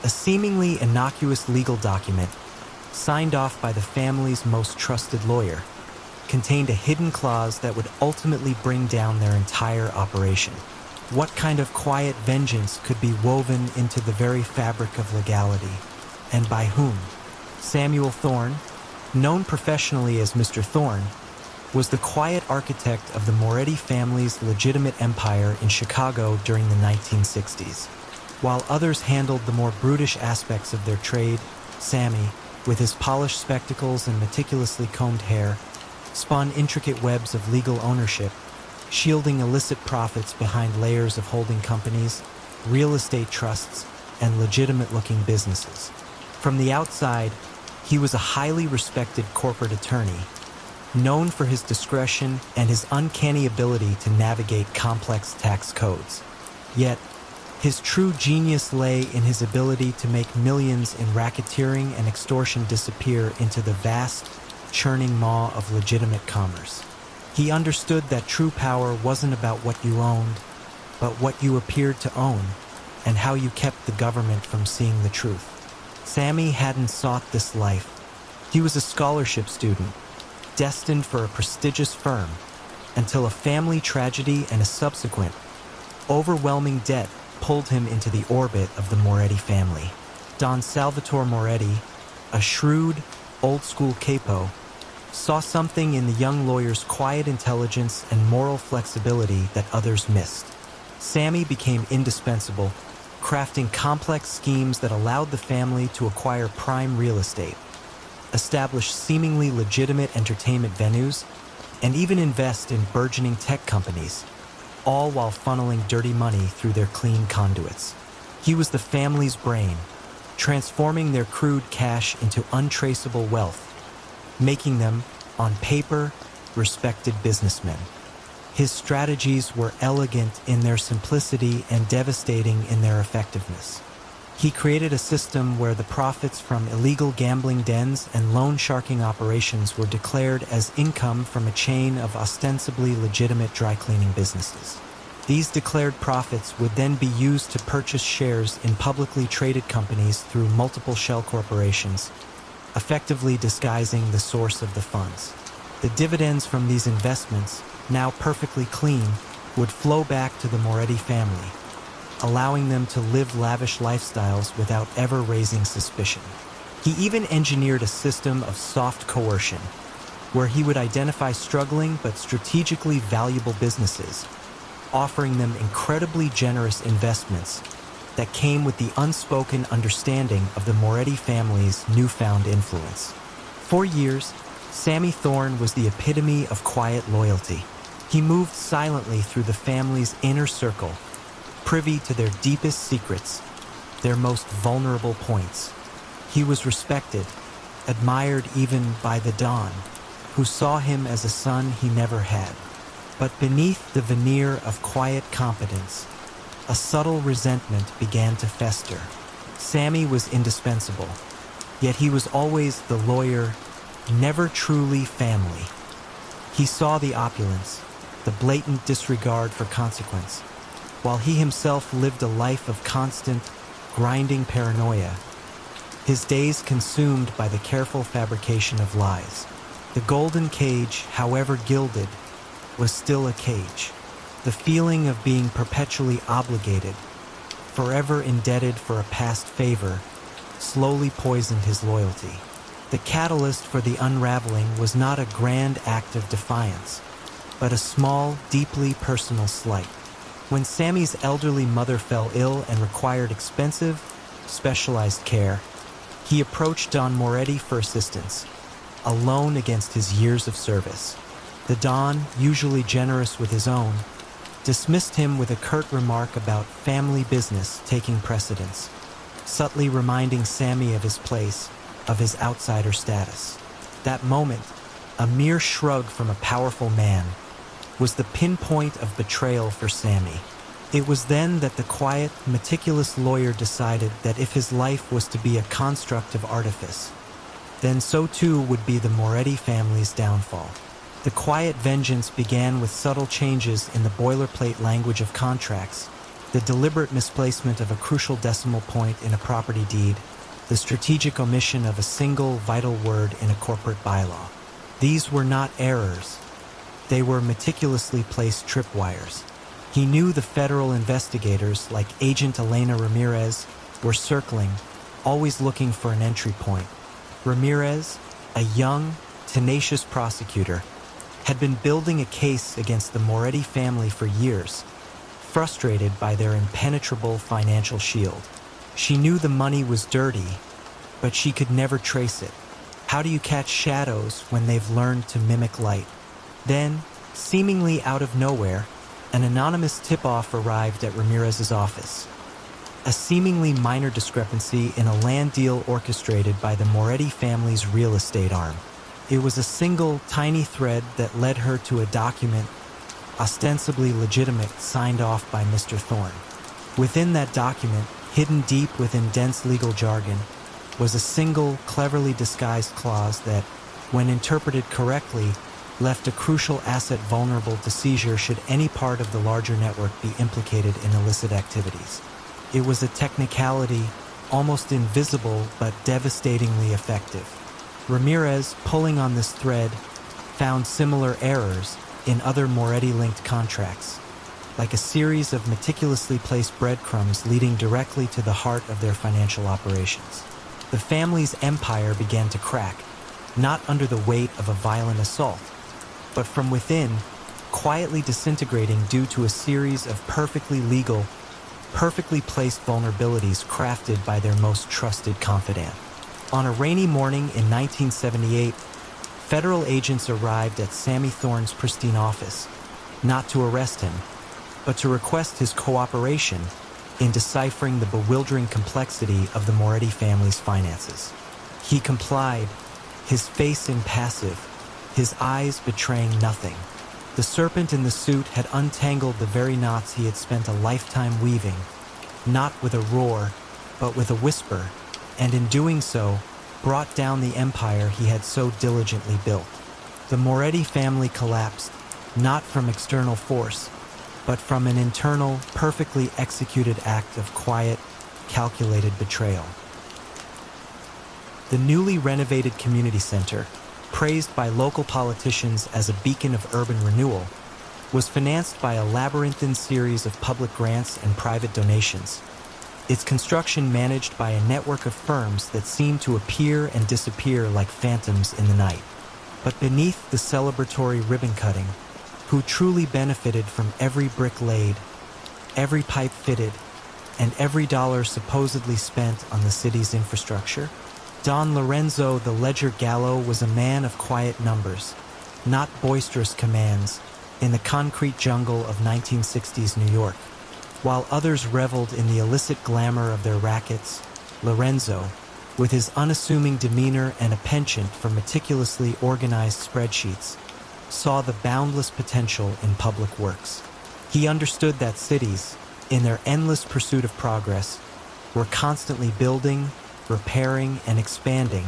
A seemingly innocuous legal document, signed off by the family's most trusted lawyer, contained a hidden clause that would ultimately bring down their entire operation. What kind of quiet vengeance could be woven into the very fabric of legality? And by whom? Samuel Thorne, known professionally as Mr. Thorne, was the quiet architect of the Moretti family's legitimate empire in Chicago during the 1960s. While others handled the more brutish aspects of their trade, Sammy, with his polished spectacles and meticulously combed hair, spun intricate webs of legal ownership, shielding illicit profits behind layers of holding companies, real estate trusts, and legitimate-looking businesses. From the outside, he was a highly respected corporate attorney, known for his discretion and his uncanny ability to navigate complex tax codes. Yet, his true genius lay in his ability to make millions in racketeering and extortion disappear into the vast, churning maw of legitimate commerce. He understood that true power wasn't about what you owned, but what you appeared to own, and how you kept the government from seeing the truth. Sammy hadn't sought this life. He was a scholarship student, destined for a prestigious firm, until a family tragedy and a subsequent, overwhelming debt pulled him into the orbit of the Moretti family. Don Salvatore Moretti, a shrewd, old-school capo, saw something in the young lawyer's quiet intelligence and moral flexibility that others missed. Sammy became indispensable, crafting complex schemes that allowed the family to acquire prime real estate, establish seemingly legitimate entertainment venues, and even invest in burgeoning tech companies, all while funneling dirty money through their clean conduits. He was the family's brain, transforming their crude cash into untraceable wealth, making them, on paper, respected businessmen. His strategies were elegant in their simplicity and devastating in their effectiveness. He created a system where the profits from illegal gambling dens and loan sharking operations were declared as income from a chain of ostensibly legitimate dry cleaning businesses. These declared profits would then be used to purchase shares in publicly traded companies through multiple shell corporations, effectively disguising the source of the funds. The dividends from these investments, now perfectly clean, would flow back to the Moretti family, allowing them to live lavish lifestyles without ever raising suspicion. He even engineered a system of soft coercion, where he would identify struggling but strategically valuable businesses, offering them incredibly generous investments that came with the unspoken understanding of the Moretti family's newfound influence. For years, Sammy Thorne was the epitome of quiet loyalty. He moved silently through the family's inner circle, privy to their deepest secrets, their most vulnerable points. He was respected, admired even by the Don, who saw him as a son he never had. But beneath the veneer of quiet competence, a subtle resentment began to fester. Sammy was indispensable, yet he was always the lawyer, never truly family. He saw the opulence, the blatant disregard for consequence, while he himself lived a life of constant, grinding paranoia, his days consumed by the careful fabrication of lies. The golden cage, however gilded, was still a cage. The feeling of being perpetually obligated, forever indebted for a past favor, slowly poisoned his loyalty. The catalyst for the unraveling was not a grand act of defiance, but a small, deeply personal slight. When Sammy's elderly mother fell ill and required expensive, specialized care, he approached Don Moretti for assistance, alone against his years of service. The Don, usually generous with his own, dismissed him with a curt remark about family business taking precedence, subtly reminding Sammy of his place, of his outsider status. That moment, a mere shrug from a powerful man, was the pinpoint of betrayal for Sammy. It was then that the quiet, meticulous lawyer decided that if his life was to be a construct of artifice, then so too would be the Moretti family's downfall. The quiet vengeance began with subtle changes in the boilerplate language of contracts, the deliberate misplacement of a crucial decimal point in a property deed, the strategic omission of a single vital word in a corporate bylaw. These were not errors. They were meticulously placed tripwires. He knew the federal investigators, like Agent Elena Ramirez, were circling, always looking for an entry point. Ramirez, a young, tenacious prosecutor, had been building a case against the Moretti family for years, frustrated by their impenetrable financial shield. She knew the money was dirty, but she could never trace it. How do you catch shadows when they've learned to mimic light? Then, seemingly out of nowhere, an anonymous tip-off arrived at Ramirez's office. A seemingly minor discrepancy in a land deal orchestrated by the Moretti family's real estate arm. It was a single, tiny thread that led her to a document, ostensibly legitimate, signed off by Mr. Thorne. Within that document, hidden deep within dense legal jargon, was a single, cleverly disguised clause that, when interpreted correctly, left a crucial asset vulnerable to seizure should any part of the larger network be implicated in illicit activities. It was a technicality, almost invisible but devastatingly effective. Ramirez, pulling on this thread, found similar errors in other Moretti-linked contracts, like a series of meticulously placed breadcrumbs leading directly to the heart of their financial operations. The family's empire began to crack, not under the weight of a violent assault, but from within, quietly disintegrating due to a series of perfectly legal, perfectly placed vulnerabilities crafted by their most trusted confidant. On a rainy morning in 1978, federal agents arrived at Sammy Thorne's pristine office, not to arrest him, but to request his cooperation in deciphering the bewildering complexity of the Moretti family's finances. He complied, his face impassive, his eyes betraying nothing. The serpent in the suit had untangled the very knots he had spent a lifetime weaving, not with a roar, but with a whisper, and in doing so, brought down the empire he had so diligently built. The Moretti family collapsed, not from external force, but from an internal, perfectly executed act of quiet, calculated betrayal. The newly renovated community center, praised by local politicians as a beacon of urban renewal, was financed by a labyrinthine series of public grants and private donations, its construction managed by a network of firms that seemed to appear and disappear like phantoms in the night. But beneath the celebratory ribbon cutting, who truly benefited from every brick laid, every pipe fitted, and every dollar supposedly spent on the city's infrastructure? Don Lorenzo the Ledger Gallo was a man of quiet numbers, not boisterous commands, in the concrete jungle of 1960s New York. While others reveled in the illicit glamour of their rackets, Lorenzo, with his unassuming demeanor and a penchant for meticulously organized spreadsheets, saw the boundless potential in public works. He understood that cities, in their endless pursuit of progress, were constantly building, repairing, and expanding,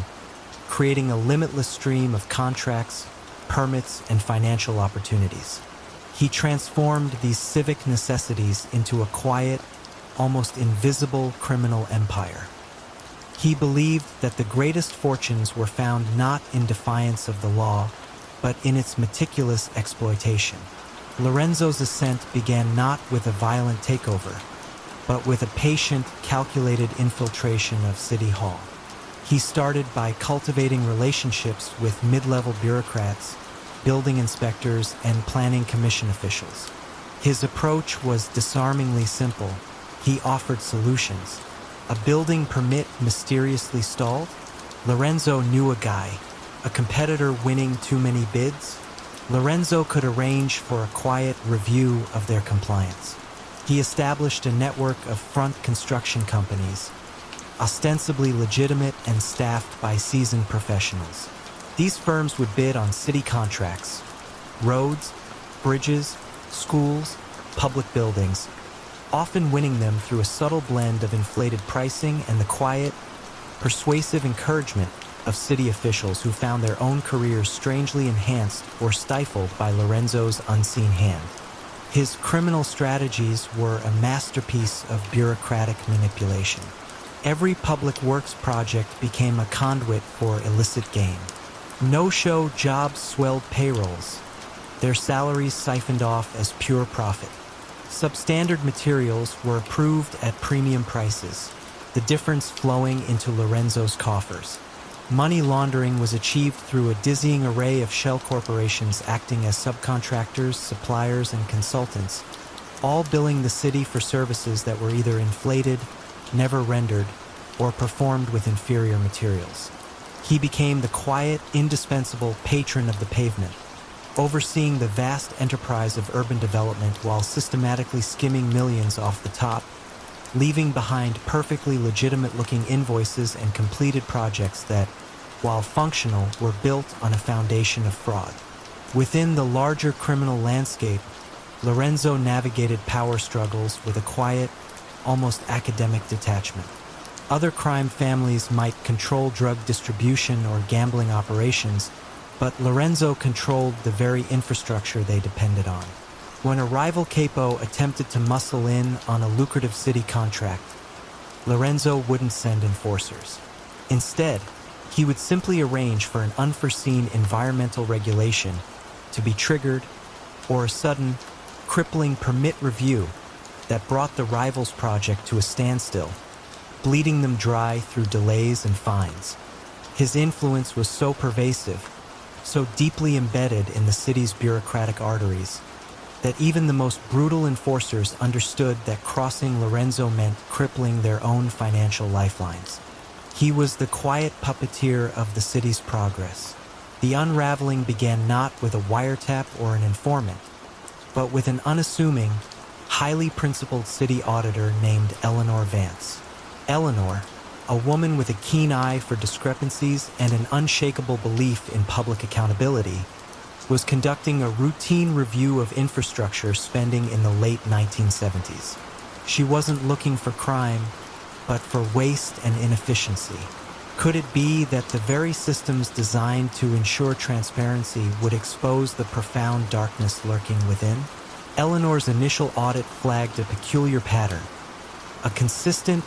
creating a limitless stream of contracts, permits, and financial opportunities. He transformed these civic necessities into a quiet, almost invisible criminal empire. He believed that the greatest fortunes were found not in defiance of the law, but in its meticulous exploitation. Lorenzo's ascent began not with a violent takeover, but with a patient, calculated infiltration of City Hall. He started by cultivating relationships with mid-level bureaucrats, building inspectors, and planning commission officials. His approach was disarmingly simple. He offered solutions. A building permit mysteriously stalled? Lorenzo knew a guy. A competitor winning too many bids? Lorenzo could arrange for a quiet review of their compliance. He established a network of front construction companies, ostensibly legitimate and staffed by seasoned professionals. These firms would bid on city contracts, roads, bridges, schools, public buildings, often winning them through a subtle blend of inflated pricing and the quiet, persuasive encouragement of city officials who found their own careers strangely enhanced or stifled by Lorenzo's unseen hand. His criminal strategies were a masterpiece of bureaucratic manipulation. Every public works project became a conduit for illicit gain. No-show jobs swelled payrolls, their salaries siphoned off as pure profit. Substandard materials were approved at premium prices, the difference flowing into Lorenzo's coffers. Money laundering was achieved through a dizzying array of shell corporations acting as subcontractors, suppliers, and consultants, all billing the city for services that were either inflated, never rendered, or performed with inferior materials. He became the quiet, indispensable patron of the pavement, overseeing the vast enterprise of urban development while systematically skimming millions off the top, leaving behind perfectly legitimate-looking invoices and completed projects that, while functional, were built on a foundation of fraud. Within the larger criminal landscape, Lorenzo navigated power struggles with a quiet, almost academic detachment. Other crime families might control drug distribution or gambling operations, but Lorenzo controlled the very infrastructure they depended on. When a rival capo attempted to muscle in on a lucrative city contract, Lorenzo wouldn't send enforcers. Instead, he would simply arrange for an unforeseen environmental regulation to be triggered or a sudden, crippling permit review that brought the rival's project to a standstill, bleeding them dry through delays and fines. His influence was so pervasive, so deeply embedded in the city's bureaucratic arteries, that even the most brutal enforcers understood that crossing Lorenzo meant crippling their own financial lifelines. He was the quiet puppeteer of the city's progress. The unraveling began not with a wiretap or an informant, but with an unassuming, highly principled city auditor named Eleanor Vance. Eleanor, a woman with a keen eye for discrepancies and an unshakable belief in public accountability, was conducting a routine review of infrastructure spending in the late 1970s. She wasn't looking for crime, but for waste and inefficiency. Could it be that the very systems designed to ensure transparency would expose the profound darkness lurking within? Eleanor's initial audit flagged a peculiar pattern, a consistent,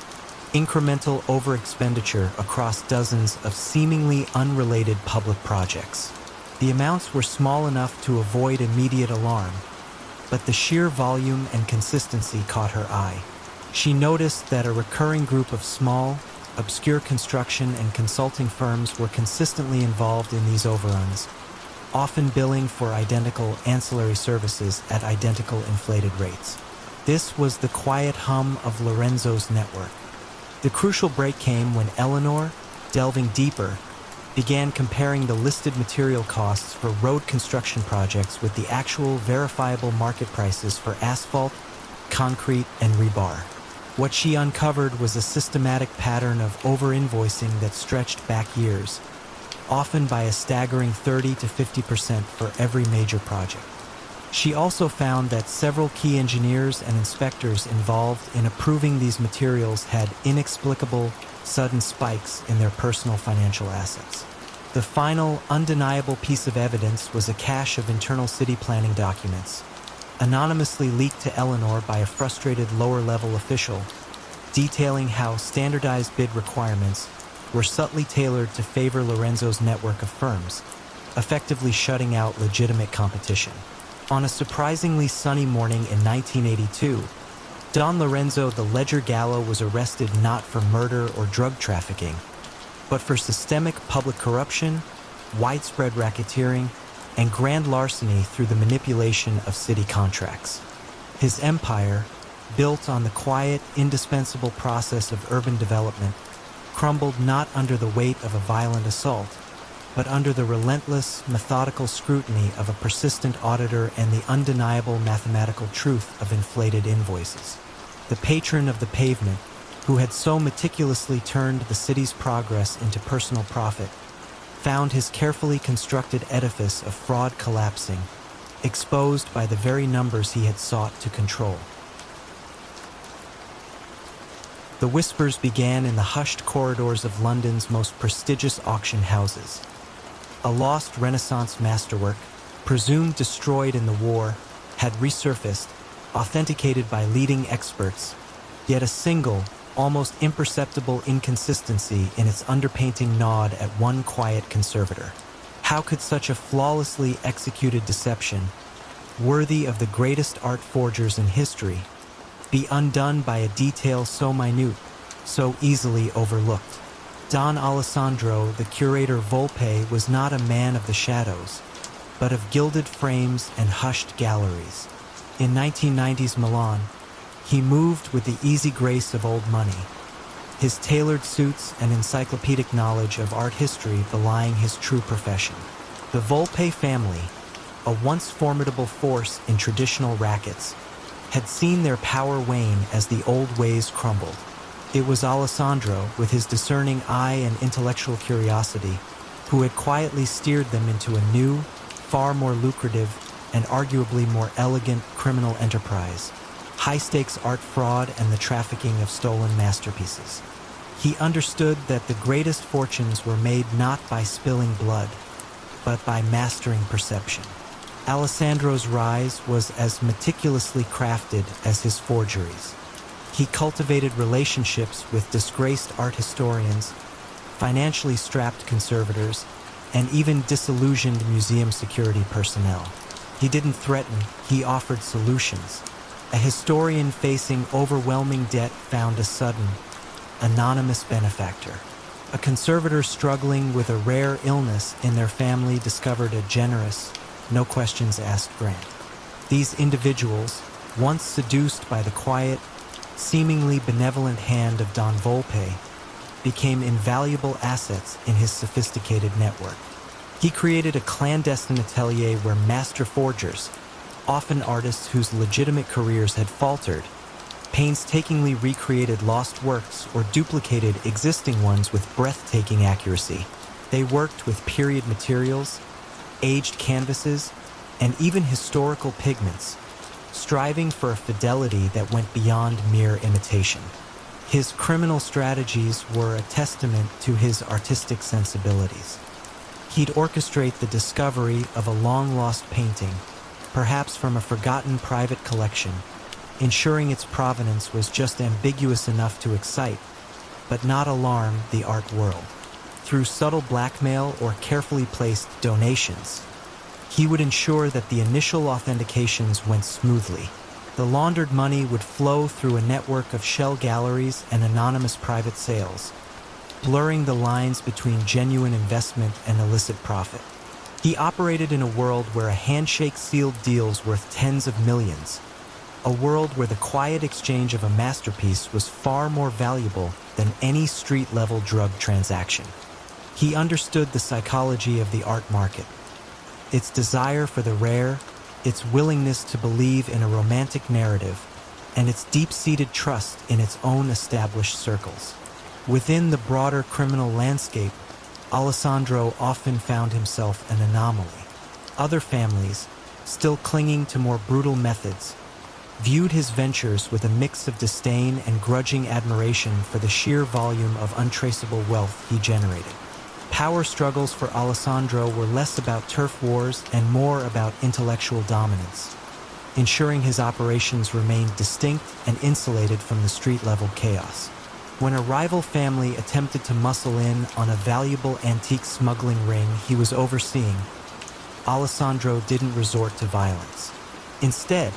incremental overexpenditure across dozens of seemingly unrelated public projects. The amounts were small enough to avoid immediate alarm, but the sheer volume and consistency caught her eye. She noticed that a recurring group of small, obscure construction and consulting firms were consistently involved in these overruns, often billing for identical ancillary services at identical inflated rates. This was the quiet hum of Lorenzo's network. The crucial break came when Eleanor, delving deeper, began comparing the listed material costs for road construction projects with the actual verifiable market prices for asphalt, concrete, and rebar. What she uncovered was a systematic pattern of over-invoicing that stretched back years, often by a staggering 30 to 50% for every major project. She also found that several key engineers and inspectors involved in approving these materials had inexplicable, sudden spikes in their personal financial assets. The final, undeniable piece of evidence was a cache of internal city planning documents, anonymously leaked to Eleanor by a frustrated lower-level official, detailing how standardized bid requirements were subtly tailored to favor Lorenzo's network of firms, effectively shutting out legitimate competition. On a surprisingly sunny morning in 1982, Don Lorenzo the Ledger Gallo was arrested not for murder or drug trafficking, but for systemic public corruption, widespread racketeering, and grand larceny through the manipulation of city contracts. His empire, built on the quiet, indispensable process of urban development, crumbled not under the weight of a violent assault, but under the relentless, methodical scrutiny of a persistent auditor and the undeniable mathematical truth of inflated invoices. The patron of the pavement, who had so meticulously turned the city's progress into personal profit, found his carefully constructed edifice of fraud collapsing, exposed by the very numbers he had sought to control. The whispers began in the hushed corridors of London's most prestigious auction houses. A lost Renaissance masterwork, presumed destroyed in the war, had resurfaced, authenticated by leading experts, yet a single, almost imperceptible inconsistency in its underpainting gnawed at one quiet conservator. How could such a flawlessly executed deception, worthy of the greatest art forgers in history, be undone by a detail so minute, so easily overlooked? Don Alessandro, the curator Volpe, was not a man of the shadows, but of gilded frames and hushed galleries. In 1990s Milan, he moved with the easy grace of old money, his tailored suits and encyclopedic knowledge of art history belying his true profession. The Volpe family, a once formidable force in traditional rackets, had seen their power wane as the old ways crumbled. It was Alessandro, with his discerning eye and intellectual curiosity, who had quietly steered them into a new, far more lucrative, and arguably more elegant criminal enterprise: high-stakes art fraud and the trafficking of stolen masterpieces. He understood that the greatest fortunes were made not by spilling blood, but by mastering perception. Alessandro's rise was as meticulously crafted as his forgeries. He cultivated relationships with disgraced art historians, financially strapped conservators, and even disillusioned museum security personnel. He didn't threaten, he offered solutions. A historian facing overwhelming debt found a sudden, anonymous benefactor. A conservator struggling with a rare illness in their family discovered a generous, no questions asked grant. These individuals, once seduced by the quiet, seemingly benevolent hand of Don Volpe, became invaluable assets in his sophisticated network. He created a clandestine atelier where master forgers, often artists whose legitimate careers had faltered, painstakingly recreated lost works or duplicated existing ones with breathtaking accuracy. They worked with period materials, aged canvases, and even historical pigments, striving for a fidelity that went beyond mere imitation. His criminal strategies were a testament to his artistic sensibilities. He'd orchestrate the discovery of a long-lost painting, perhaps from a forgotten private collection, ensuring its provenance was just ambiguous enough to excite, but not alarm the art world. Through subtle blackmail or carefully placed donations, he would ensure that the initial authentications went smoothly. The laundered money would flow through a network of shell galleries and anonymous private sales, blurring the lines between genuine investment and illicit profit. He operated in a world where a handshake sealed deals worth tens of millions, a world where the quiet exchange of a masterpiece was far more valuable than any street-level drug transaction. He understood the psychology of the art market, its desire for the rare, its willingness to believe in a romantic narrative, and its deep-seated trust in its own established circles. Within the broader criminal landscape, Alessandro often found himself an anomaly. Other families, still clinging to more brutal methods, viewed his ventures with a mix of disdain and grudging admiration for the sheer volume of untraceable wealth he generated. Power struggles for Alessandro were less about turf wars and more about intellectual dominance, ensuring his operations remained distinct and insulated from the street-level chaos. When a rival family attempted to muscle in on a valuable antique smuggling ring he was overseeing, Alessandro didn't resort to violence. Instead,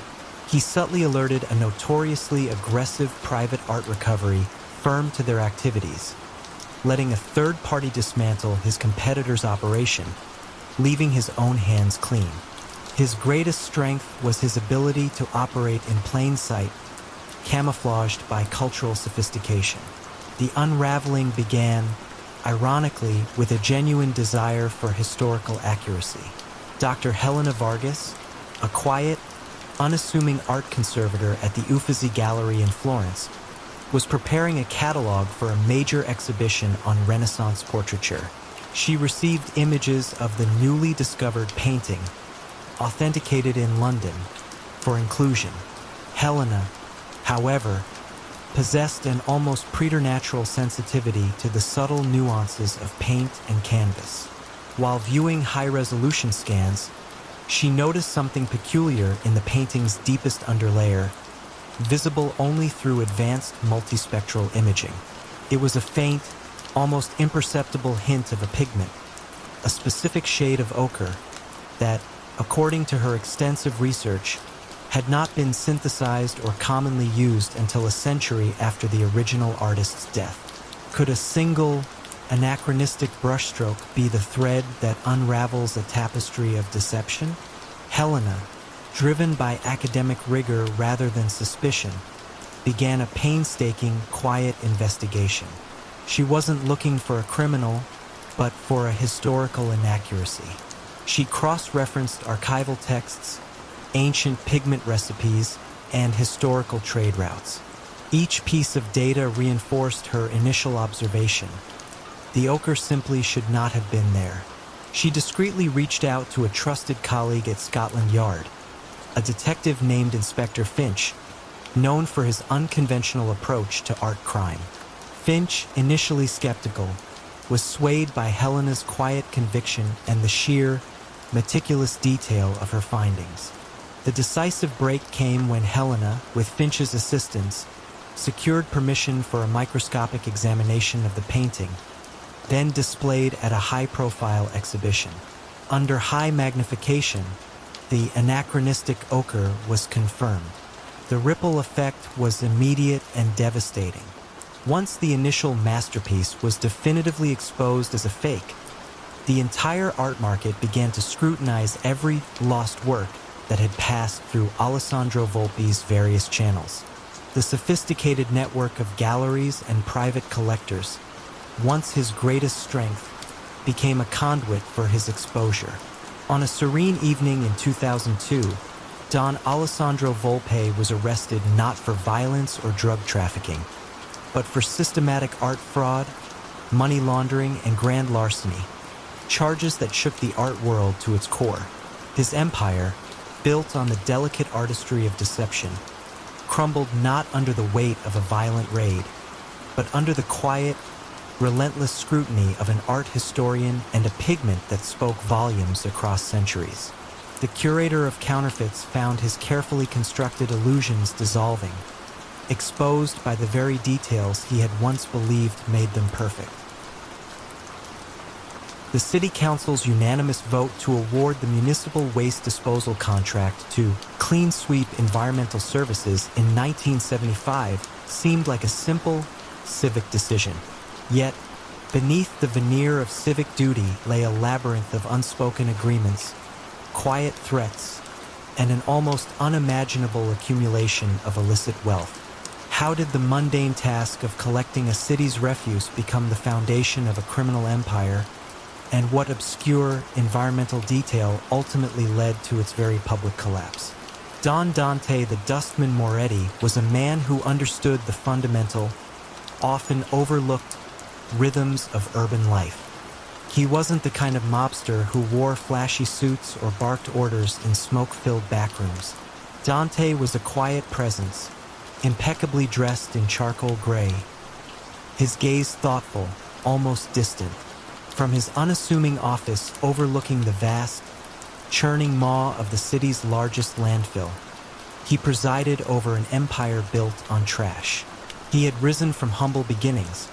he subtly alerted a notoriously aggressive private art recovery firm to their activities, letting a third party dismantle his competitor's operation, leaving his own hands clean. His greatest strength was his ability to operate in plain sight, camouflaged by cultural sophistication. The unraveling began, ironically, with a genuine desire for historical accuracy. Dr. Helena Vargas, a quiet, unassuming art conservator at the Uffizi Gallery in Florence, was preparing a catalog for a major exhibition on Renaissance portraiture. She received images of the newly discovered painting, authenticated in London, for inclusion. Helena, however, possessed an almost preternatural sensitivity to the subtle nuances of paint and canvas. While viewing high-resolution scans, She noticed something peculiar in the painting's deepest underlayer, visible only through advanced multispectral imaging. It was a faint, almost imperceptible hint of a pigment, a specific shade of ochre that, according to her extensive research, had not been synthesized or commonly used until a century after the original artist's death. Could a single, anachronistic brushstroke be the thread that unravels a tapestry of deception? Helena, driven by academic rigor rather than suspicion, began a painstaking, quiet investigation. She wasn't looking for a criminal, but for a historical inaccuracy. She cross-referenced archival texts, ancient pigment recipes, and historical trade routes. Each piece of data reinforced her initial observation. The ochre simply should not have been there. She discreetly reached out to a trusted colleague at Scotland Yard, a detective named Inspector Finch, known for his unconventional approach to art crime. Finch, initially skeptical, was swayed by Helena's quiet conviction and the sheer, meticulous detail of her findings. The decisive break came when Helena, with Finch's assistance, secured permission for a microscopic examination of the painting, then displayed at a high-profile exhibition. Under high magnification, the anachronistic ochre was confirmed. The ripple effect was immediate and devastating. Once the initial masterpiece was definitively exposed as a fake, the entire art market began to scrutinize every lost work that had passed through Alessandro Volpi's various channels. The sophisticated network of galleries and private collectors, once his greatest strength, became a conduit for his exposure. On a serene evening in 2002, Don Alessandro Volpe was arrested not for violence or drug trafficking, but for systematic art fraud, money laundering, and grand larceny, charges that shook the art world to its core. His empire, built on the delicate artistry of deception, crumbled not under the weight of a violent raid, but under the quiet, relentless scrutiny of an art historian and a pigment that spoke volumes across centuries. The curator of counterfeits found his carefully constructed illusions dissolving, exposed by the very details he had once believed made them perfect. The City Council's unanimous vote to award the municipal waste disposal contract to Clean Sweep Environmental Services in 1975 seemed like a simple, civic decision. Yet, beneath the veneer of civic duty lay a labyrinth of unspoken agreements, quiet threats, and an almost unimaginable accumulation of illicit wealth. How did the mundane task of collecting a city's refuse become the foundation of a criminal empire, and what obscure environmental detail ultimately led to its very public collapse? Don Dante the Dustman Moretti was a man who understood the fundamental, often overlooked rhythms of urban life. He wasn't the kind of mobster who wore flashy suits or barked orders in smoke-filled backrooms. Dante was a quiet presence, impeccably dressed in charcoal gray, his gaze thoughtful, almost distant. From his unassuming office overlooking the vast, churning maw of the city's largest landfill, he presided over an empire built on trash. He had risen from humble beginnings,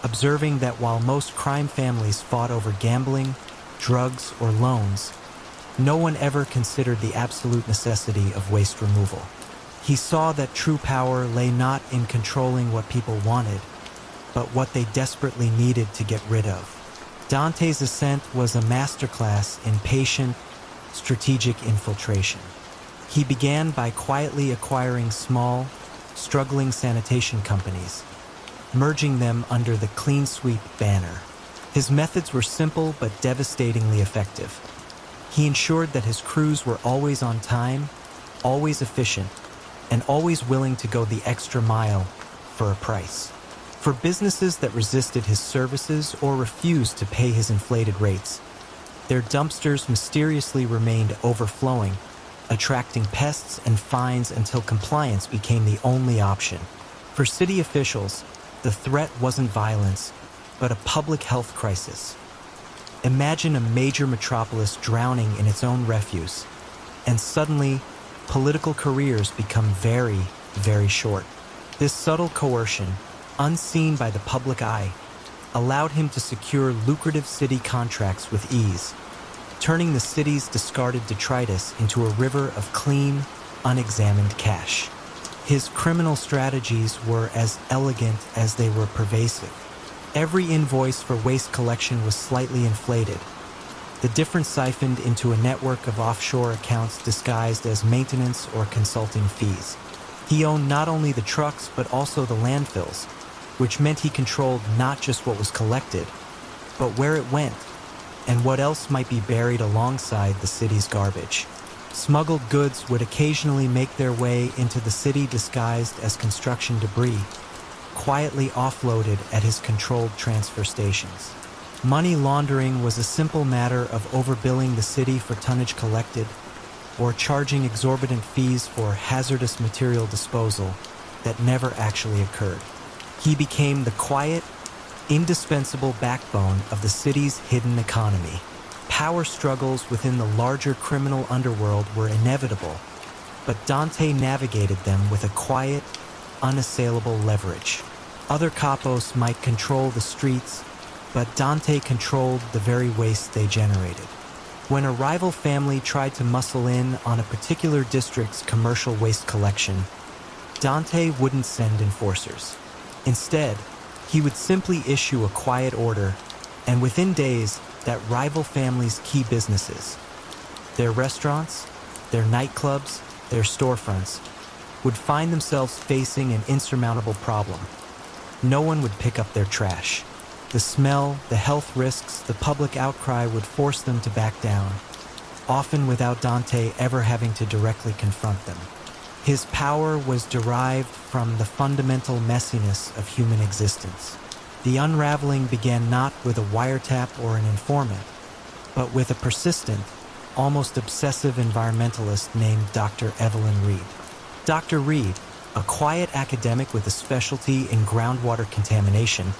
observing that while most crime families fought over gambling, drugs, or loans, no one ever considered the absolute necessity of waste removal. He saw that true power lay not in controlling what people wanted, but what they desperately needed to get rid of. Dante's ascent was a masterclass in patient, strategic infiltration. He began by quietly acquiring small, struggling sanitation companies, merging them under the Clean Sweep banner. His methods were simple but devastatingly effective. He ensured that his crews were always on time, always efficient, and always willing to go the extra mile for a price. For businesses that resisted his services or refused to pay his inflated rates, their dumpsters mysteriously remained overflowing, attracting pests and fines until compliance became the only option. For city officials, the threat wasn't violence, but a public health crisis. Imagine a major metropolis drowning in its own refuse, and suddenly, political careers become very, very short. This subtle coercion, unseen by the public eye, allowed him to secure lucrative city contracts with ease, turning the city's discarded detritus into a river of clean, unexamined cash. His criminal strategies were as elegant as they were pervasive. Every invoice for waste collection was slightly inflated, the difference siphoned into a network of offshore accounts disguised as maintenance or consulting fees. He owned not only the trucks but also the landfills, which meant he controlled not just what was collected, but where it went and what else might be buried alongside the city's garbage. Smuggled goods would occasionally make their way into the city disguised as construction debris, quietly offloaded at his controlled transfer stations. Money laundering was a simple matter of overbilling the city for tonnage collected or charging exorbitant fees for hazardous material disposal that never actually occurred. He became the quiet, indispensable backbone of the city's hidden economy. Power struggles within the larger criminal underworld were inevitable, but Dante navigated them with a quiet, unassailable leverage. Other capos might control the streets, but Dante controlled the very waste they generated. When a rival family tried to muscle in on a particular district's commercial waste collection, Dante wouldn't send enforcers. Instead, he would simply issue a quiet order, and within days, that rival family's key businesses, their restaurants, their nightclubs, their storefronts, would find themselves facing an insurmountable problem. No one would pick up their trash. The smell, the health risks, the public outcry would force them to back down, often without Dante ever having to directly confront them. His power was derived from the fundamental messiness of human existence. The unraveling began not with a wiretap or an informant, but with a persistent, almost obsessive environmentalist named Dr. Evelyn Reed. Dr. Reed, a quiet academic with a specialty in groundwater contamination,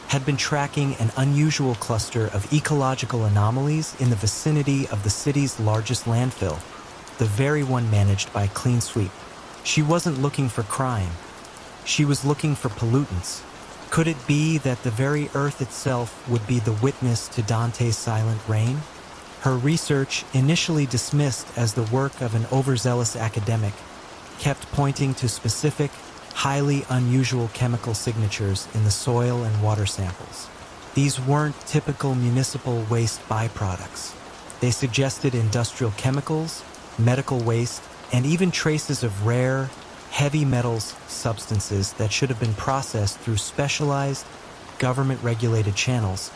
had been tracking an unusual cluster of ecological anomalies in the vicinity of the city's largest landfill, the very one managed by Clean Sweep. She wasn't looking for crime. She was looking for pollutants. Could it be that the very earth itself would be the witness to Dante's silent reign? Her research, initially dismissed as the work of an overzealous academic, kept pointing to specific, highly unusual chemical signatures in the soil and water samples. These weren't typical municipal waste byproducts. They suggested industrial chemicals, medical waste, and even traces of rare, heavy metals substances that should have been processed through specialized, government-regulated channels,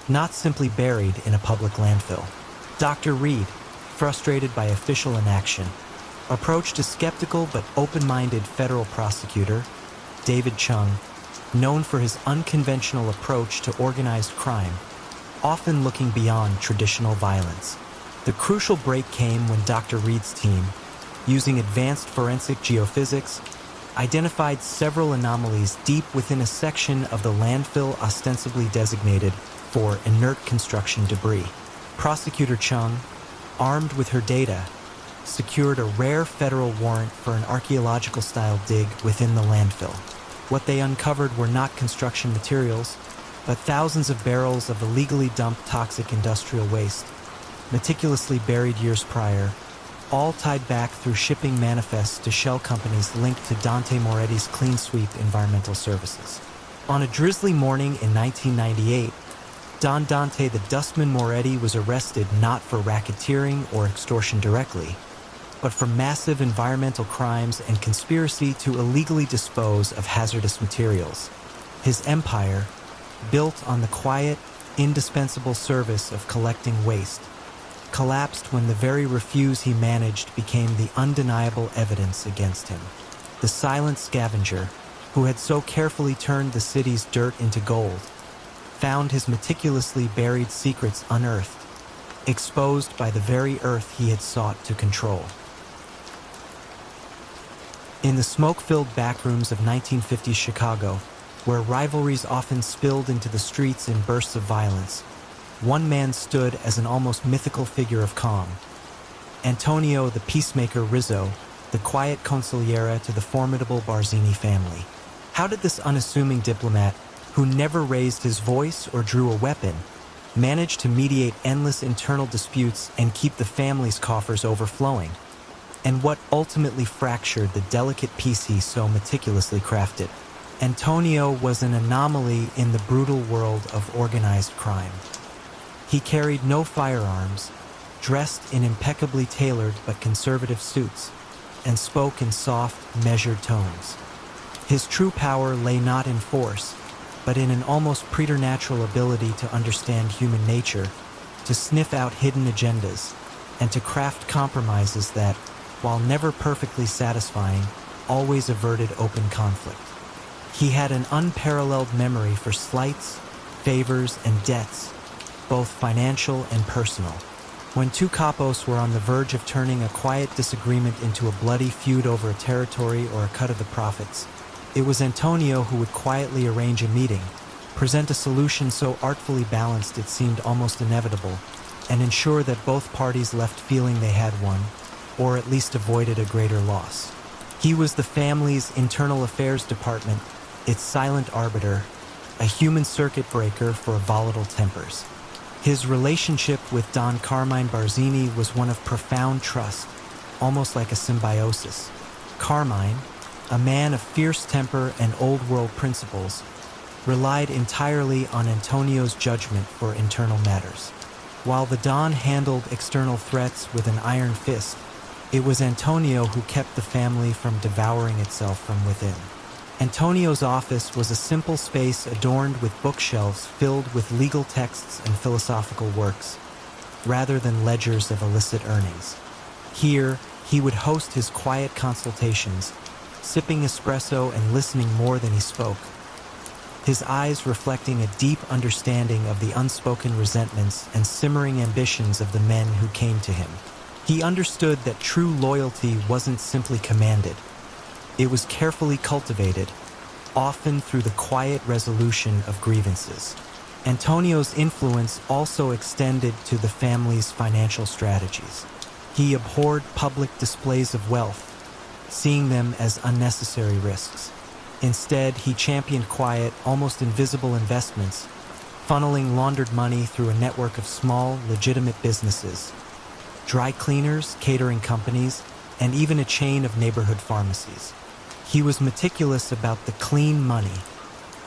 not simply buried in a public landfill. Dr. Reed, frustrated by official inaction, approached a skeptical but open-minded federal prosecutor, David Chung, known for his unconventional approach to organized crime, often looking beyond traditional violence. The crucial break came when Dr. Reed's team, using advanced forensic geophysics, identified several anomalies deep within a section of the landfill ostensibly designated for inert construction debris. Prosecutor Chung, armed with her data, secured a rare federal warrant for an archaeological-style dig within the landfill. What they uncovered were not construction materials, but thousands of barrels of illegally dumped toxic industrial waste, meticulously buried years prior, all tied back through shipping manifests to shell companies linked to Dante Moretti's Clean Sweep Environmental Services. On a drizzly morning in 1998, Don Dante the Dustman Moretti was arrested not for racketeering or extortion directly, but for massive environmental crimes and conspiracy to illegally dispose of hazardous materials. His empire, built on the quiet, indispensable service of collecting waste, collapsed when the very refuse he managed became the undeniable evidence against him. The silent scavenger, who had so carefully turned the city's dirt into gold, found his meticulously buried secrets unearthed, exposed by the very earth he had sought to control. In the smoke-filled backrooms of 1950s Chicago, where rivalries often spilled into the streets in bursts of violence, one man stood as an almost mythical figure of calm. Antonio the peacemaker Rizzo, the quiet consigliere to the formidable Barzini family. How did this unassuming diplomat, who never raised his voice or drew a weapon, manage to mediate endless internal disputes and keep the family's coffers overflowing? And what ultimately fractured the delicate peace he so meticulously crafted? Antonio was an anomaly in the brutal world of organized crime. He carried no firearms, dressed in impeccably tailored but conservative suits, and spoke in soft, measured tones. His true power lay not in force, but in an almost preternatural ability to understand human nature, to sniff out hidden agendas, and to craft compromises that, while never perfectly satisfying, always averted open conflict. He had an unparalleled memory for slights, favors, and debts, both financial and personal. When two capos were on the verge of turning a quiet disagreement into a bloody feud over a territory or a cut of the profits, it was Antonio who would quietly arrange a meeting, present a solution so artfully balanced it seemed almost inevitable, and ensure that both parties left feeling they had won, or at least avoided a greater loss. He was the family's internal affairs department, its silent arbiter, a human circuit breaker for volatile tempers. His relationship with Don Carmine Barzini was one of profound trust, almost like a symbiosis. Carmine, a man of fierce temper and old-world principles, relied entirely on Antonio's judgment for internal matters. While the Don handled external threats with an iron fist, it was Antonio who kept the family from devouring itself from within. Antonio's office was a simple space adorned with bookshelves filled with legal texts and philosophical works, rather than ledgers of illicit earnings. Here, he would host his quiet consultations, sipping espresso and listening more than he spoke, his eyes reflecting a deep understanding of the unspoken resentments and simmering ambitions of the men who came to him. He understood that true loyalty wasn't simply commanded. It was carefully cultivated, often through the quiet resolution of grievances. Antonio's influence also extended to the family's financial strategies. He abhorred public displays of wealth, seeing them as unnecessary risks. Instead, he championed quiet, almost invisible investments, funneling laundered money through a network of small, legitimate businesses, dry cleaners, catering companies, and even a chain of neighborhood pharmacies. He was meticulous about the clean money,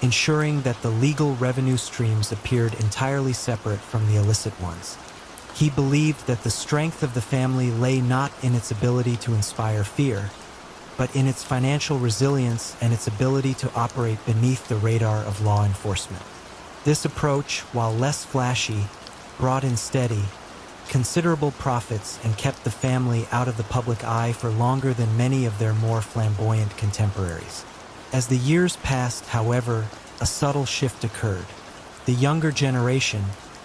ensuring that the legal revenue streams appeared entirely separate from the illicit ones. He believed that the strength of the family lay not in its ability to inspire fear, but in its financial resilience and its ability to operate beneath the radar of law enforcement. This approach, while less flashy, brought in steady, considerable profits and kept the family out of the public eye for longer than many of their more flamboyant contemporaries. As the years passed, however, a subtle shift occurred. The younger generation,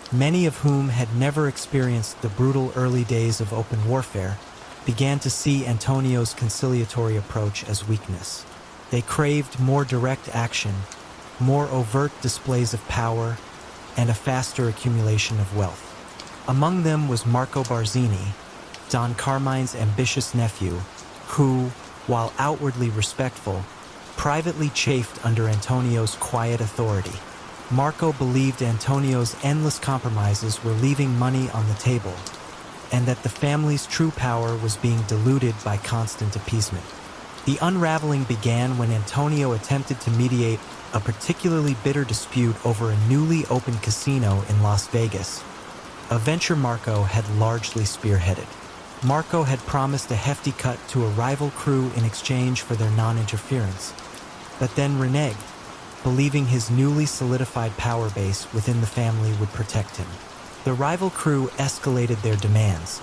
many of whom had never experienced the brutal early days of open warfare, began to see Antonio's conciliatory approach as weakness. They craved more direct action, more overt displays of power, and a faster accumulation of wealth. Among them was Marco Barzini, Don Carmine's ambitious nephew, who, while outwardly respectful, privately chafed under Antonio's quiet authority. Marco believed Antonio's endless compromises were leaving money on the table, and that the family's true power was being diluted by constant appeasement. The unraveling began when Antonio attempted to mediate a particularly bitter dispute over a newly opened casino in Las Vegas, a venture Marco had largely spearheaded. Marco had promised a hefty cut to a rival crew in exchange for their non-interference, but then reneged, believing his newly solidified power base within the family would protect him. The rival crew escalated their demands,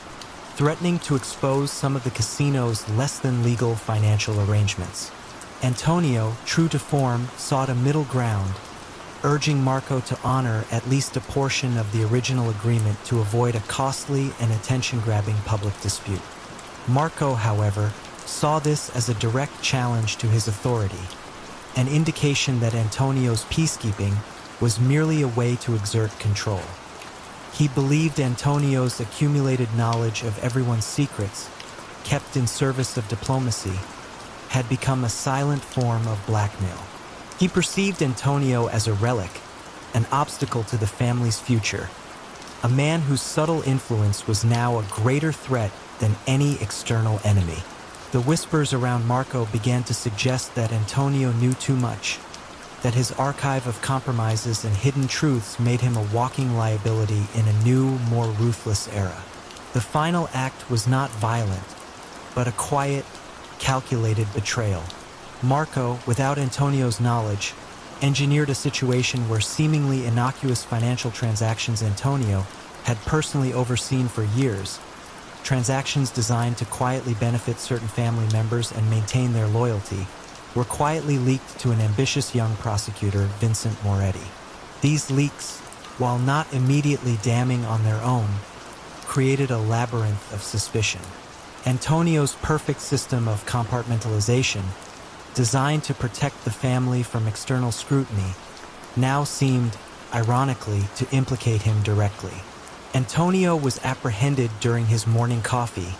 threatening to expose some of the casino's less-than-legal financial arrangements. Antonio, true to form, sought a middle ground, urging Marco to honor at least a portion of the original agreement to avoid a costly and attention-grabbing public dispute. Marco, however, saw this as a direct challenge to his authority, an indication that Antonio's peacekeeping was merely a way to exert control. He believed Antonio's accumulated knowledge of everyone's secrets, kept in service of diplomacy, had become a silent form of blackmail. He perceived Antonio as a relic, an obstacle to the family's future, a man whose subtle influence was now a greater threat than any external enemy. The whispers around Marco began to suggest that Antonio knew too much, that his archive of compromises and hidden truths made him a walking liability in a new, more ruthless era. The final act was not violent, but a quiet, calculated betrayal. Marco, without Antonio's knowledge, engineered a situation where seemingly innocuous financial transactions Antonio had personally overseen for years, transactions designed to quietly benefit certain family members and maintain their loyalty, were quietly leaked to an ambitious young prosecutor, Vincent Moretti. These leaks, while not immediately damning on their own, created a labyrinth of suspicion. Antonio's perfect system of compartmentalization, designed to protect the family from external scrutiny, now seemed, ironically, to implicate him directly. Antonio was apprehended during his morning coffee,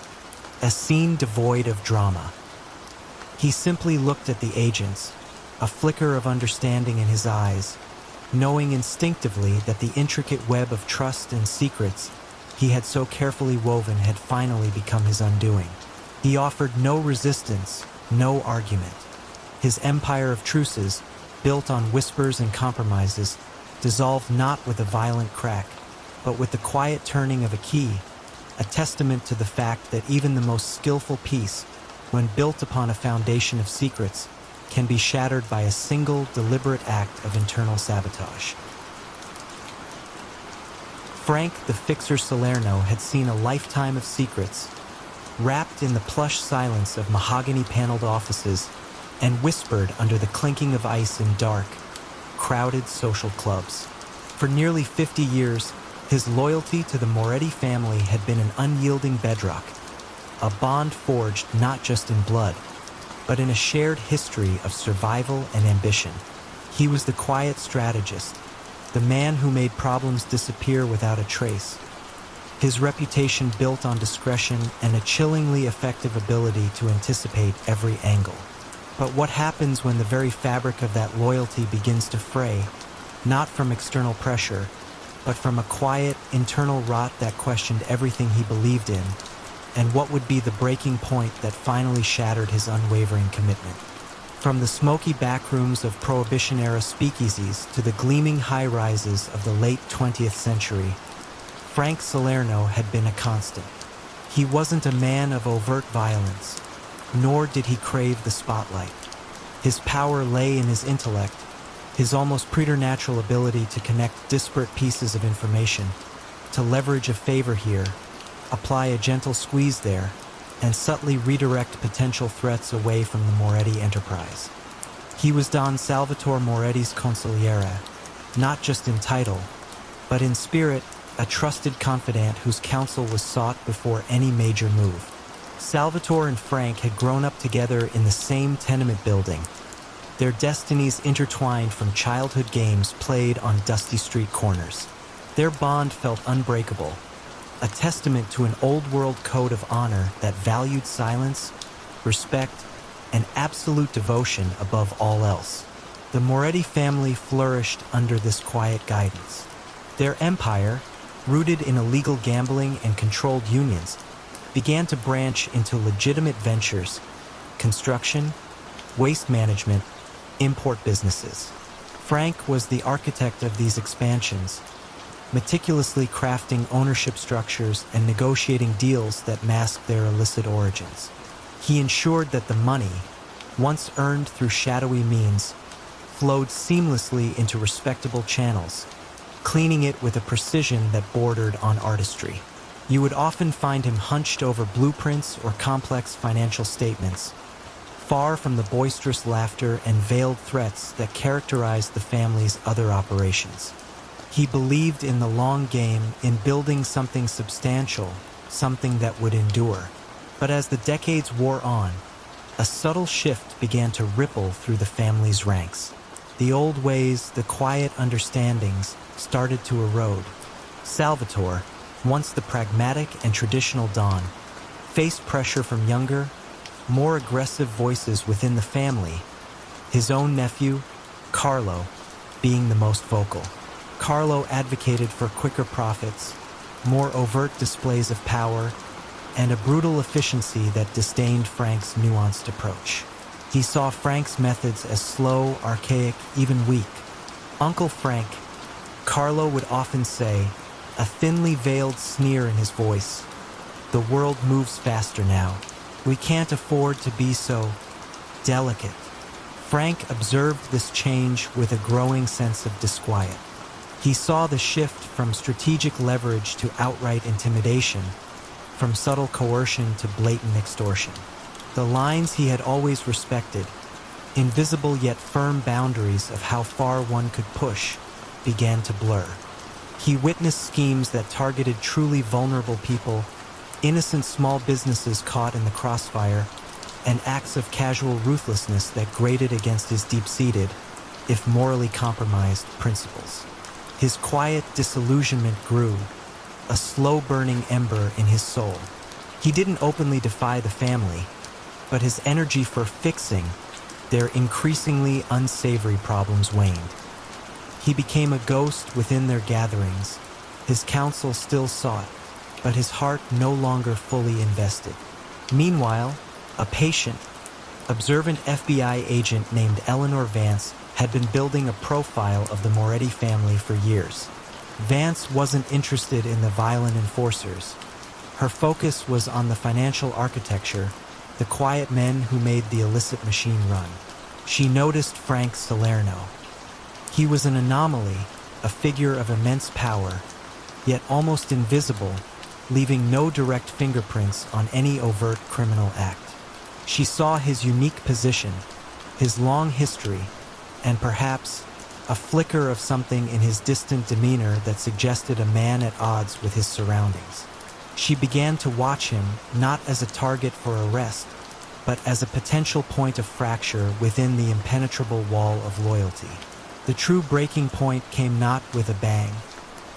a scene devoid of drama. He simply looked at the agents, a flicker of understanding in his eyes, knowing instinctively that the intricate web of trust and secrets he had so carefully woven had finally become his undoing. He offered no resistance, no argument. His empire of truces, built on whispers and compromises, dissolved not with a violent crack, but with the quiet turning of a key, a testament to the fact that even the most skillful piece, when built upon a foundation of secrets, can be shattered by a single deliberate act of internal sabotage. Frank the Fixer Salerno had seen a lifetime of secrets, wrapped in the plush silence of mahogany-paneled offices and whispered under the clinking of ice in dark, crowded social clubs. For nearly 50 years, his loyalty to the Moretti family had been an unyielding bedrock, a bond forged not just in blood, but in a shared history of survival and ambition. He was the quiet strategist, the man who made problems disappear without a trace. His reputation built on discretion and a chillingly effective ability to anticipate every angle. But what happens when the very fabric of that loyalty begins to fray, not from external pressure, but from a quiet, internal rot that questioned everything he believed in, and what would be the breaking point that finally shattered his unwavering commitment? From the smoky backrooms of Prohibition-era speakeasies to the gleaming high-rises of the late 20th century, Frank Salerno had been a constant. He wasn't a man of overt violence, nor did he crave the spotlight. His power lay in his intellect, his almost preternatural ability to connect disparate pieces of information, to leverage a favor here, apply a gentle squeeze there, and subtly redirect potential threats away from the Moretti enterprise. He was Don Salvatore Moretti's consigliere, not just in title, but in spirit, a trusted confidant whose counsel was sought before any major move. Salvatore and Frank had grown up together in the same tenement building, their destinies intertwined from childhood games played on dusty street corners. Their bond felt unbreakable, a testament to an old-world code of honor that valued silence, respect, and absolute devotion above all else. The Moretti family flourished under this quiet guidance. Their empire, rooted in illegal gambling and controlled unions, began to branch into legitimate ventures, construction, waste management, import businesses. Frank was the architect of these expansions, meticulously crafting ownership structures and negotiating deals that masked their illicit origins. He ensured that the money, once earned through shadowy means, flowed seamlessly into respectable channels, cleaning it with a precision that bordered on artistry. You would often find him hunched over blueprints or complex financial statements, far from the boisterous laughter and veiled threats that characterized the family's other operations. He believed in the long game, in building something substantial, something that would endure. But as the decades wore on, a subtle shift began to ripple through the family's ranks. The old ways, the quiet understandings, started to erode. Salvatore, once the pragmatic and traditional Don, faced pressure from younger, more aggressive voices within the family, his own nephew, Carlo, being the most vocal. Carlo advocated for quicker profits, more overt displays of power, and a brutal efficiency that disdained Frank's nuanced approach. He saw Frank's methods as slow, archaic, even weak. Uncle Frank, Carlo would often say, a thinly veiled sneer in his voice. The world moves faster now. We can't afford to be so delicate. Frank observed this change with a growing sense of disquiet. He saw the shift from strategic leverage to outright intimidation, from subtle coercion to blatant extortion. The lines he had always respected, invisible yet firm boundaries of how far one could push, began to blur. He witnessed schemes that targeted truly vulnerable people, innocent small businesses caught in the crossfire, and acts of casual ruthlessness that grated against his deep-seated, if morally compromised, principles. His quiet disillusionment grew, a slow-burning ember in his soul. He didn't openly defy the family, but his energy for fixing their increasingly unsavory problems waned. He became a ghost within their gatherings, his counsel still sought, but his heart no longer fully invested. Meanwhile, a patient, observant FBI agent named Eleanor Vance had been building a profile of the Moretti family for years. Vance wasn't interested in the violent enforcers. Her focus was on the financial architecture, the quiet men who made the illicit machine run. She noticed Frank Salerno. He was an anomaly, a figure of immense power, yet almost invisible, leaving no direct fingerprints on any overt criminal act. She saw his unique position, his long history, and perhaps a flicker of something in his distant demeanor that suggested a man at odds with his surroundings. She began to watch him not as a target for arrest, but as a potential point of fracture within the impenetrable wall of loyalty. The true breaking point came not with a bang,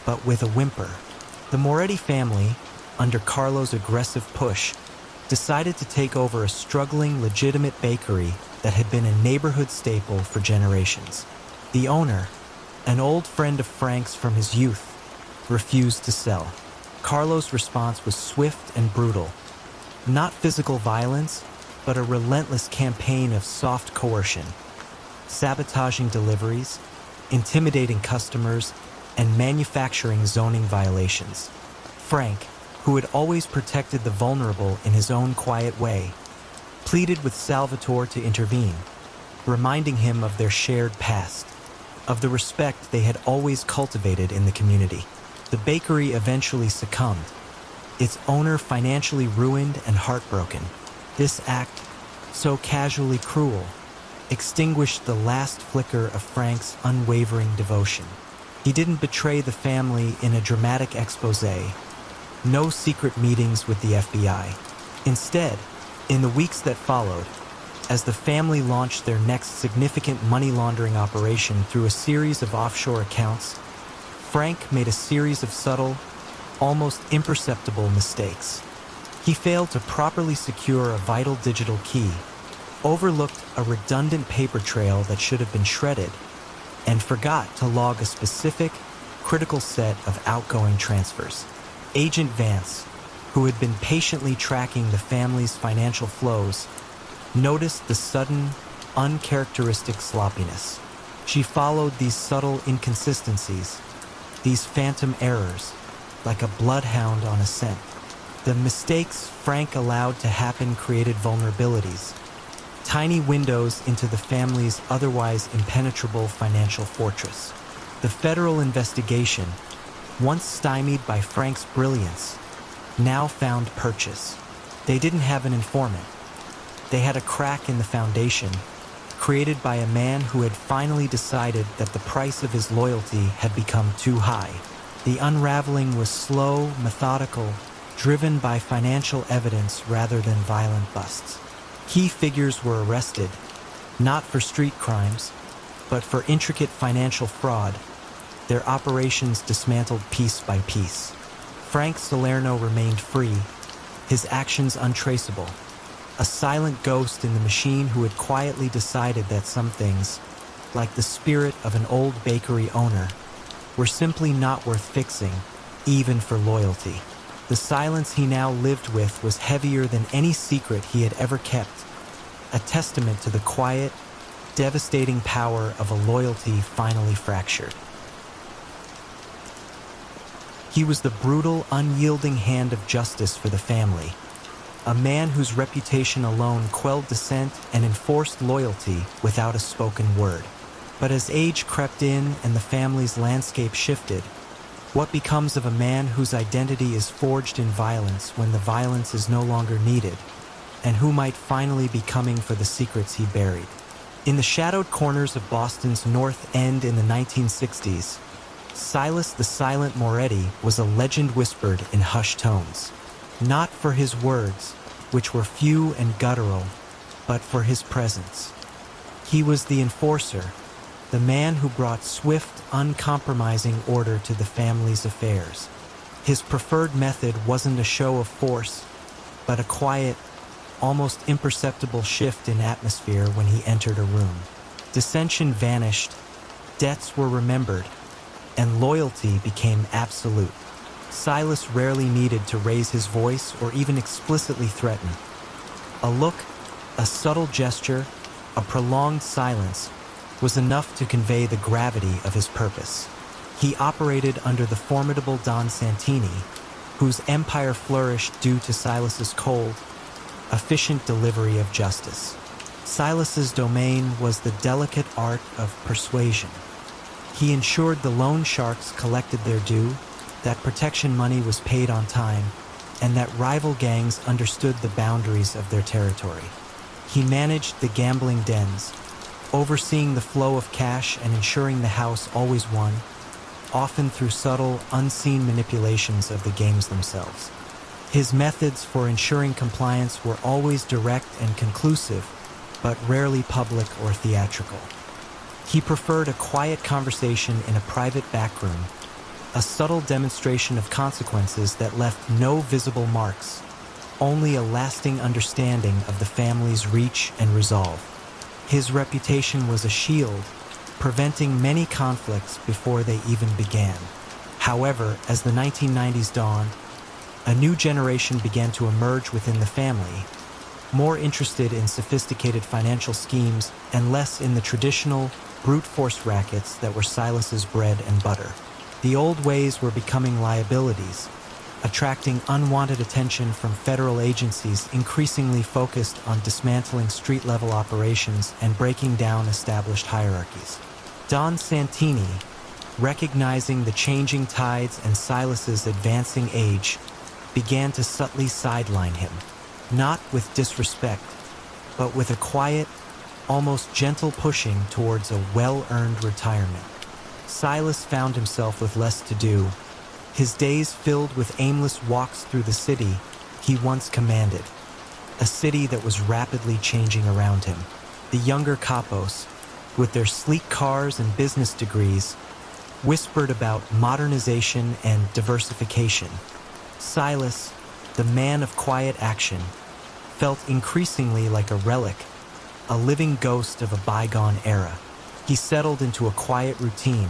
but with a whimper. The Moretti family, under Carlo's aggressive push, decided to take over a struggling, legitimate bakery that had been a neighborhood staple for generations. The owner, an old friend of Frank's from his youth, refused to sell. Carlo's response was swift and brutal. Not physical violence, but a relentless campaign of soft coercion, sabotaging deliveries, intimidating customers, and manufacturing zoning violations. Frank, who had always protected the vulnerable in his own quiet way, pleaded with Salvatore to intervene, reminding him of their shared past, of the respect they had always cultivated in the community. The bakery eventually succumbed, its owner financially ruined and heartbroken. This act, so casually cruel, extinguished the last flicker of Frank's unwavering devotion. He didn't betray the family in a dramatic exposé, no secret meetings with the FBI. Instead, in the weeks that followed, as the family launched their next significant money laundering operation through a series of offshore accounts, Frank made a series of subtle, almost imperceptible mistakes. He failed to properly secure a vital digital key, overlooked a redundant paper trail that should have been shredded, and forgot to log a specific, critical set of outgoing transfers. Agent Vance, who had been patiently tracking the family's financial flows, noticed the sudden, uncharacteristic sloppiness. She followed these subtle inconsistencies, these phantom errors, like a bloodhound on a scent. The mistakes Frank allowed to happen created vulnerabilities, tiny windows into the family's otherwise impenetrable financial fortress. The federal investigation, once stymied by Frank's brilliance, now found purchase. They didn't have an informant. They had a crack in the foundation, created by a man who had finally decided that the price of his loyalty had become too high. The unraveling was slow, methodical, driven by financial evidence rather than violent busts. Key figures were arrested, not for street crimes, but for intricate financial fraud, their operations dismantled piece by piece. Frank Salerno remained free, his actions untraceable, a silent ghost in the machine who had quietly decided that some things, like the spirit of an old bakery owner, were simply not worth fixing, even for loyalty. The silence he now lived with was heavier than any secret he had ever kept, a testament to the quiet, devastating power of a loyalty finally fractured. He was the brutal, unyielding hand of justice for the family, a man whose reputation alone quelled dissent and enforced loyalty without a spoken word. But as age crept in and the family's landscape shifted, what becomes of a man whose identity is forged in violence when the violence is no longer needed, and who might finally be coming for the secrets he buried? In the shadowed corners of Boston's North End in the 1960s, Silas the Silent Moretti was a legend whispered in hushed tones, not for his words, which were few and guttural, but for his presence. He was the enforcer, the man who brought swift, uncompromising order to the family's affairs. His preferred method wasn't a show of force, but a quiet, almost imperceptible shift in atmosphere when he entered a room. Dissension vanished, debts were remembered, and loyalty became absolute. Silas rarely needed to raise his voice or even explicitly threaten. A look, a subtle gesture, a prolonged silence was enough to convey the gravity of his purpose. He operated under the formidable Don Santini, whose empire flourished due to Silas's cold, efficient delivery of justice. Silas's domain was the delicate art of persuasion. He ensured the loan sharks collected their due, that protection money was paid on time, and that rival gangs understood the boundaries of their territory. He managed the gambling dens, overseeing the flow of cash and ensuring the house always won, often through subtle, unseen manipulations of the games themselves. His methods for ensuring compliance were always direct and conclusive, but rarely public or theatrical. He preferred a quiet conversation in a private backroom, a subtle demonstration of consequences that left no visible marks, only a lasting understanding of the family's reach and resolve. His reputation was a shield, preventing many conflicts before they even began. However, as the 1990s dawned, a new generation began to emerge within the family, more interested in sophisticated financial schemes and less in the traditional, brute force rackets that were Silas's bread and butter. The old ways were becoming liabilities, attracting unwanted attention from federal agencies increasingly focused on dismantling street-level operations and breaking down established hierarchies. Don Santini, recognizing the changing tides and Silas's advancing age, began to subtly sideline him, not with disrespect, but with a quiet, almost gentle pushing towards a well-earned retirement. Silas found himself with less to do, his days filled with aimless walks through the city he once commanded, a city that was rapidly changing around him. The younger capos, with their sleek cars and business degrees, whispered about modernization and diversification. Silas, the man of quiet action, felt increasingly like a relic, a living ghost of a bygone era. He settled into a quiet routine,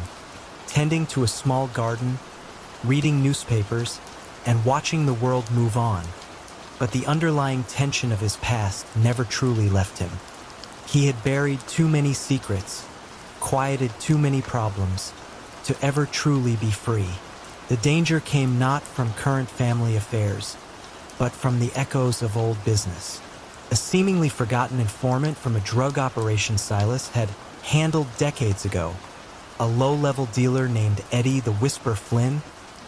tending to a small garden, reading newspapers, and watching the world move on. But the underlying tension of his past never truly left him. He had buried too many secrets, quieted too many problems, to ever truly be free. The danger came not from current family affairs, but from the echoes of old business. A seemingly forgotten informant from a drug operation Silas had handled decades ago, a low-level dealer named Eddie the Whisper Flynn,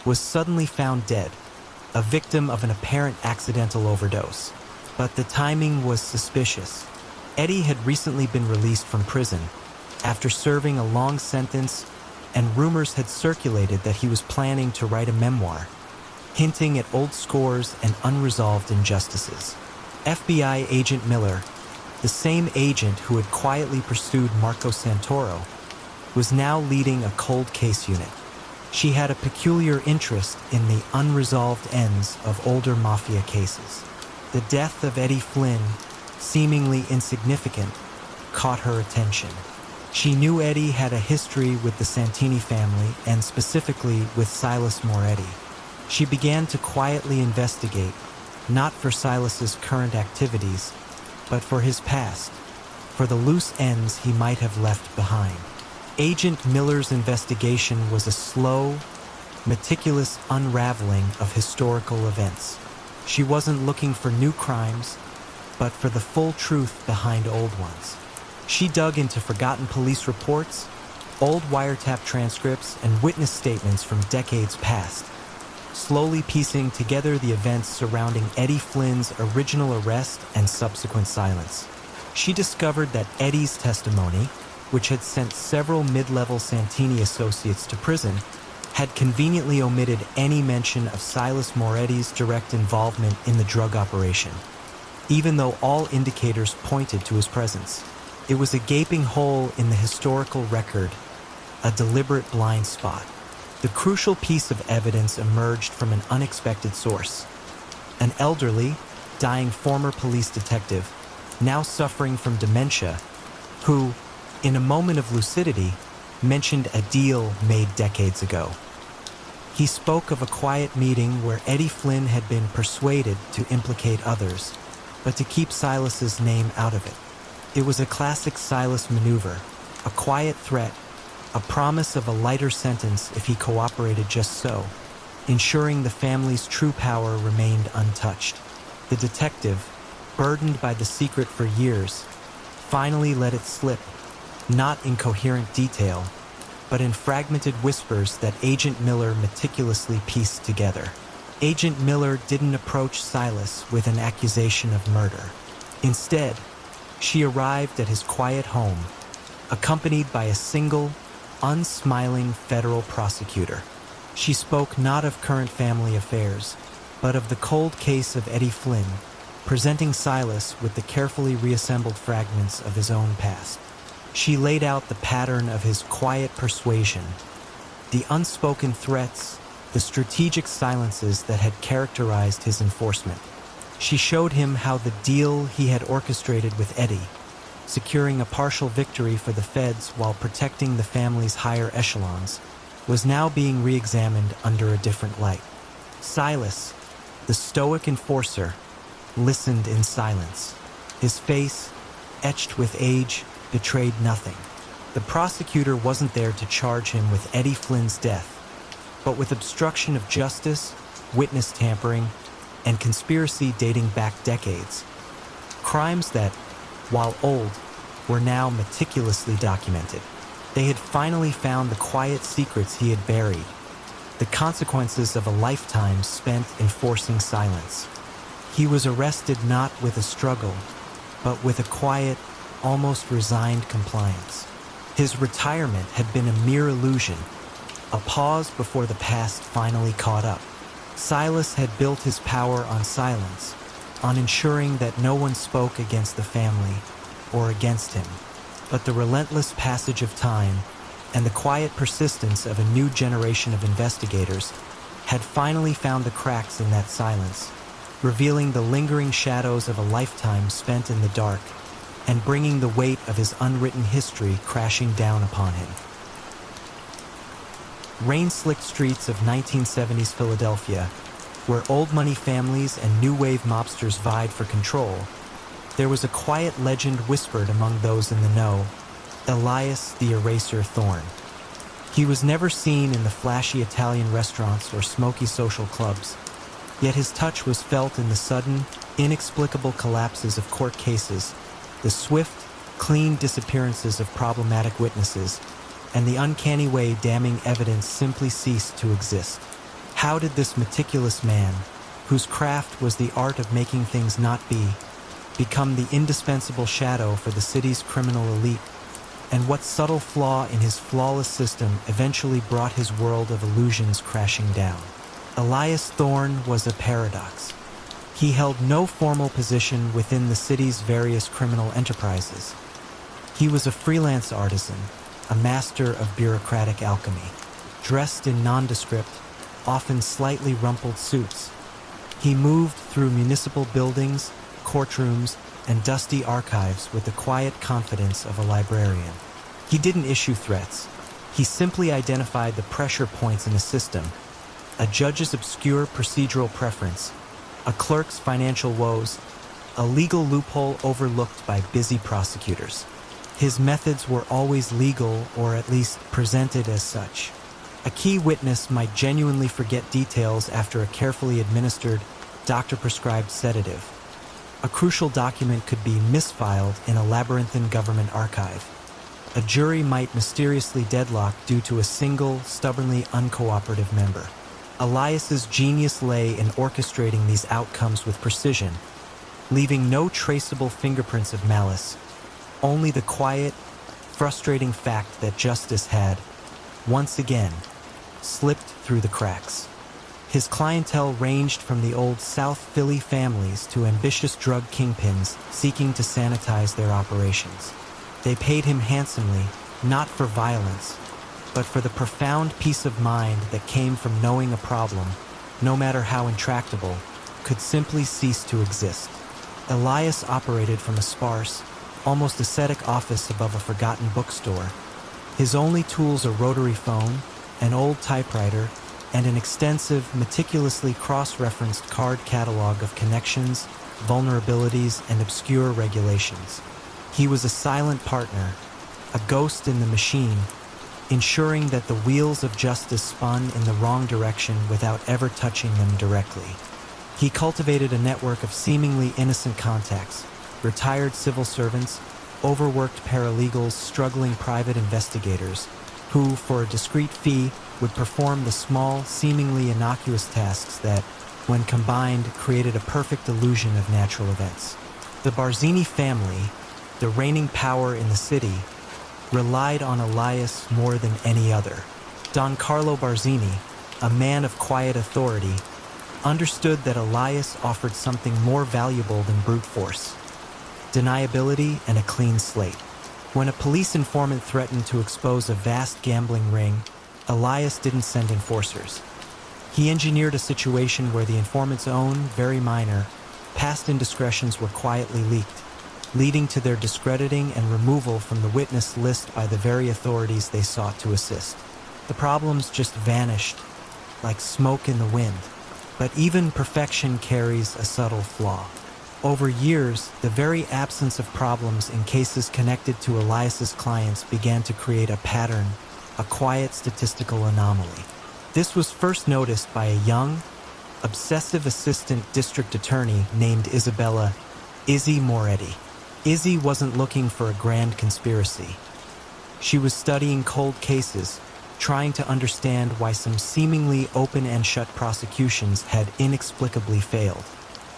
was suddenly found dead, a victim of an apparent accidental overdose. But the timing was suspicious. Eddie had recently been released from prison after serving a long sentence, and rumors had circulated that he was planning to write a memoir, hinting at old scores and unresolved injustices. FBI agent Miller, the same agent who had quietly pursued Marco Santoro, was now leading a cold case unit. She had a peculiar interest in the unresolved ends of older Mafia cases. The death of Eddie Flynn, seemingly insignificant, caught her attention. She knew Eddie had a history with the Santini family and specifically with Silas Moretti. She began to quietly investigate, not for Silas's current activities, but for his past, for the loose ends he might have left behind. Agent Miller's investigation was a slow, meticulous unraveling of historical events. She wasn't looking for new crimes, but for the full truth behind old ones. She dug into forgotten police reports, old wiretap transcripts, and witness statements from decades past, slowly piecing together the events surrounding Eddie Flynn's original arrest and subsequent silence. She discovered that Eddie's testimony, which had sent several mid-level Santini associates to prison, had conveniently omitted any mention of Silas Moretti's direct involvement in the drug operation, even though all indicators pointed to his presence. It was a gaping hole in the historical record, a deliberate blind spot. The crucial piece of evidence emerged from an unexpected source. An elderly, dying former police detective, now suffering from dementia, who, in a moment of lucidity, mentioned a deal made decades ago. He spoke of a quiet meeting where Eddie Flynn had been persuaded to implicate others, but to keep Silas's name out of it. It was a classic Silas maneuver, a quiet threat, a promise of a lighter sentence if he cooperated just so, ensuring the family's true power remained untouched. The detective, burdened by the secret for years, finally let it slip, not in coherent detail, but in fragmented whispers that Agent Miller meticulously pieced together. Agent Miller didn't approach Silas with an accusation of murder. Instead, she arrived at his quiet home, accompanied by a single, unsmiling federal prosecutor. She spoke not of current family affairs, but of the cold case of Eddie Flynn, presenting Silas with the carefully reassembled fragments of his own past. She laid out the pattern of his quiet persuasion, the unspoken threats, the strategic silences that had characterized his enforcement. She showed him how the deal he had orchestrated with Eddie, securing a partial victory for the feds while protecting the family's higher echelons, was now being re-examined under a different light. Silas, the stoic enforcer, listened in silence. His face, etched with age, betrayed nothing. The prosecutor wasn't there to charge him with Eddie Flynn's death, but with obstruction of justice, witness tampering, and conspiracy dating back decades. Crimes that, while old, were now meticulously documented. They had finally found the quiet secrets he had buried, the consequences of a lifetime spent enforcing silence. He was arrested not with a struggle, but with a quiet, almost resigned compliance. His retirement had been a mere illusion, a pause before the past finally caught up. Silas had built his power on silence, on ensuring that no one spoke against the family or against him. But the relentless passage of time and the quiet persistence of a new generation of investigators had finally found the cracks in that silence, revealing the lingering shadows of a lifetime spent in the dark and bringing the weight of his unwritten history crashing down upon him. Rain-slicked streets of 1970s Philadelphia, where old-money families and new-wave mobsters vied for control, there was a quiet legend whispered among those in the know: Elias the Eraser Thorne. He was never seen in the flashy Italian restaurants or smoky social clubs, yet his touch was felt in the sudden, inexplicable collapses of court cases, the swift, clean disappearances of problematic witnesses, and the uncanny way damning evidence simply ceased to exist. How did this meticulous man, whose craft was the art of making things not be, become the indispensable shadow for the city's criminal elite? And what subtle flaw in his flawless system eventually brought his world of illusions crashing down? Elias Thorne was a paradox. He held no formal position within the city's various criminal enterprises. He was a freelance artisan, a master of bureaucratic alchemy. dressed in nondescript, often slightly rumpled suits. He moved through municipal buildings, courtrooms, and dusty archives with the quiet confidence of a librarian. He didn't issue threats. He simply identified the pressure points in the system: a judge's obscure procedural preference, a clerk's financial woes, a legal loophole overlooked by busy prosecutors. His methods were always legal, or at least presented as such. A key witness might genuinely forget details after a carefully administered, doctor-prescribed sedative. A crucial document could be misfiled in a labyrinthine government archive. A jury might mysteriously deadlock due to a single, stubbornly uncooperative member. Elias's genius lay in orchestrating these outcomes with precision, leaving no traceable fingerprints of malice, only the quiet, frustrating fact that justice had, once again, slipped through the cracks. His clientele ranged from the old South Philly families to ambitious drug kingpins seeking to sanitize their operations. They paid him handsomely, not for violence, but for the profound peace of mind that came from knowing a problem, no matter how intractable, could simply cease to exist. Elias operated from a sparse, almost ascetic office above a forgotten bookstore. His only tools a rotary phone, an old typewriter, and an extensive, meticulously cross-referenced card catalog of connections, vulnerabilities, and obscure regulations. He was a silent partner, a ghost in the machine, ensuring that the wheels of justice spun in the wrong direction without ever touching them directly. He cultivated a network of seemingly innocent contacts: retired civil servants, overworked paralegals, struggling private investigators, who, for a discreet fee, would perform the small, seemingly innocuous tasks that, when combined, created a perfect illusion of natural events. The Barzini family, the reigning power in the city, relied on Elias more than any other. Don Carlo Barzini, a man of quiet authority, understood that Elias offered something more valuable than brute force: deniability and a clean slate. When a police informant threatened to expose a vast gambling ring, Elias didn't send enforcers. He engineered a situation where the informant's own, very minor, past indiscretions were quietly leaked, leading to their discrediting and removal from the witness list by the very authorities they sought to assist. The problems just vanished, like smoke in the wind. But even perfection carries a subtle flaw. Over years, the very absence of problems in cases connected to Elias's clients began to create a pattern, a quiet statistical anomaly. This was first noticed by a young, obsessive assistant district attorney named Isabella Izzy Moretti. Izzy wasn't looking for a grand conspiracy. She was studying cold cases, trying to understand why some seemingly open and shut prosecutions had inexplicably failed.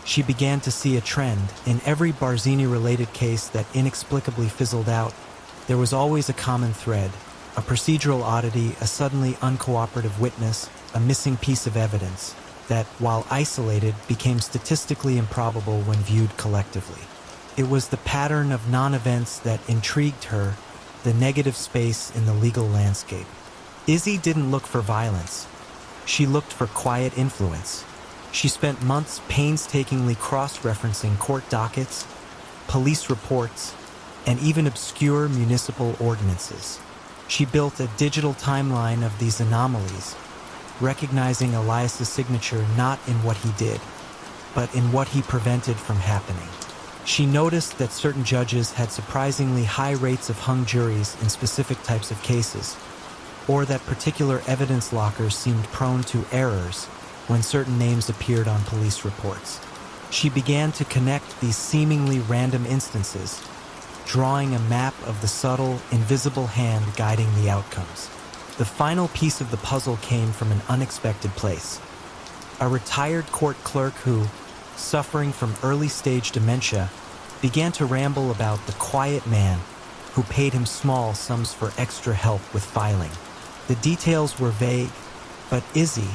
She began to see a trend. In every Barzini-related case that inexplicably fizzled out, there was always a common thread: a procedural oddity, a suddenly uncooperative witness, a missing piece of evidence that, while isolated, became statistically improbable when viewed collectively. It was the pattern of non-events that intrigued her, the negative space in the legal landscape. Izzy didn't look for violence. She looked for quiet influence. She spent months painstakingly cross-referencing court dockets, police reports, and even obscure municipal ordinances. She built a digital timeline of these anomalies, recognizing Elias's signature not in what he did, but in what he prevented from happening. She noticed that certain judges had surprisingly high rates of hung juries in specific types of cases, or that particular evidence lockers seemed prone to errors when certain names appeared on police reports. She began to connect these seemingly random instances, drawing a map of the subtle, invisible hand guiding the outcomes. The final piece of the puzzle came from an unexpected place. A retired court clerk who, suffering from early-stage dementia, began to ramble about the quiet man who paid him small sums for extra help with filing. The details were vague, but Izzy,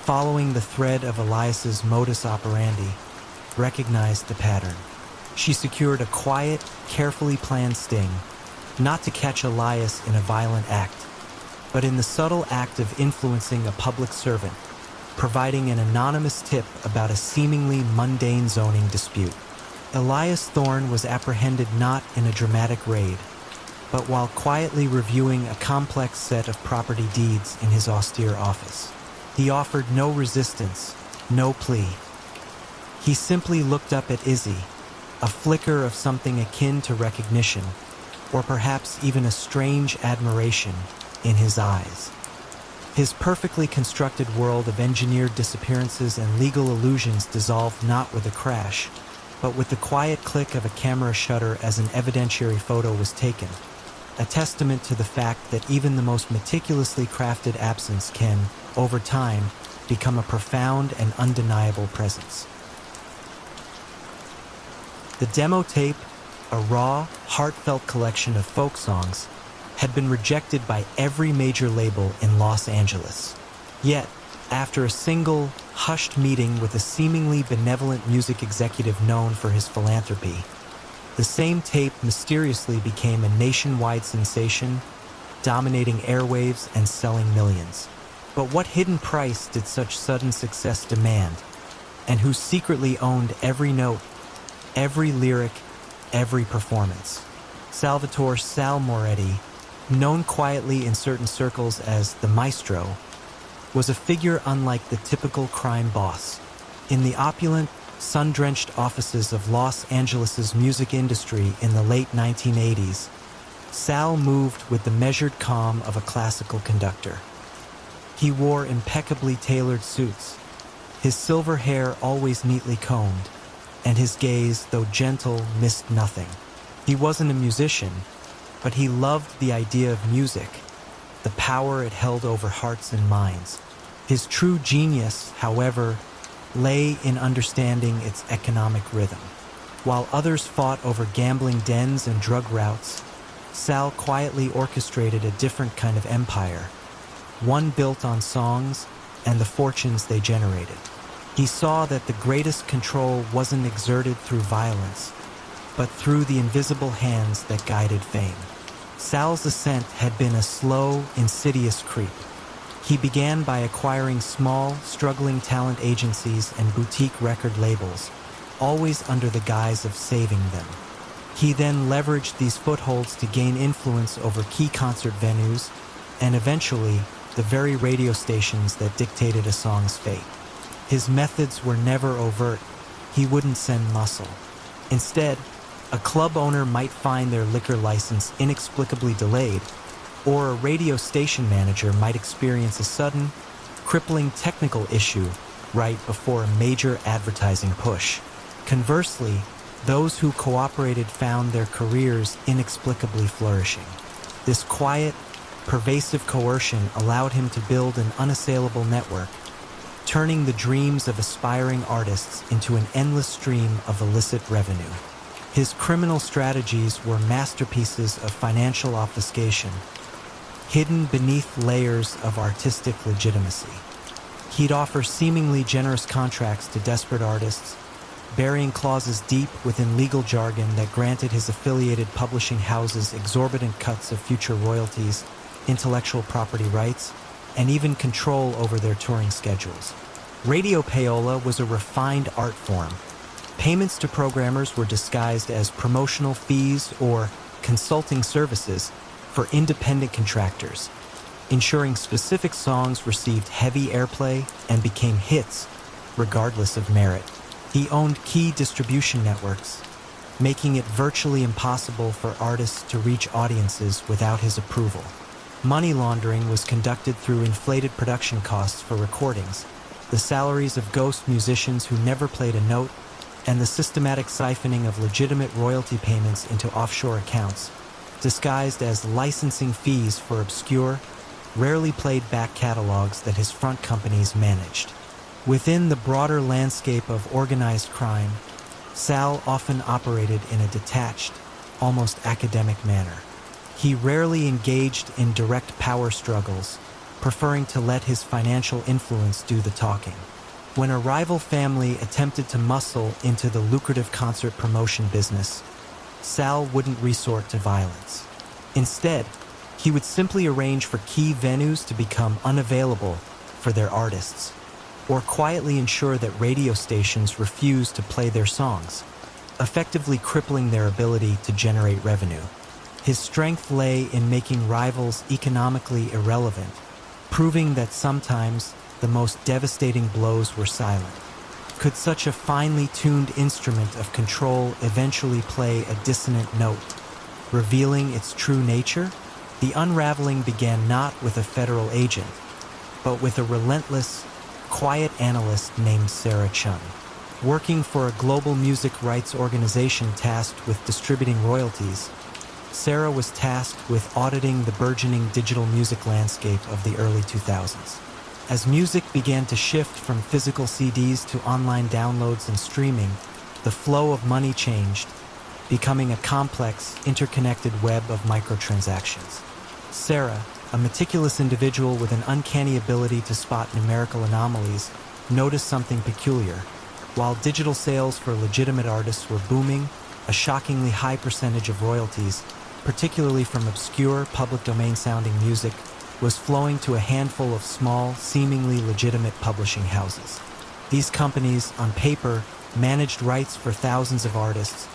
following the thread of Elias's modus operandi, recognized the pattern. She secured a quiet, carefully planned sting, not to catch Elias in a violent act, but in the subtle act of influencing a public servant, providing an anonymous tip about a seemingly mundane zoning dispute. Elias Thorne was apprehended not in a dramatic raid, but while quietly reviewing a complex set of property deeds in his austere office. He offered no resistance, no plea. He simply looked up at Izzy, a flicker of something akin to recognition, or perhaps even a strange admiration in his eyes. His perfectly constructed world of engineered disappearances and legal illusions dissolved not with a crash, but with the quiet click of a camera shutter as an evidentiary photo was taken, a testament to the fact that even the most meticulously crafted absence can, over time, become a profound and undeniable presence. The demo tape, a raw, heartfelt collection of folk songs, had been rejected by every major label in Los Angeles. Yet, after a single, hushed meeting with a seemingly benevolent music executive known for his philanthropy, the same tape mysteriously became a nationwide sensation, dominating airwaves and selling millions. But what hidden price did such sudden success demand? And who secretly owned every note, every lyric, every performance? Salvatore Sal Moretti, known quietly in certain circles as the Maestro, was a figure unlike the typical crime boss. In the opulent, sun-drenched offices of Los Angeles' music industry in the late 1980s, Sal moved with the measured calm of a classical conductor. He wore impeccably tailored suits, his silver hair always neatly combed, and his gaze, though gentle, missed nothing. He wasn't a musician, but he loved the idea of music, the power it held over hearts and minds. His true genius, however, lay in understanding its economic rhythm. While others fought over gambling dens and drug routes, Sal quietly orchestrated a different kind of empire, one built on songs and the fortunes they generated. He saw that the greatest control wasn't exerted through violence, but through the invisible hands that guided fame. Sal's ascent had been a slow, insidious creep. He began by acquiring small, struggling talent agencies and boutique record labels, always under the guise of saving them. He then leveraged these footholds to gain influence over key concert venues and eventually the very radio stations that dictated a song's fate. His methods were never overt. He wouldn't send muscle. Instead, a club owner might find their liquor license inexplicably delayed, or a radio station manager might experience a sudden, crippling technical issue right before a major advertising push. Conversely, those who cooperated found their careers inexplicably flourishing. This quiet, pervasive coercion allowed him to build an unassailable network, turning the dreams of aspiring artists into an endless stream of illicit revenue. His criminal strategies were masterpieces of financial obfuscation, hidden beneath layers of artistic legitimacy. He'd offer seemingly generous contracts to desperate artists, burying clauses deep within legal jargon that granted his affiliated publishing houses exorbitant cuts of future royalties, intellectual property rights, and even control over their touring schedules. Radio payola was a refined art form. Payments to programmers were disguised as promotional fees or consulting services for independent contractors, ensuring specific songs received heavy airplay and became hits, regardless of merit. He owned key distribution networks, making it virtually impossible for artists to reach audiences without his approval. Money laundering was conducted through inflated production costs for recordings, the salaries of ghost musicians who never played a note, and the systematic siphoning of legitimate royalty payments into offshore accounts, disguised as licensing fees for obscure, rarely played back catalogs that his front companies managed. Within the broader landscape of organized crime, Sal often operated in a detached, almost academic manner. He rarely engaged in direct power struggles, preferring to let his financial influence do the talking. When a rival family attempted to muscle into the lucrative concert promotion business, Sal wouldn't resort to violence. Instead, He would simply arrange for key venues to become unavailable for their artists, or quietly ensure that radio stations refused to play their songs, effectively crippling their ability to generate revenue. His strength lay in making rivals economically irrelevant, proving that sometimes the most devastating blows were silent. Could such a finely tuned instrument of control eventually play a dissonant note, revealing its true nature? The unraveling began not with a federal agent, but with a relentless, quiet analyst named Sarah Chun. Working for a global music rights organization tasked with distributing royalties, Sarah was tasked with auditing the burgeoning digital music landscape of the early 2000s. As music began to shift from physical CDs to online downloads and streaming, the flow of money changed, becoming a complex, interconnected web of microtransactions. Sarah, a meticulous individual with an uncanny ability to spot numerical anomalies, noticed something peculiar. While digital sales for legitimate artists were booming, a shockingly high percentage of royalties, particularly from obscure, public domain-sounding music, was flowing to a handful of small, seemingly legitimate publishing houses. These companies, on paper, managed rights for thousands of artists,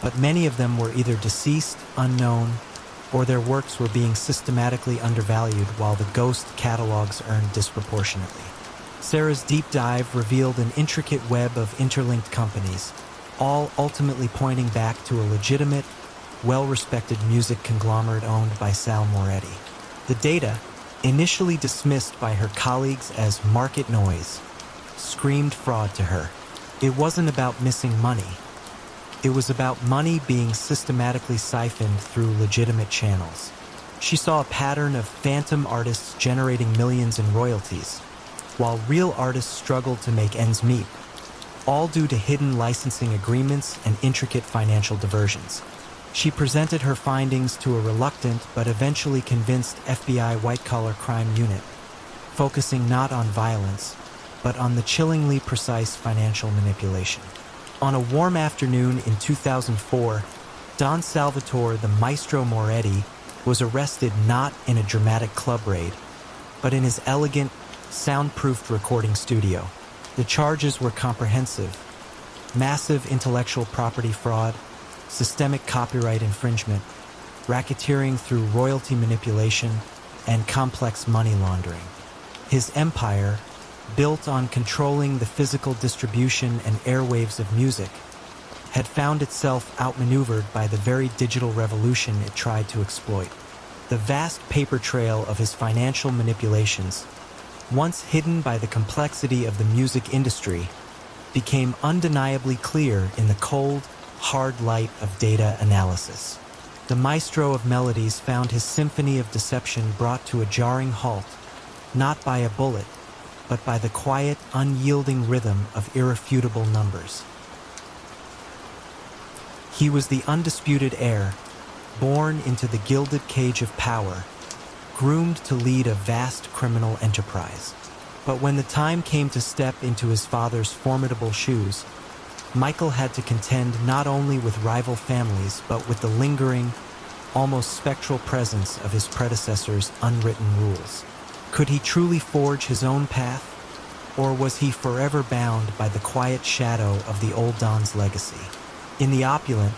but many of them were either deceased, unknown, or their works were being systematically undervalued while the ghost catalogs earned disproportionately. Sarah's deep dive revealed an intricate web of interlinked companies, all ultimately pointing back to a legitimate, well-respected music conglomerate owned by Sal Moretti. The data, initially dismissed by her colleagues as market noise, screamed fraud to her. It wasn't about missing money. It was about money being systematically siphoned through legitimate channels. She saw a pattern of phantom artists generating millions in royalties, while real artists struggled to make ends meet, all due to hidden licensing agreements and intricate financial diversions. She presented her findings to a reluctant but eventually convinced FBI white-collar crime unit, focusing not on violence, but on the chillingly precise financial manipulation. On a warm afternoon in 2004, Don Salvatore the Maestro Moretti was arrested not in a dramatic club raid, but in his elegant, soundproofed recording studio. The charges were comprehensive: massive intellectual property fraud, systemic copyright infringement, racketeering through royalty manipulation, and complex money laundering. His empire, built on controlling the physical distribution and airwaves of music, had found itself outmaneuvered by the very digital revolution it tried to exploit. The vast paper trail of his financial manipulations, once hidden by the complexity of the music industry, became undeniably clear in the cold, hard light of data analysis. The maestro of melodies found his symphony of deception brought to a jarring halt, not by a bullet, but by the quiet, unyielding rhythm of irrefutable numbers. He was the undisputed heir, born into the gilded cage of power, groomed to lead a vast criminal enterprise. But when the time came to step into his father's formidable shoes, Michael had to contend not only with rival families, but with the lingering, almost spectral presence of his predecessor's unwritten rules. Could he truly forge his own path, or was he forever bound by the quiet shadow of the old Don's legacy? In the opulent,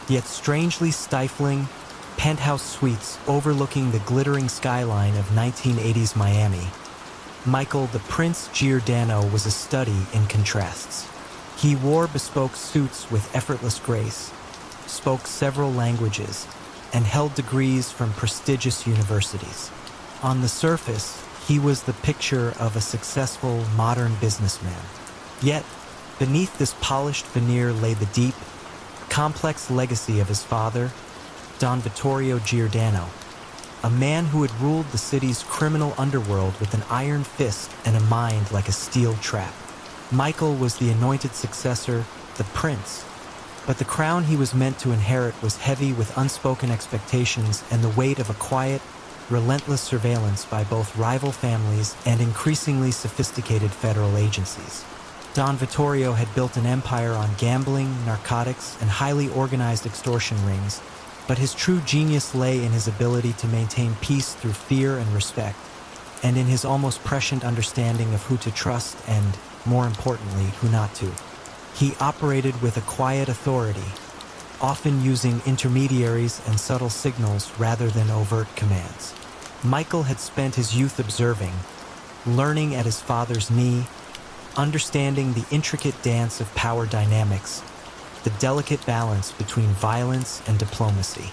yet strangely stifling, penthouse suites overlooking the glittering skyline of 1980s Miami, Michael the Prince Giordano was a study in contrasts. He wore bespoke suits with effortless grace, spoke several languages, and held degrees from prestigious universities. On the surface, he was the picture of a successful, modern businessman. Yet, beneath this polished veneer lay the deep, complex legacy of his father, Don Vittorio Giordano, a man who had ruled the city's criminal underworld with an iron fist and a mind like a steel trap. Michael was the anointed successor, the prince, but the crown he was meant to inherit was heavy with unspoken expectations and the weight of a quiet, relentless surveillance by both rival families and increasingly sophisticated federal agencies. Don Vittorio had built an empire on gambling, narcotics, and highly organized extortion rings, But his true genius lay in his ability to maintain peace through fear and respect, and in his almost prescient understanding of who to trust and, more importantly, who not to. He operated with a quiet authority, often using intermediaries and subtle signals rather than overt commands. Michael had spent his youth observing, learning at his father's knee, understanding the intricate dance of power dynamics, the delicate balance between violence and diplomacy.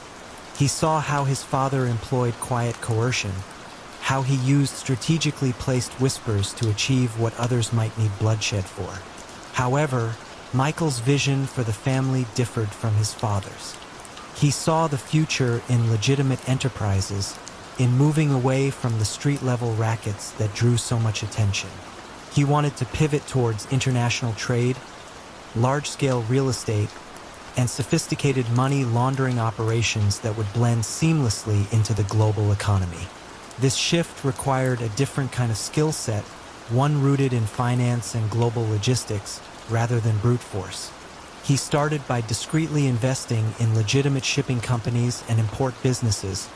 He saw how his father employed quiet coercion, how he used strategically placed whispers to achieve what others might need bloodshed for. However, Michael's vision for the family differed from his father's. He saw the future in legitimate enterprises, in moving away from the street-level rackets that drew so much attention. He wanted to pivot towards international trade, large-scale real estate, and sophisticated money laundering operations that would blend seamlessly into the global economy. This shift required a different kind of skill set, one rooted in finance and global logistics, rather than brute force. He started by discreetly investing in legitimate shipping companies and import businesses,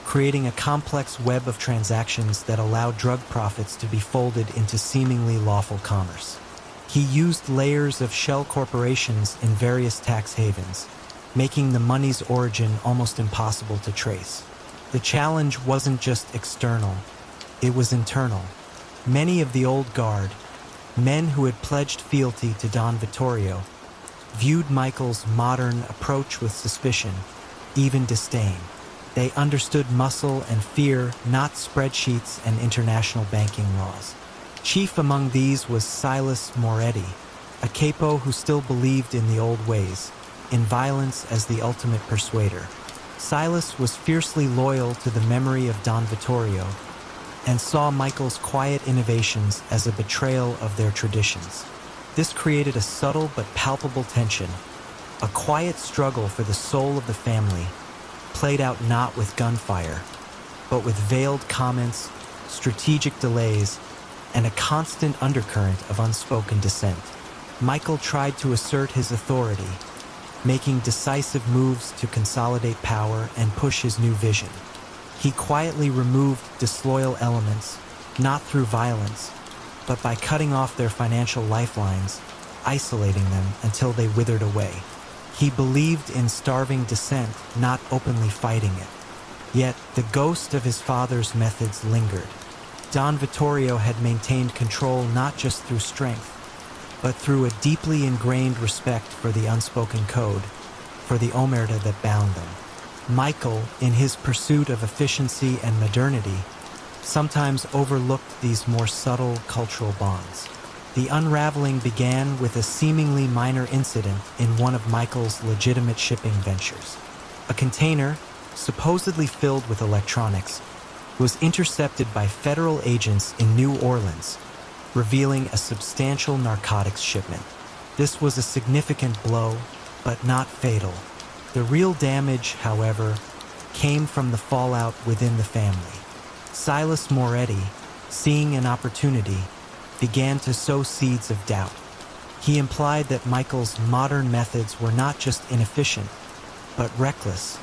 creating a complex web of transactions that allowed drug profits to be folded into seemingly lawful commerce. He used layers of shell corporations in various tax havens, making the money's origin almost impossible to trace. The challenge wasn't just external, it was internal. Many of the old guard, men who had pledged fealty to Don Vittorio, viewed Michael's modern approach with suspicion, even disdain. They understood muscle and fear, not spreadsheets and international banking laws. Chief among these was Silas Moretti, a capo who still believed in the old ways, in violence as the ultimate persuader. Silas was fiercely loyal to the memory of Don Vittorio, and saw Michael's quiet innovations as a betrayal of their traditions. This created a subtle but palpable tension, a quiet struggle for the soul of the family, played out not with gunfire, but with veiled comments, strategic delays, and a constant undercurrent of unspoken dissent. Michael tried to assert his authority, making decisive moves to consolidate power and push his new vision. He quietly removed disloyal elements, not through violence, but by cutting off their financial lifelines, isolating them until they withered away. He believed in starving dissent, not openly fighting it. Yet, the ghost of his father's methods lingered. Don Vittorio had maintained control not just through strength, but through a deeply ingrained respect for the unspoken code, for the omerta that bound them. Michael, in his pursuit of efficiency and modernity, sometimes overlooked these more subtle cultural bonds. The unraveling began with a seemingly minor incident in one of Michael's legitimate shipping ventures. A container, supposedly filled with electronics, was intercepted by federal agents in New Orleans, revealing a substantial narcotics shipment. This was a significant blow, but not fatal. The real damage, however, came from the fallout within the family. Silas Moretti, seeing an opportunity, began to sow seeds of doubt. He implied that Michael's modern methods were not just inefficient, but reckless,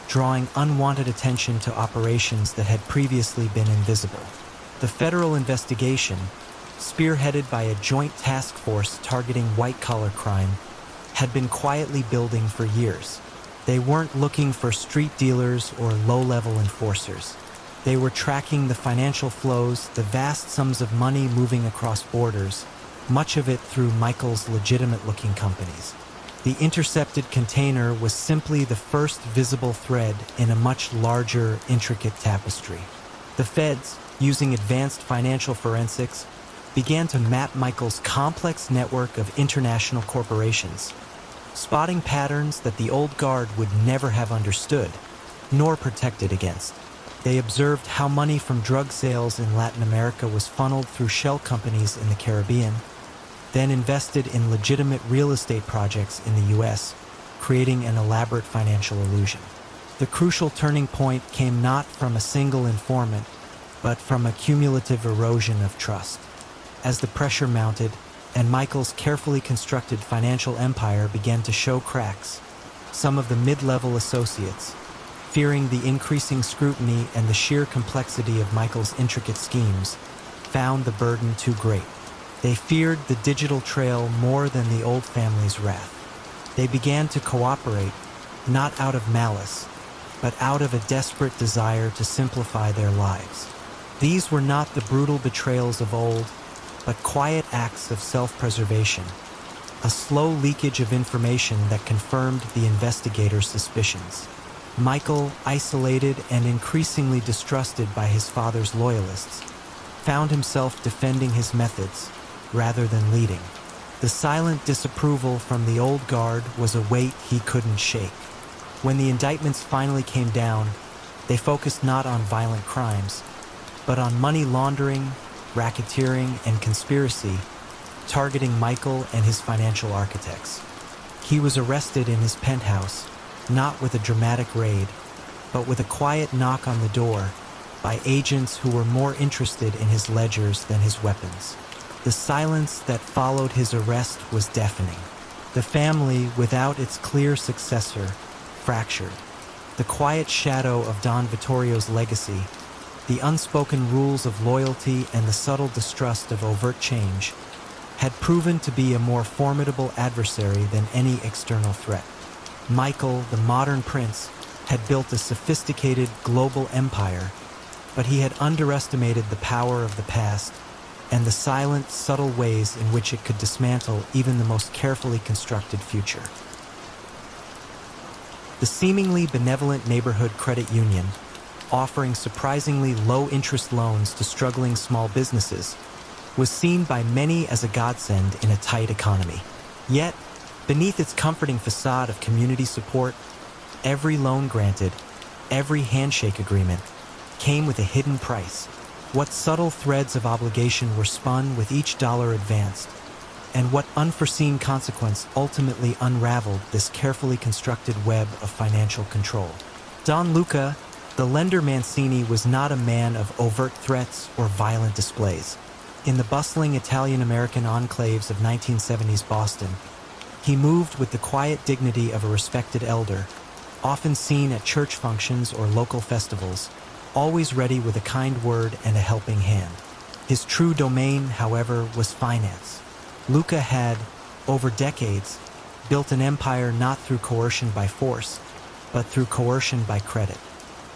drawing unwanted attention to operations that had previously been invisible. The federal investigation, spearheaded by a joint task force targeting white-collar crime, had been quietly building for years. They weren't looking for street dealers or low-level enforcers. They were tracking the financial flows, the vast sums of money moving across borders, much of it through Michael's legitimate-looking companies. The intercepted container was simply the first visible thread in a much larger, intricate tapestry. The feds, using advanced financial forensics, began to map Michael's complex network of international corporations, spotting patterns that the old guard would never have understood, nor protected against. They observed how money from drug sales in Latin America was funneled through shell companies in the Caribbean, then invested in legitimate real estate projects in the US, creating an elaborate financial illusion. The crucial turning point came not from a single informant, but from a cumulative erosion of trust. As the pressure mounted, and Michael's carefully constructed financial empire began to show cracks, Some of the mid-level associates, fearing the increasing scrutiny and the sheer complexity of Michael's intricate schemes, found the burden too great. They feared the digital trail more than the old family's wrath. They began to cooperate, not out of malice, but out of a desperate desire to simplify their lives. These were not the brutal betrayals of old, but quiet acts of self-preservation, a slow leakage of information that confirmed the investigators' suspicions. Michael, isolated and increasingly distrusted by his father's loyalists, found himself defending his methods rather than leading. The silent disapproval from the old guard was a weight he couldn't shake. When the indictments finally came down, they focused not on violent crimes, but on money laundering, racketeering, and conspiracy, targeting Michael and his financial architects. He was arrested in his penthouse, not with a dramatic raid, but with a quiet knock on the door by agents who were more interested in his ledgers than his weapons. The silence that followed his arrest was deafening. The family, without its clear successor, fractured. The quiet shadow of Don Vittorio's legacy, the unspoken rules of loyalty and the subtle distrust of overt change, had proven to be a more formidable adversary than any external threat. Michael, the modern prince, had built a sophisticated global empire, but he had underestimated the power of the past and the silent, subtle ways in which it could dismantle even the most carefully constructed future. The seemingly benevolent neighborhood credit union, offering surprisingly low-interest loans to struggling small businesses, was seen by many as a godsend in a tight economy. Yet, beneath its comforting facade of community support, every loan granted, every handshake agreement, came with a hidden price. What subtle threads of obligation were spun with each dollar advanced, and what unforeseen consequence ultimately unraveled this carefully constructed web of financial control. Don Luca, the lender Mancini, was not a man of overt threats or violent displays. In the bustling Italian-American enclaves of 1970s Boston, he moved with the quiet dignity of a respected elder, often seen at church functions or local festivals, always ready with a kind word and a helping hand. His true domain, however, was finance. Luca had, over decades, built an empire not through coercion by force, but through coercion by credit.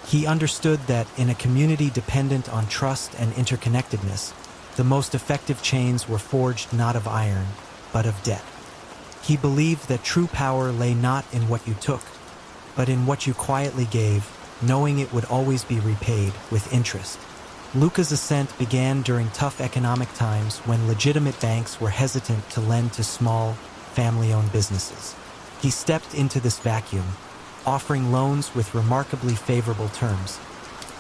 He understood that in a community dependent on trust and interconnectedness, the most effective chains were forged not of iron, but of debt. He believed that true power lay not in what you took, but in what you quietly gave, knowing it would always be repaid with interest. Luca's ascent began during tough economic times when legitimate banks were hesitant to lend to small, family-owned businesses. He stepped into this vacuum, offering loans with remarkably favorable terms,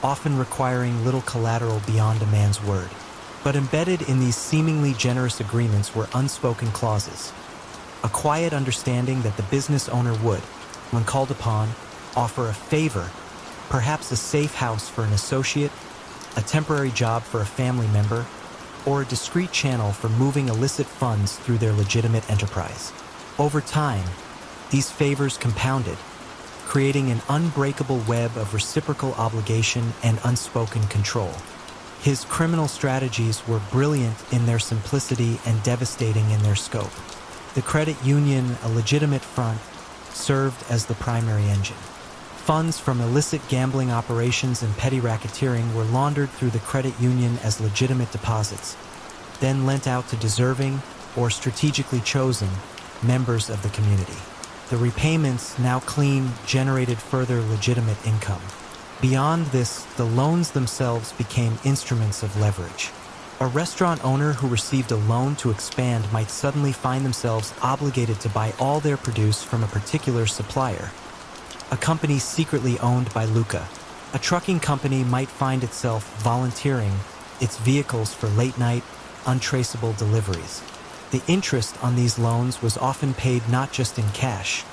often requiring little collateral beyond a man's word. But embedded in these seemingly generous agreements were unspoken clauses, a quiet understanding that the business owner would, when called upon, offer a favor, perhaps a safe house for an associate, a temporary job for a family member, or a discreet channel for moving illicit funds through their legitimate enterprise. Over time, these favors compounded, creating an unbreakable web of reciprocal obligation and unspoken control. His criminal strategies were brilliant in their simplicity and devastating in their scope. The credit union, a legitimate front, served as the primary engine. Funds from illicit gambling operations and petty racketeering were laundered through the credit union as legitimate deposits, then lent out to deserving or strategically chosen members of the community. The repayments, now clean, generated further legitimate income. Beyond this, the loans themselves became instruments of leverage. A restaurant owner who received a loan to expand might suddenly find themselves obligated to buy all their produce from a particular supplier, a company secretly owned by Luca. A trucking company might find itself volunteering its vehicles for late-night, untraceable deliveries. The interest on these loans was often paid not just in cash,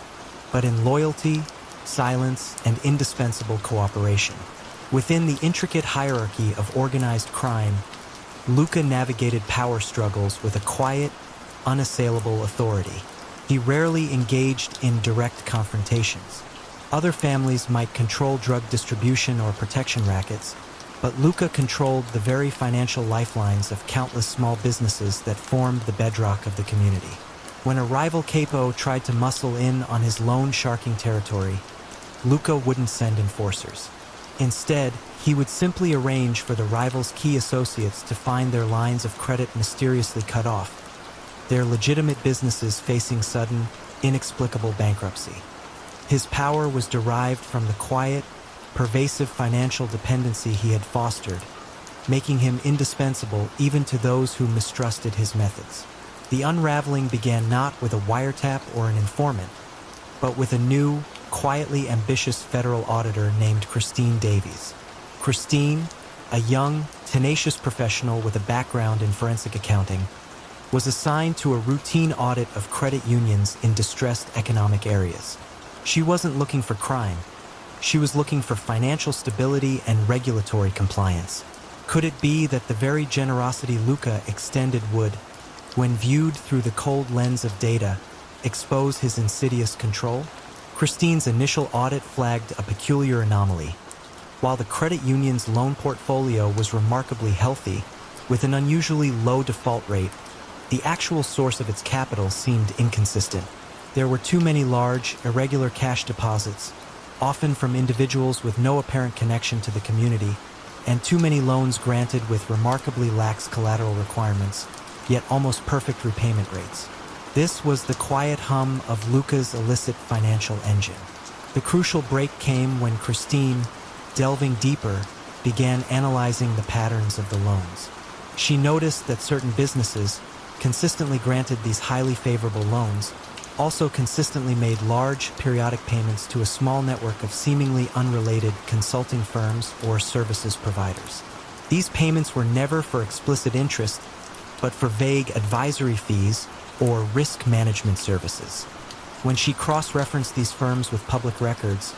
but in loyalty, silence, and indispensable cooperation. Within the intricate hierarchy of organized crime, Luca navigated power struggles with a quiet, unassailable authority. He rarely engaged in direct confrontations. Other families might control drug distribution or protection rackets, but Luca controlled the very financial lifelines of countless small businesses that formed the bedrock of the community. When a rival capo tried to muscle in on his loan sharking territory, Luca wouldn't send enforcers. Instead, he would simply arrange for the rival's key associates to find their lines of credit mysteriously cut off, their legitimate businesses facing sudden, inexplicable bankruptcy. His power was derived from the quiet, pervasive financial dependency he had fostered, making him indispensable even to those who mistrusted his methods. The unraveling began not with a wiretap or an informant, but with a new, quietly ambitious federal auditor named Christine Davies. Christine, a young, tenacious professional with a background in forensic accounting, was assigned to a routine audit of credit unions in distressed economic areas. She wasn't looking for crime. She was looking for financial stability and regulatory compliance. Could it be that the very generosity Luca extended would, when viewed through the cold lens of data, expose his insidious control? Christine's initial audit flagged a peculiar anomaly. While the credit union's loan portfolio was remarkably healthy, with an unusually low default rate, the actual source of its capital seemed inconsistent. There were too many large, irregular cash deposits, often from individuals with no apparent connection to the community, and too many loans granted with remarkably lax collateral requirements, yet almost perfect repayment rates. This was the quiet hum of Luca's illicit financial engine. The crucial break came when Christine, delving deeper, began analyzing the patterns of the loans. She noticed that certain businesses, consistently granted these highly favorable loans, also consistently made large, periodic payments to a small network of seemingly unrelated consulting firms or services providers. These payments were never for explicit interest, but for vague advisory fees or risk management services. When she cross-referenced these firms with public records,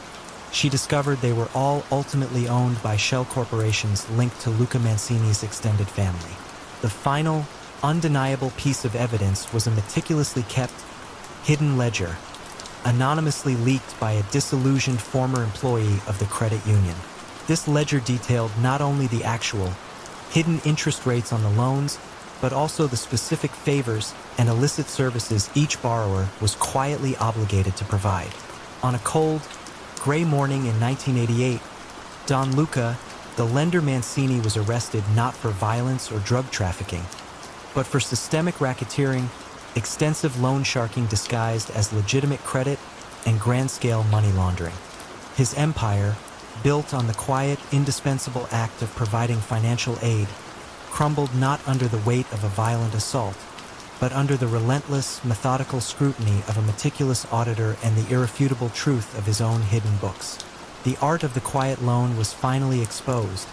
she discovered they were all ultimately owned by shell corporations linked to Luca Mancini's extended family. The final, undeniable piece of evidence was a meticulously kept, hidden ledger, anonymously leaked by a disillusioned former employee of the credit union. This ledger detailed not only the actual, hidden interest rates on the loans, but also the specific favors and illicit services each borrower was quietly obligated to provide. On a cold, gray morning in 1988, Don Luca, the lender Mancini, was arrested not for violence or drug trafficking, but for systemic racketeering, extensive loan sharking disguised as legitimate credit, and grand-scale money laundering. His empire, built on the quiet, indispensable act of providing financial aid, crumbled not under the weight of a violent assault, but under the relentless, methodical scrutiny of a meticulous auditor and the irrefutable truth of his own hidden books. The art of the quiet loan was finally exposed,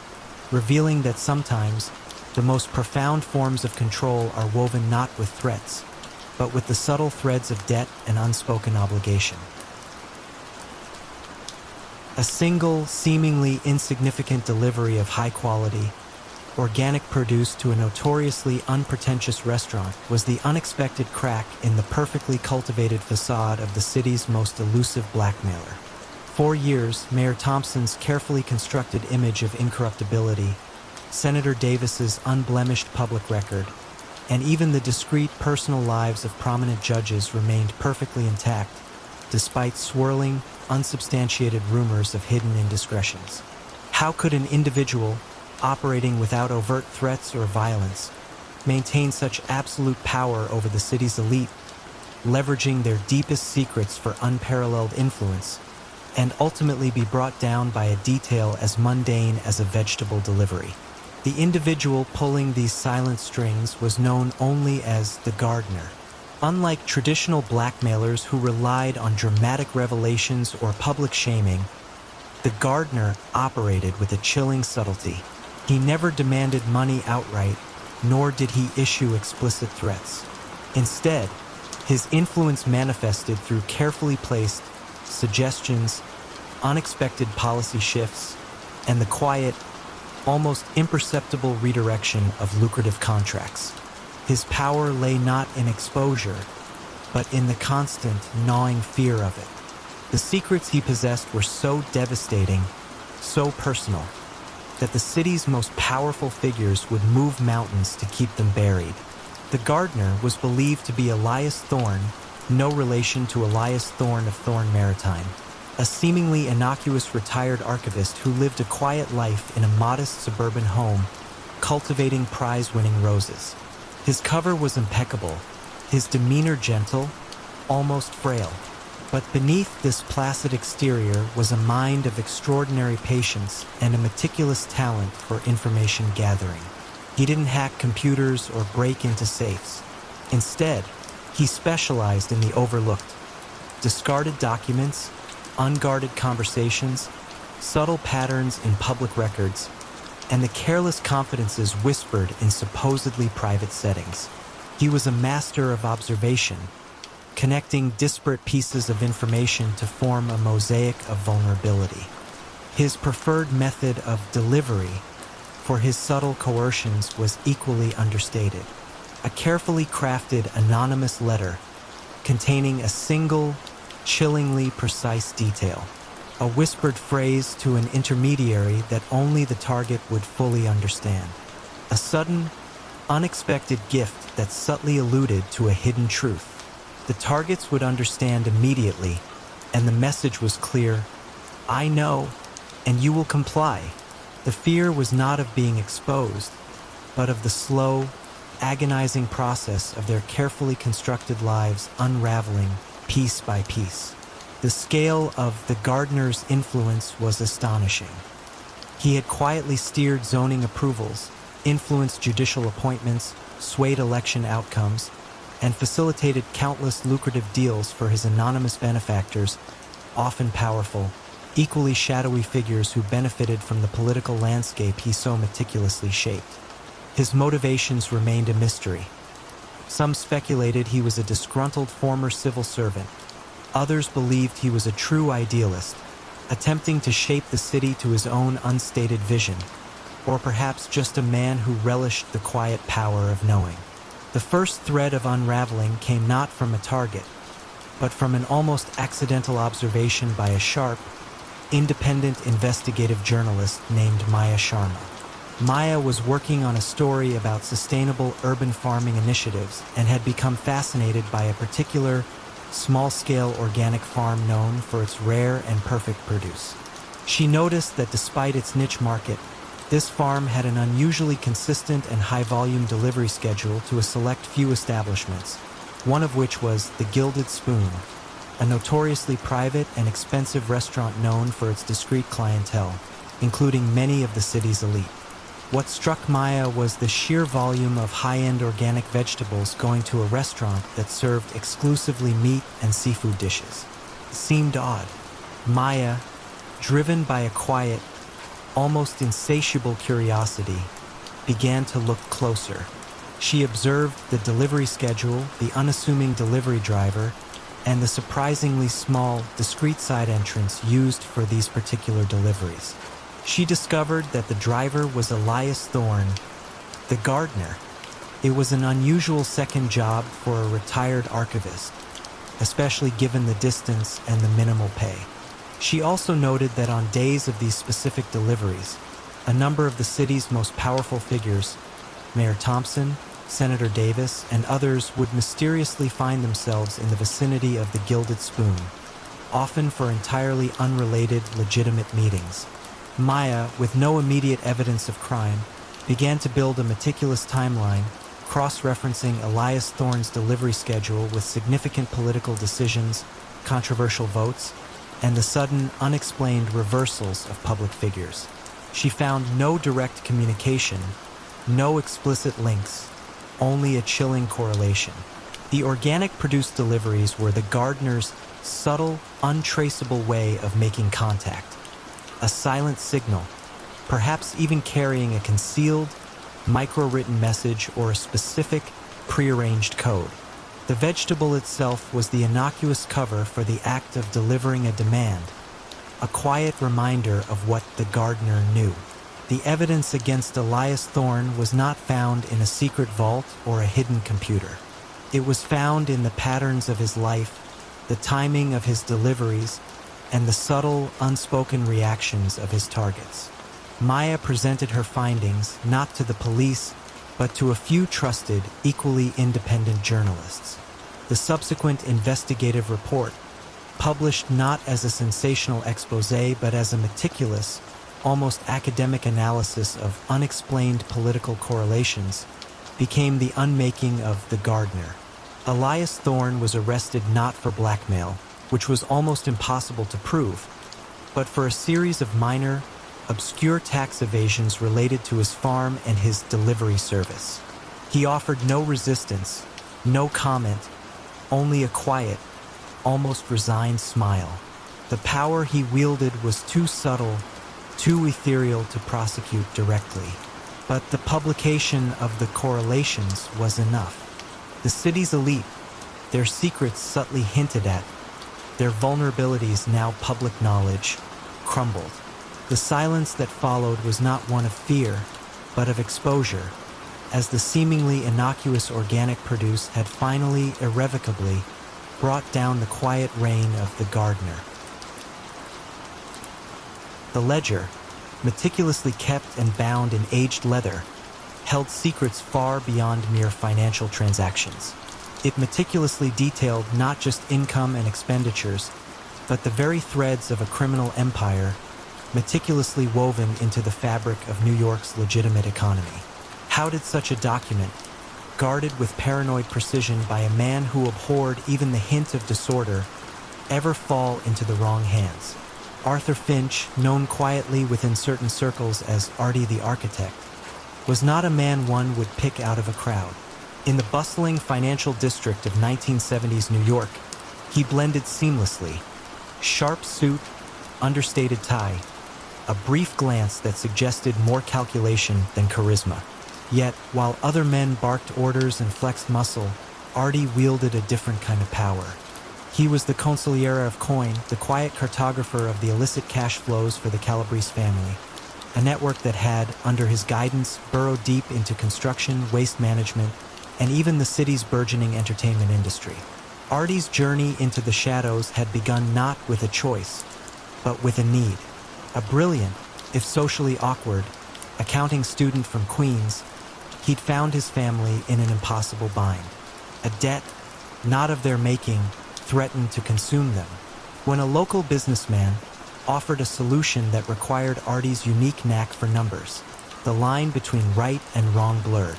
revealing that sometimes the most profound forms of control are woven not with threats, but with the subtle threads of debt and unspoken obligation. A single, seemingly insignificant delivery of high-quality, organic produce to a notoriously unpretentious restaurant was the unexpected crack in the perfectly cultivated facade of the city's most elusive blackmailer. For years, Mayor Thompson's carefully constructed image of incorruptibility, Senator Davis's unblemished public record, and even the discreet personal lives of prominent judges remained perfectly intact, despite swirling, unsubstantiated rumors of hidden indiscretions. How could an individual, operating without overt threats or violence, maintain such absolute power over the city's elite, leveraging their deepest secrets for unparalleled influence, and ultimately be brought down by a detail as mundane as a vegetable delivery? The individual pulling these silent strings was known only as the gardener. Unlike traditional blackmailers who relied on dramatic revelations or public shaming, the gardener operated with a chilling subtlety. He never demanded money outright, nor did he issue explicit threats. Instead, his influence manifested through carefully placed suggestions, unexpected policy shifts, and the quiet, almost imperceptible redirection of lucrative contracts. His power lay not in exposure, but in the constant, gnawing fear of it. The secrets he possessed were so devastating, so personal, that the city's most powerful figures would move mountains to keep them buried. The gardener was believed to be Elias Thorne, no relation to Elias Thorne of Thorne Maritime, a seemingly innocuous retired archivist who lived a quiet life in a modest suburban home, cultivating prize-winning roses. His cover was impeccable, his demeanor gentle, almost frail. But beneath this placid exterior was a mind of extraordinary patience and a meticulous talent for information gathering. He didn't hack computers or break into safes. Instead, he specialized in the overlooked. Discarded documents, unguarded conversations, subtle patterns in public records, and the careless confidences whispered in supposedly private settings. He was a master of observation, connecting disparate pieces of information to form a mosaic of vulnerability. His preferred method of delivery for his subtle coercions was equally understated. A carefully crafted anonymous letter containing a single, chillingly precise detail, a whispered phrase to an intermediary that only the target would fully understand, a sudden, unexpected gift that subtly alluded to a hidden truth. The targets would understand immediately, and the message was clear: I know, and you will comply. The fear was not of being exposed, but of the slow, agonizing process of their carefully constructed lives unraveling piece by piece. The scale of the gardener's influence was astonishing. He had quietly steered zoning approvals, influenced judicial appointments, swayed election outcomes, and facilitated countless lucrative deals for his anonymous benefactors, often powerful, equally shadowy figures who benefited from the political landscape he so meticulously shaped. His motivations remained a mystery. Some speculated he was a disgruntled former civil servant. Others believed he was a true idealist, attempting to shape the city to his own unstated vision, or perhaps just a man who relished the quiet power of knowing. The first thread of unraveling came not from a target, but from an almost accidental observation by a sharp, independent investigative journalist named Maya Sharma. Maya was working on a story about sustainable urban farming initiatives and had become fascinated by a particular, small-scale organic farm known for its rare and perfect produce. She noticed that despite its niche market, this farm had an unusually consistent and high-volume delivery schedule to a select few establishments, one of which was the Gilded Spoon, a notoriously private and expensive restaurant known for its discreet clientele, including many of the city's elite. What struck Maya was the sheer volume of high-end organic vegetables going to a restaurant that served exclusively meat and seafood dishes. It seemed odd. Maya, driven by a quiet, almost insatiable curiosity, began to look closer. She observed the delivery schedule, the unassuming delivery driver, and the surprisingly small, discreet side entrance used for these particular deliveries. She discovered that the driver was Elias Thorne, the gardener. It was an unusual second job for a retired archivist, especially given the distance and the minimal pay. She also noted that on days of these specific deliveries, a number of the city's most powerful figures, Mayor Thompson, Senator Davis, and others would mysteriously find themselves in the vicinity of the Gilded Spoon, often for entirely unrelated, legitimate meetings. Maya, with no immediate evidence of crime, began to build a meticulous timeline, cross-referencing Elias Thorne's delivery schedule with significant political decisions, controversial votes, and the sudden, unexplained reversals of public figures. She found no direct communication, no explicit links, only a chilling correlation. The organic produced deliveries were the gardener's subtle, untraceable way of making contact. A silent signal, perhaps even carrying a concealed, micro-written message or a specific, prearranged code. The vegetable itself was the innocuous cover for the act of delivering a demand, a quiet reminder of what the gardener knew. The evidence against Elias Thorne was not found in a secret vault or a hidden computer. It was found in the patterns of his life, the timing of his deliveries, and the subtle, unspoken reactions of his targets. Maya presented her findings not to the police, but to a few trusted, equally independent journalists. The subsequent investigative report, published not as a sensational exposé but as a meticulous, almost academic analysis of unexplained political correlations, became the unmaking of The Gardener. Elias Thorne was arrested not for blackmail, which was almost impossible to prove, but for a series of minor, obscure tax evasions related to his farm and his delivery service. He offered no resistance, no comment, only a quiet, almost resigned smile. The power he wielded was too subtle, too ethereal to prosecute directly. But the publication of the correlations was enough. The city's elite, their secrets subtly hinted at, their vulnerabilities now public knowledge, crumbled. The silence that followed was not one of fear, but of exposure, as the seemingly innocuous organic produce had finally, irrevocably, brought down the quiet reign of the gardener. The ledger, meticulously kept and bound in aged leather, held secrets far beyond mere financial transactions. It meticulously detailed not just income and expenditures, but the very threads of a criminal empire meticulously woven into the fabric of New York's legitimate economy. How did such a document, guarded with paranoid precision by a man who abhorred even the hint of disorder, ever fall into the wrong hands? Arthur Finch, known quietly within certain circles as Artie the Architect, was not a man one would pick out of a crowd. In the bustling financial district of 1970s New York, he blended seamlessly. Sharp suit, understated tie, a brief glance that suggested more calculation than charisma. Yet, while other men barked orders and flexed muscle, Artie wielded a different kind of power. He was the consigliere of coin, the quiet cartographer of the illicit cash flows for the Calabrese family, a network that had, under his guidance, burrowed deep into construction, waste management, and even the city's burgeoning entertainment industry. Artie's journey into the shadows had begun not with a choice, but with a need. A brilliant, if socially awkward, accounting student from Queens, he'd found his family in an impossible bind. A debt, not of their making, threatened to consume them. When a local businessman offered a solution that required Artie's unique knack for numbers, the line between right and wrong blurred.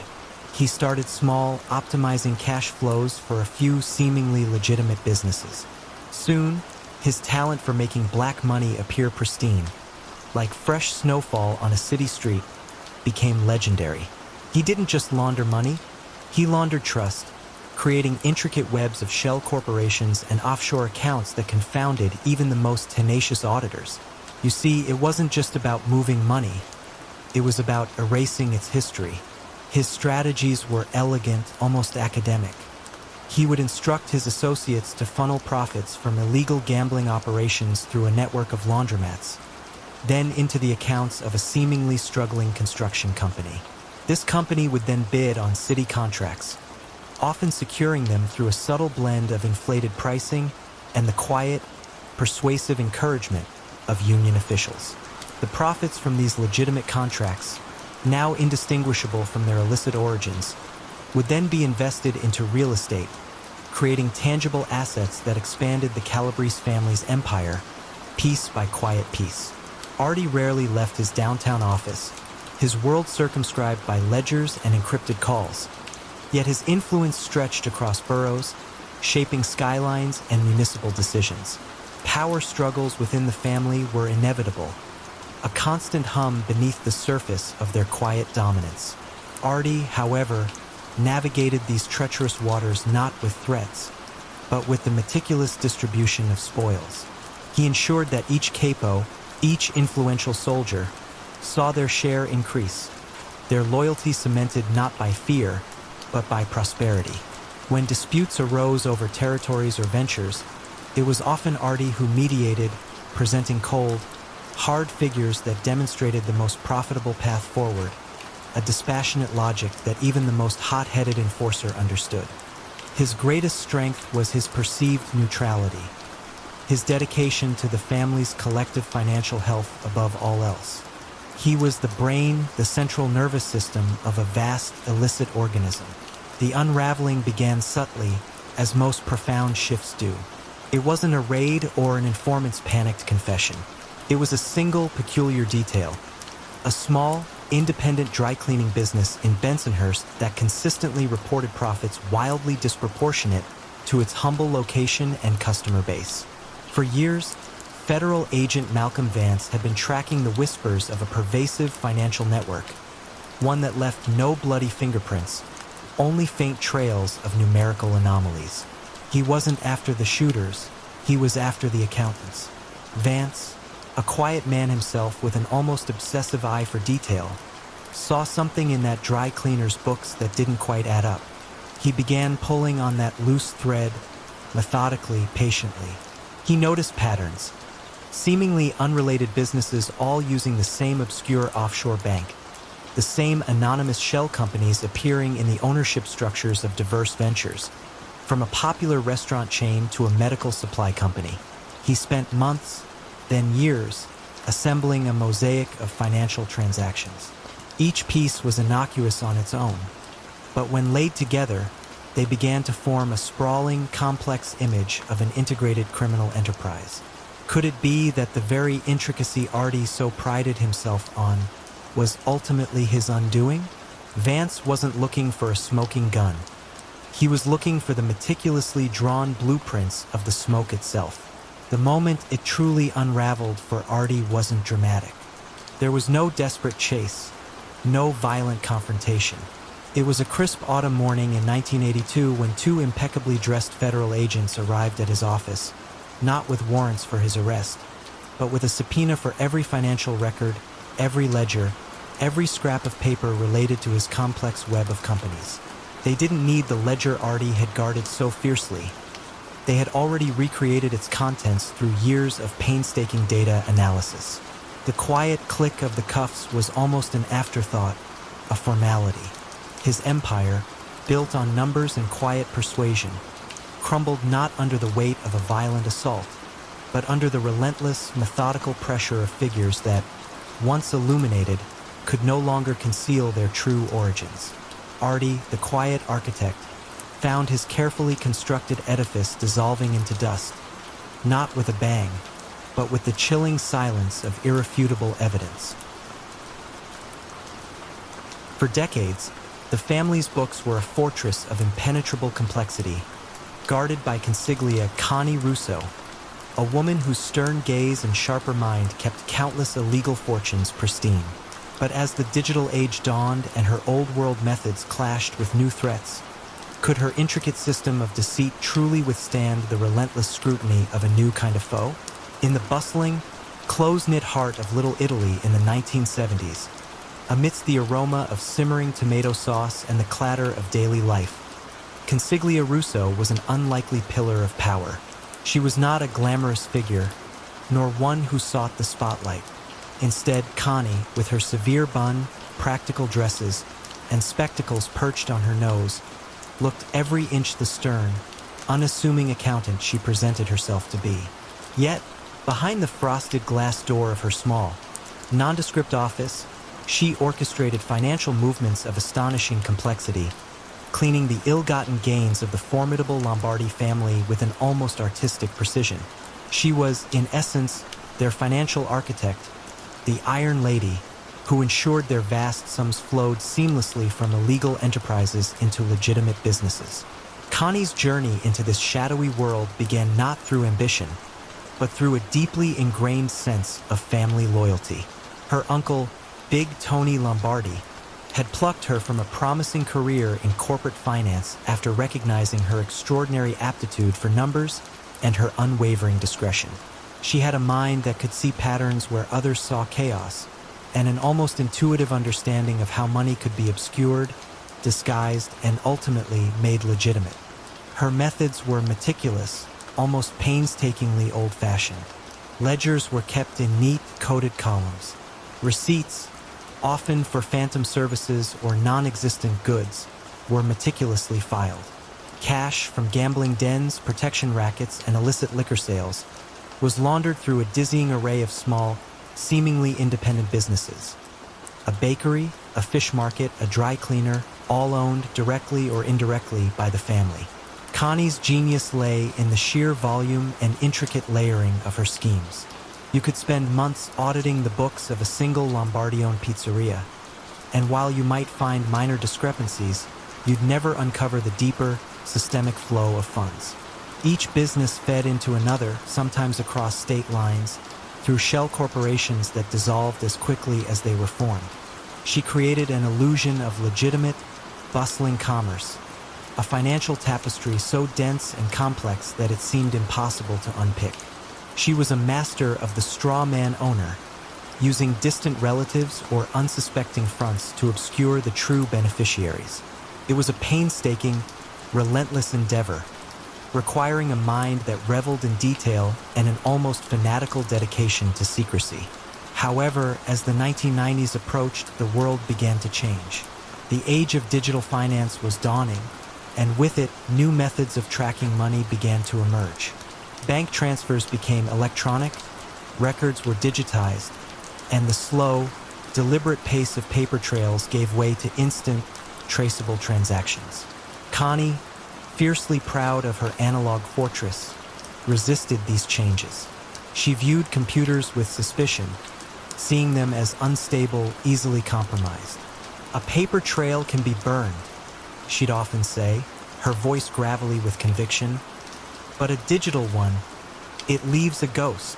He started small, optimizing cash flows for a few seemingly legitimate businesses. Soon, his talent for making black money appear pristine, like fresh snowfall on a city street, became legendary. He didn't just launder money, he laundered trust, creating intricate webs of shell corporations and offshore accounts that confounded even the most tenacious auditors. You see, it wasn't just about moving money, it was about erasing its history. His strategies were elegant, almost academic. He would instruct his associates to funnel profits from illegal gambling operations through a network of laundromats, then into the accounts of a seemingly struggling construction company. This company would then bid on city contracts, often securing them through a subtle blend of inflated pricing and the quiet, persuasive encouragement of union officials. The profits from these legitimate contracts, now indistinguishable from their illicit origins, would then be invested into real estate, creating tangible assets that expanded the Calabrese family's empire, piece by quiet piece. Artie rarely left his downtown office, his world circumscribed by ledgers and encrypted calls. Yet his influence stretched across boroughs, shaping skylines and municipal decisions. Power struggles within the family were inevitable, a constant hum beneath the surface of their quiet dominance. Artie, however, navigated these treacherous waters not with threats, but with the meticulous distribution of spoils. He ensured that each capo, each influential soldier, saw their share increase, their loyalty cemented not by fear, but by prosperity. When disputes arose over territories or ventures, it was often Artie who mediated, presenting cold, hard figures that demonstrated the most profitable path forward, a dispassionate logic that even the most hot-headed enforcer understood. His greatest strength was his perceived neutrality, his dedication to the family's collective financial health above all else. He was the brain, the central nervous system of a vast, illicit organism. The unraveling began subtly, as most profound shifts do. It wasn't a raid or an informant's panicked confession. It was a single, peculiar detail. A small, independent dry cleaning business in Bensonhurst that consistently reported profits wildly disproportionate to its humble location and customer base. For years, federal agent Malcolm Vance had been tracking the whispers of a pervasive financial network, one that left no bloody fingerprints, only faint trails of numerical anomalies. He wasn't after the shooters, he was after the accountants. Vance, a quiet man himself with an almost obsessive eye for detail, saw something in that dry cleaner's books that didn't quite add up. He began pulling on that loose thread, methodically, patiently. He noticed patterns, seemingly unrelated businesses all using the same obscure offshore bank, the same anonymous shell companies appearing in the ownership structures of diverse ventures, from a popular restaurant chain to a medical supply company. He spent months, then years, assembling a mosaic of financial transactions. Each piece was innocuous on its own, but when laid together, they began to form a sprawling, complex image of an integrated criminal enterprise. Could it be that the very intricacy Artie so prided himself on was ultimately his undoing? Vance wasn't looking for a smoking gun. He was looking for the meticulously drawn blueprints of the smoke itself. The moment it truly unraveled for Artie wasn't dramatic. There was no desperate chase, no violent confrontation. It was a crisp autumn morning in 1982 when two impeccably dressed federal agents arrived at his office, not with warrants for his arrest, but with a subpoena for every financial record, every ledger, every scrap of paper related to his complex web of companies. They didn't need the ledger Artie had guarded so fiercely. They had already recreated its contents through years of painstaking data analysis. The quiet click of the cuffs was almost an afterthought, a formality. His empire, built on numbers and quiet persuasion, crumbled not under the weight of a violent assault, but under the relentless, methodical pressure of figures that, once illuminated, could no longer conceal their true origins. Artie, the quiet architect, found his carefully constructed edifice dissolving into dust, not with a bang, but with the chilling silence of irrefutable evidence. For decades, the family's books were a fortress of impenetrable complexity, guarded by consiglia Connie Russo, a woman whose stern gaze and sharper mind kept countless illegal fortunes pristine. But as the digital age dawned and her old-world methods clashed with new threats, could her intricate system of deceit truly withstand the relentless scrutiny of a new kind of foe? In the bustling, close-knit heart of Little Italy in the 1970s, amidst the aroma of simmering tomato sauce and the clatter of daily life, Consiglia Russo was an unlikely pillar of power. She was not a glamorous figure, nor one who sought the spotlight. Instead, Connie, with her severe bun, practical dresses, and spectacles perched on her nose, looked every inch the stern, unassuming accountant she presented herself to be. Yet, behind the frosted glass door of her small, nondescript office, she orchestrated financial movements of astonishing complexity, cleaning the ill-gotten gains of the formidable Lombardi family with an almost artistic precision. She was, in essence, their financial architect, the Iron Lady, who ensured their vast sums flowed seamlessly from illegal enterprises into legitimate businesses. Connie's journey into this shadowy world began not through ambition, but through a deeply ingrained sense of family loyalty. Her uncle, Big Tony Lombardi, had plucked her from a promising career in corporate finance after recognizing her extraordinary aptitude for numbers and her unwavering discretion. She had a mind that could see patterns where others saw chaos, and an almost intuitive understanding of how money could be obscured, disguised, and ultimately made legitimate. Her methods were meticulous, almost painstakingly old-fashioned. Ledgers were kept in neat, coded columns. Receipts, often for phantom services or non-existent goods, were meticulously filed. Cash from gambling dens, protection rackets, and illicit liquor sales was laundered through a dizzying array of small, seemingly independent businesses. A bakery, a fish market, a dry cleaner, all owned directly or indirectly by the family. Connie's genius lay in the sheer volume and intricate layering of her schemes. You could spend months auditing the books of a single Lombardi-owned pizzeria, and while you might find minor discrepancies, you'd never uncover the deeper, systemic flow of funds. Each business fed into another, sometimes across state lines, through shell corporations that dissolved as quickly as they were formed. She created an illusion of legitimate, bustling commerce, a financial tapestry so dense and complex that it seemed impossible to unpick. She was a master of the straw man owner, using distant relatives or unsuspecting fronts to obscure the true beneficiaries. It was a painstaking, relentless endeavor, requiring a mind that reveled in detail and an almost fanatical dedication to secrecy. However, as the 1990s approached, the world began to change. The age of digital finance was dawning, and with it, new methods of tracking money began to emerge. Bank transfers became electronic, records were digitized, and the slow, deliberate pace of paper trails gave way to instant, traceable transactions. Connie, fiercely proud of her analog fortress, resisted these changes. She viewed computers with suspicion, seeing them as unstable, easily compromised. "A paper trail can be burned," she'd often say, her voice gravelly with conviction. "But a digital one, it leaves a ghost."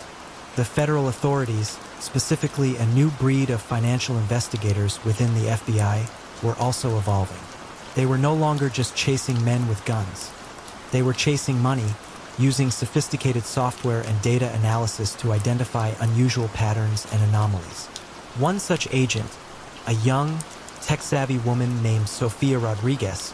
The federal authorities, specifically a new breed of financial investigators within the FBI, were also evolving. They were no longer just chasing men with guns. They were chasing money, using sophisticated software and data analysis to identify unusual patterns and anomalies. One such agent, a young, tech-savvy woman named Sofia Rodriguez,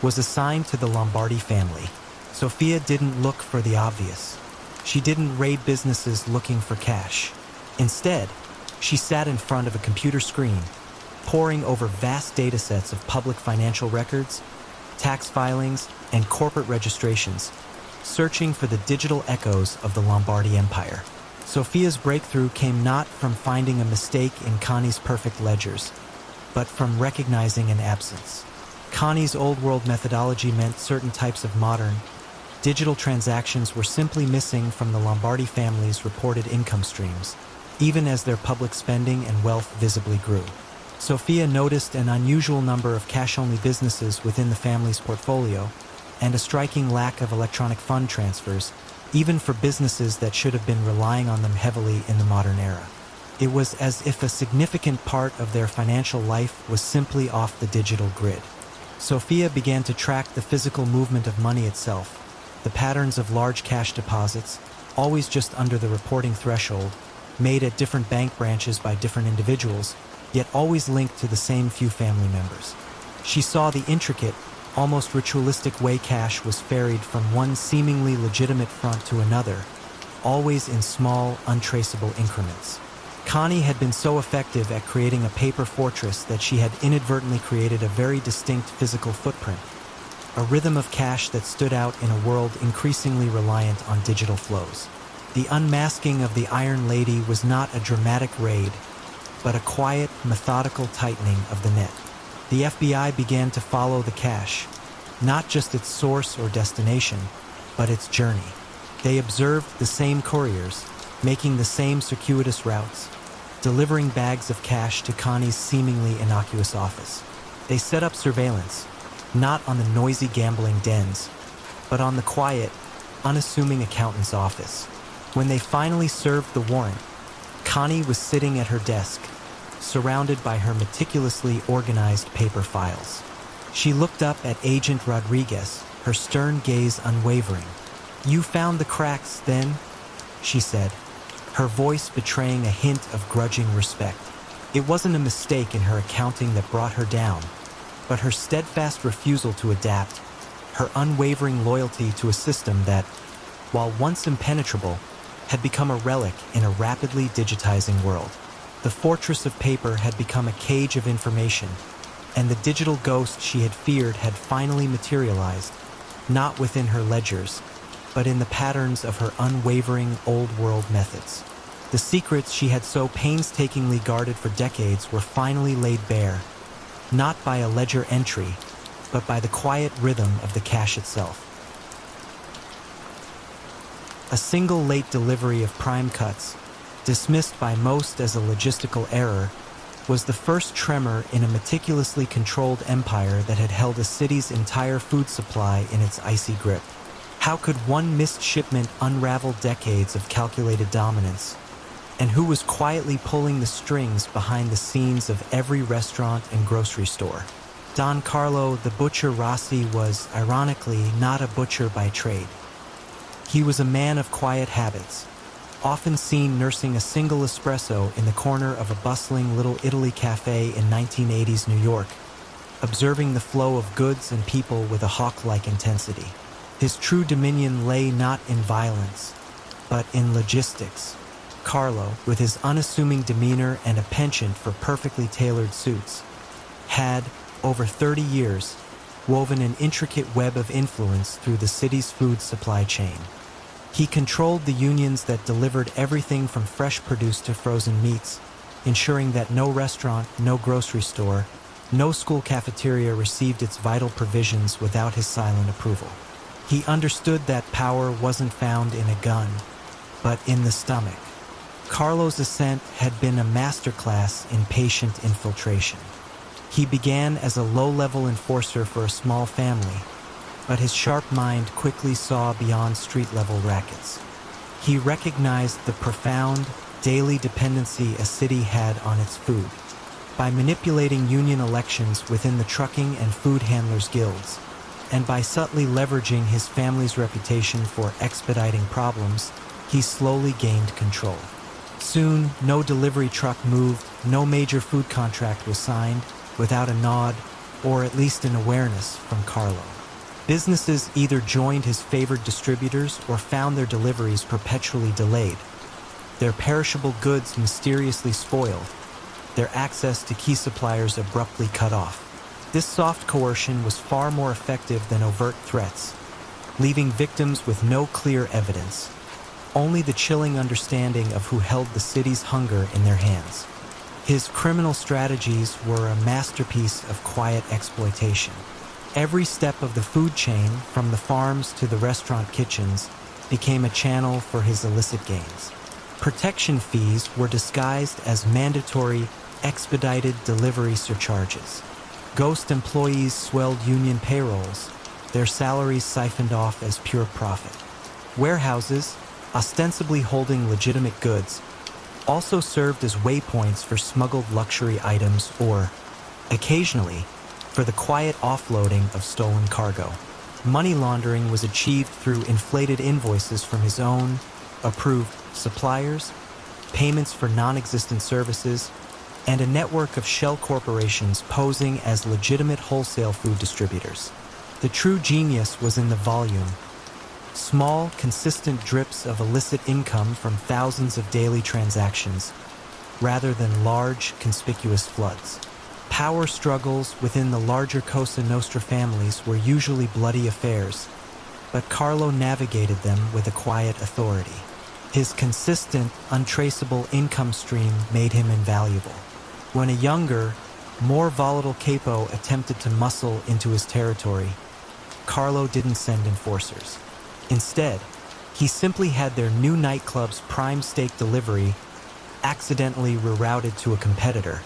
was assigned to the Lombardi family. Sofia didn't look for the obvious. She didn't raid businesses looking for cash. Instead, she sat in front of a computer screen, poring over vast datasets of public financial records, tax filings, and corporate registrations, searching for the digital echoes of the Lombardi Empire. Sofia's breakthrough came not from finding a mistake in Connie's perfect ledgers, but from recognizing an absence. Connie's old-world methodology meant certain types of modern, digital transactions were simply missing from the Lombardi family's reported income streams, even as their public spending and wealth visibly grew. Sofia noticed an unusual number of cash-only businesses within the family's portfolio, and a striking lack of electronic fund transfers, even for businesses that should have been relying on them heavily in the modern era. It was as if a significant part of their financial life was simply off the digital grid. Sofia began to track the physical movement of money itself, the patterns of large cash deposits, always just under the reporting threshold, made at different bank branches by different individuals, yet always linked to the same few family members. She saw the intricate, almost ritualistic way cash was ferried from one seemingly legitimate front to another, always in small, untraceable increments. Connie had been so effective at creating a paper fortress that she had inadvertently created a very distinct physical footprint, a rhythm of cash that stood out in a world increasingly reliant on digital flows. The unmasking of the Iron Lady was not a dramatic raid, but a quiet, methodical tightening of the net. The FBI began to follow the cash, not just its source or destination, but its journey. They observed the same couriers, making the same circuitous routes, delivering bags of cash to Connie's seemingly innocuous office. They set up surveillance, not on the noisy gambling dens, but on the quiet, unassuming accountant's office. When they finally served the warrant, Connie was sitting at her desk, surrounded by her meticulously organized paper files. She looked up at Agent Rodriguez, her stern gaze unwavering. "You found the cracks, then?" she said, her voice betraying a hint of grudging respect. It wasn't a mistake in her accounting that brought her down, but her steadfast refusal to adapt, her unwavering loyalty to a system that, while once impenetrable, had become a relic in a rapidly digitizing world. The fortress of paper had become a cage of information, and the digital ghost she had feared had finally materialized, not within her ledgers, but in the patterns of her unwavering old-world methods. The secrets she had so painstakingly guarded for decades were finally laid bare, not by a ledger entry, but by the quiet rhythm of the cash itself. A single late delivery of prime cuts, dismissed by most as a logistical error, was the first tremor in a meticulously controlled empire that had held a city's entire food supply in its icy grip. How could one missed shipment unravel decades of calculated dominance? And who was quietly pulling the strings behind the scenes of every restaurant and grocery store? Don Carlo the Butcher Rossi was, ironically, not a butcher by trade. He was a man of quiet habits, often seen nursing a single espresso in the corner of a bustling Little Italy cafe in 1980s New York, observing the flow of goods and people with a hawk-like intensity. His true dominion lay not in violence, but in logistics. Carlo, with his unassuming demeanor and a penchant for perfectly tailored suits, had, over 30 years, woven an intricate web of influence through the city's food supply chain. He controlled the unions that delivered everything from fresh produce to frozen meats, ensuring that no restaurant, no grocery store, no school cafeteria received its vital provisions without his silent approval. He understood that power wasn't found in a gun, but in the stomach. Carlo's ascent had been a masterclass in patient infiltration. He began as a low-level enforcer for a small family, but his sharp mind quickly saw beyond street-level rackets. He recognized the profound, daily dependency a city had on its food. By manipulating union elections within the trucking and food handlers' guilds, and by subtly leveraging his family's reputation for expediting problems, he slowly gained control. Soon, no delivery truck moved, no major food contract was signed, without a nod, or at least an awareness from Carlo. Businesses either joined his favored distributors or found their deliveries perpetually delayed, their perishable goods mysteriously spoiled, their access to key suppliers abruptly cut off. This soft coercion was far more effective than overt threats, leaving victims with no clear evidence, only the chilling understanding of who held the city's hunger in their hands. His criminal strategies were a masterpiece of quiet exploitation. Every step of the food chain, from the farms to the restaurant kitchens, became a channel for his illicit gains. Protection fees were disguised as mandatory, expedited delivery surcharges. Ghost employees swelled union payrolls, their salaries siphoned off as pure profit. Warehouses, ostensibly holding legitimate goods, also served as waypoints for smuggled luxury items or, occasionally, for the quiet offloading of stolen cargo. Money laundering was achieved through inflated invoices from his own, approved suppliers, payments for non-existent services, and a network of shell corporations posing as legitimate wholesale food distributors. The true genius was in the volume. Small, consistent drips of illicit income from thousands of daily transactions, rather than large, conspicuous floods. Power struggles within the larger Cosa Nostra families were usually bloody affairs, but Carlo navigated them with a quiet authority. His consistent, untraceable income stream made him invaluable. When a younger, more volatile capo attempted to muscle into his territory, Carlo didn't send enforcers. Instead, he simply had their new nightclub's prime steak delivery accidentally rerouted to a competitor,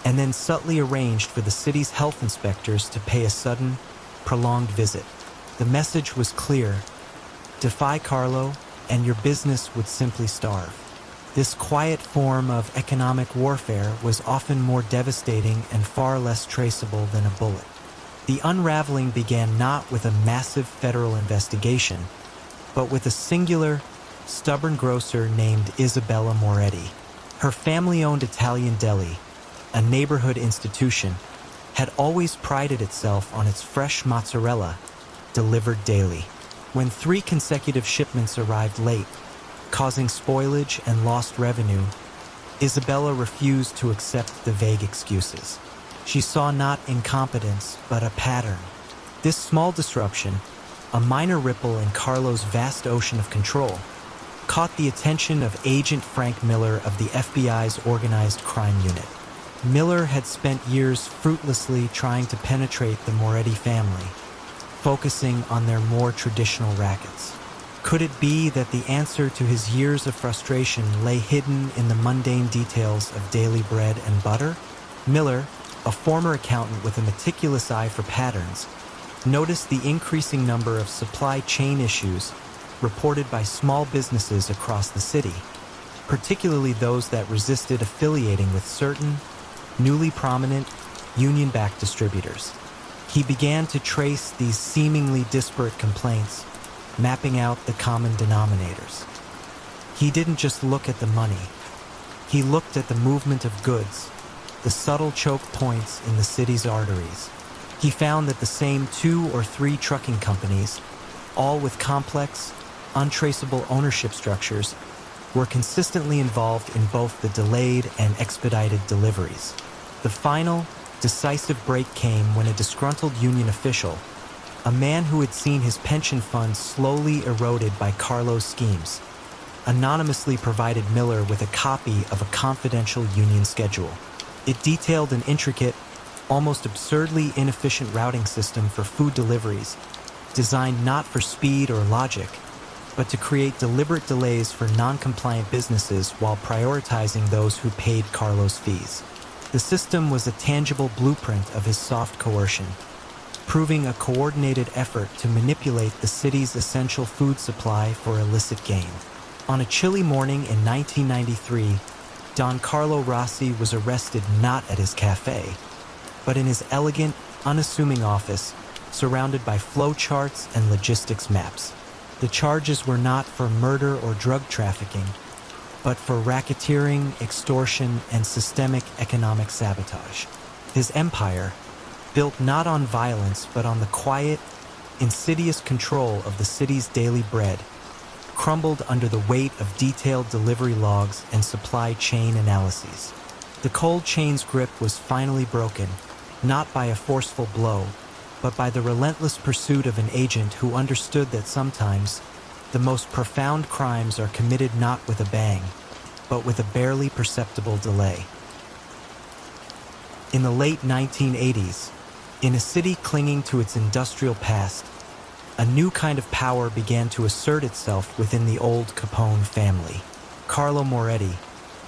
and then subtly arranged for the city's health inspectors to pay a sudden, prolonged visit. The message was clear: defy Carlo, and your business would simply starve. This quiet form of economic warfare was often more devastating and far less traceable than a bullet. The unraveling began not with a massive federal investigation, but with a singular, stubborn grocer named Isabella Moretti. Her family-owned Italian deli, a neighborhood institution, had always prided itself on its fresh mozzarella, delivered daily. When 3 consecutive shipments arrived late, causing spoilage and lost revenue, Isabella refused to accept the vague excuses. She saw not incompetence, but a pattern. This small disruption, a minor ripple in Carlo's vast ocean of control, caught the attention of Agent Frank Miller of the FBI's Organized Crime Unit. Miller had spent years fruitlessly trying to penetrate the Moretti family, focusing on their more traditional rackets. Could it be that the answer to his years of frustration lay hidden in the mundane details of daily bread and butter? Miller, a former accountant with a meticulous eye for patterns, noticed the increasing number of supply chain issues reported by small businesses across the city, particularly those that resisted affiliating with certain, newly prominent, union-backed distributors. He began to trace these seemingly disparate complaints, mapping out the common denominators. He didn't just look at the money. He looked at the movement of goods, the subtle choke points in the city's arteries. He found that the same 2 or 3 trucking companies, all with complex, untraceable ownership structures, were consistently involved in both the delayed and expedited deliveries. The final, decisive break came when a disgruntled union official, a man who had seen his pension fund slowly eroded by Carlo's schemes, anonymously provided Miller with a copy of a confidential union schedule. It detailed an intricate, almost absurdly inefficient routing system for food deliveries, designed not for speed or logic, but to create deliberate delays for non-compliant businesses while prioritizing those who paid Carlo's fees. The system was a tangible blueprint of his soft coercion, proving a coordinated effort to manipulate the city's essential food supply for illicit gain. On a chilly morning in 1993, Don Carlo Rossi was arrested not at his cafe, but in his elegant, unassuming office, surrounded by flowcharts and logistics maps. The charges were not for murder or drug trafficking, but for racketeering, extortion, and systemic economic sabotage. His empire, built not on violence but on the quiet, insidious control of the city's daily bread, crumbled under the weight of detailed delivery logs and supply chain analyses. The cold chain's grip was finally broken, not by a forceful blow, but by the relentless pursuit of an agent who understood that sometimes the most profound crimes are committed not with a bang, but with a barely perceptible delay. In the late 1980s, in a city clinging to its industrial past, a new kind of power began to assert itself within the old Capone family. Carlo Moretti,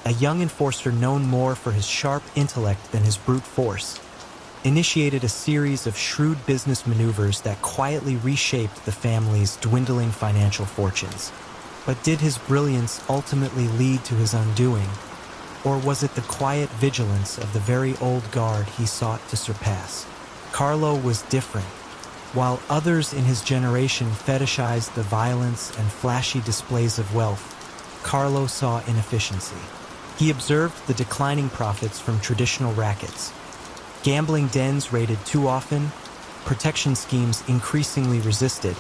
a young enforcer known more for his sharp intellect than his brute force, initiated a series of shrewd business maneuvers that quietly reshaped the family's dwindling financial fortunes. But did his brilliance ultimately lead to his undoing, or was it the quiet vigilance of the very old guard he sought to surpass? Carlo was different. While others in his generation fetishized the violence and flashy displays of wealth, Carlo saw inefficiency. He observed the declining profits from traditional rackets, gambling dens raided too often, protection schemes increasingly resisted,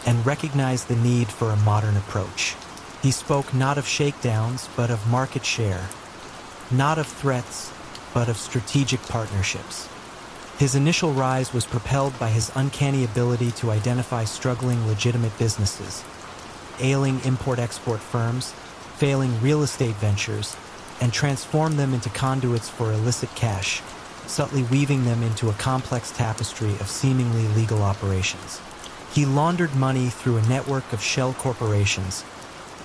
and recognized the need for a modern approach. He spoke not of shakedowns, but of market share, not of threats, but of strategic partnerships. His initial rise was propelled by his uncanny ability to identify struggling legitimate businesses, ailing import-export firms, failing real estate ventures, and transform them into conduits for illicit cash, subtly weaving them into a complex tapestry of seemingly legal operations. He laundered money through a network of shell corporations,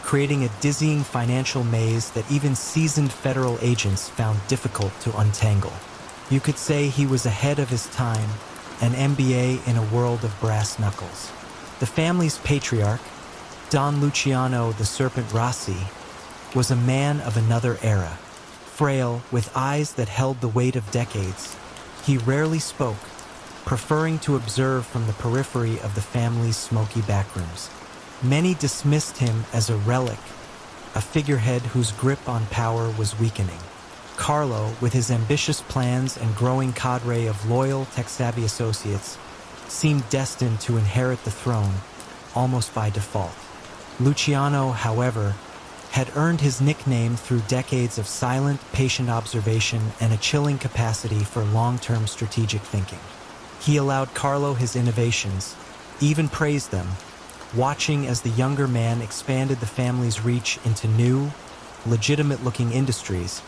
creating a dizzying financial maze that even seasoned federal agents found difficult to untangle. You could say he was ahead of his time, an MBA in a world of brass knuckles. The family's patriarch, Don Luciano the Serpent Rossi, was a man of another era. Frail, with eyes that held the weight of decades, he rarely spoke, preferring to observe from the periphery of the family's smoky backrooms. Many dismissed him as a relic, a figurehead whose grip on power was weakening. Carlo, with his ambitious plans and growing cadre of loyal, tech-savvy associates, seemed destined to inherit the throne, almost by default. Luciano, however, had earned his nickname through decades of silent, patient observation and a chilling capacity for long-term strategic thinking. He allowed Carlo his innovations, even praised them, watching as the younger man expanded the family's reach into new, legitimate-looking industries,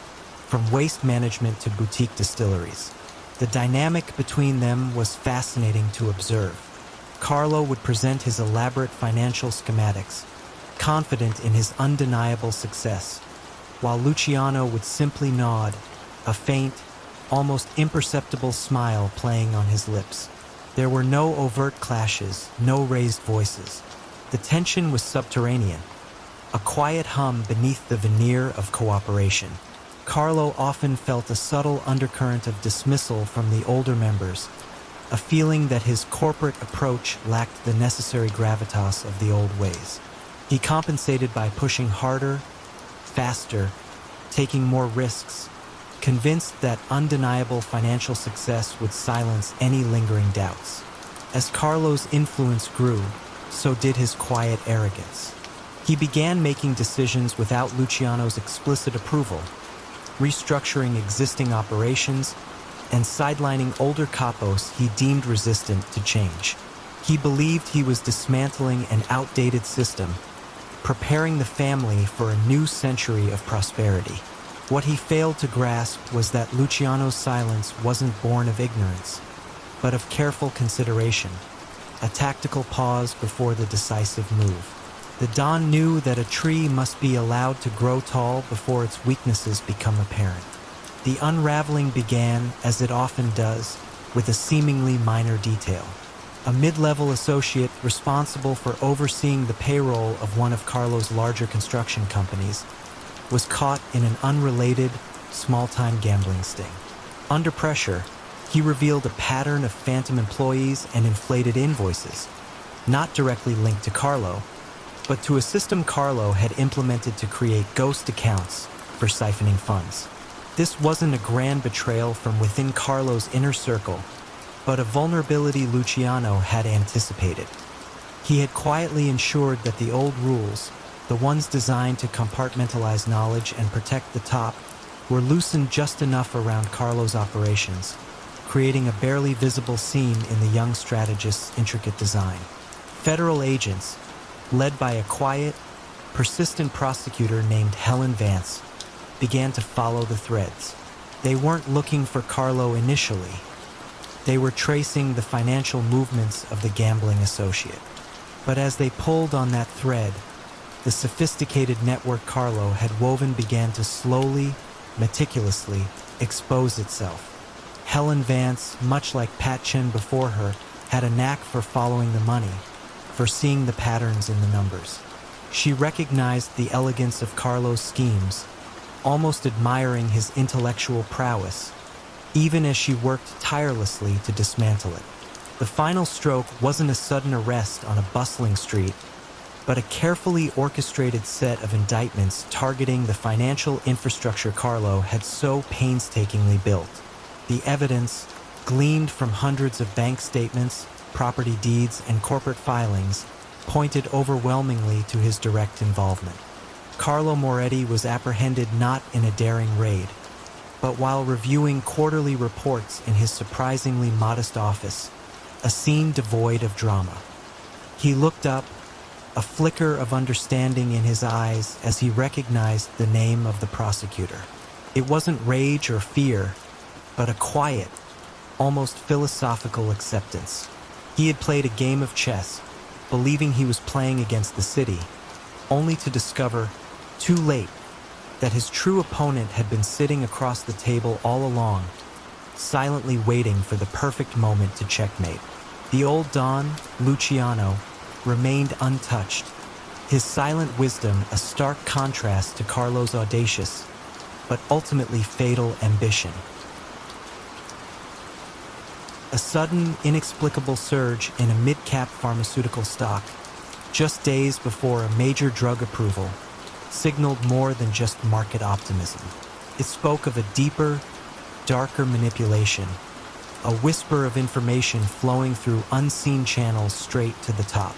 from waste management to boutique distilleries. The dynamic between them was fascinating to observe. Carlo would present his elaborate financial schematics, confident in his undeniable success, while Luciano would simply nod, a faint, almost imperceptible smile playing on his lips. There were no overt clashes, no raised voices. The tension was subterranean, a quiet hum beneath the veneer of cooperation. Carlo often felt a subtle undercurrent of dismissal from the older members, a feeling that his corporate approach lacked the necessary gravitas of the old ways. He compensated by pushing harder, faster, taking more risks, convinced that undeniable financial success would silence any lingering doubts. As Carlo's influence grew, so did his quiet arrogance. He began making decisions without Luciano's explicit approval, restructuring existing operations and sidelining older capos he deemed resistant to change. He believed he was dismantling an outdated system, preparing the family for a new century of prosperity. What he failed to grasp was that Luciano's silence wasn't born of ignorance, but of careful consideration, a tactical pause before the decisive move. The Don knew that a tree must be allowed to grow tall before its weaknesses become apparent. The unraveling began, as it often does, with a seemingly minor detail. A mid-level associate responsible for overseeing the payroll of one of Carlo's larger construction companies was caught in an unrelated, small-time gambling sting. Under pressure, he revealed a pattern of phantom employees and inflated invoices, not directly linked to Carlo, but to a system Carlo had implemented to create ghost accounts for siphoning funds. This wasn't a grand betrayal from within Carlo's inner circle, but a vulnerability Luciano had anticipated. He had quietly ensured that the old rules, the ones designed to compartmentalize knowledge and protect the top, were loosened just enough around Carlo's operations, creating a barely visible seam in the young strategist's intricate design. Federal agents, led by a quiet, persistent prosecutor named Helen Vance, began to follow the threads. They weren't looking for Carlo initially. They were tracing the financial movements of the gambling associate. But as they pulled on that thread, the sophisticated network Carlo had woven began to slowly, meticulously expose itself. Helen Vance, much like Pat Chen before her, had a knack for following the money, for seeing the patterns in the numbers. She recognized the elegance of Carlo's schemes, almost admiring his intellectual prowess, even as she worked tirelessly to dismantle it. The final stroke wasn't a sudden arrest on a bustling street, but a carefully orchestrated set of indictments targeting the financial infrastructure Carlo had so painstakingly built. The evidence, gleaned from hundreds of bank statements, property deeds, and corporate filings, pointed overwhelmingly to his direct involvement. Carlo Moretti was apprehended not in a daring raid, but while reviewing quarterly reports in his surprisingly modest office, a scene devoid of drama. He looked up, a flicker of understanding in his eyes as he recognized the name of the prosecutor. It wasn't rage or fear, but a quiet, almost philosophical acceptance. He had played a game of chess, believing he was playing against the city, only to discover, too late, that his true opponent had been sitting across the table all along, silently waiting for the perfect moment to checkmate. The old Don, Luciano, remained untouched, his silent wisdom a stark contrast to Carlo's audacious, but ultimately fatal ambition. A sudden, inexplicable surge in a mid-cap pharmaceutical stock, just days before a major drug approval, signaled more than just market optimism. It spoke of a deeper, darker manipulation, a whisper of information flowing through unseen channels straight to the top.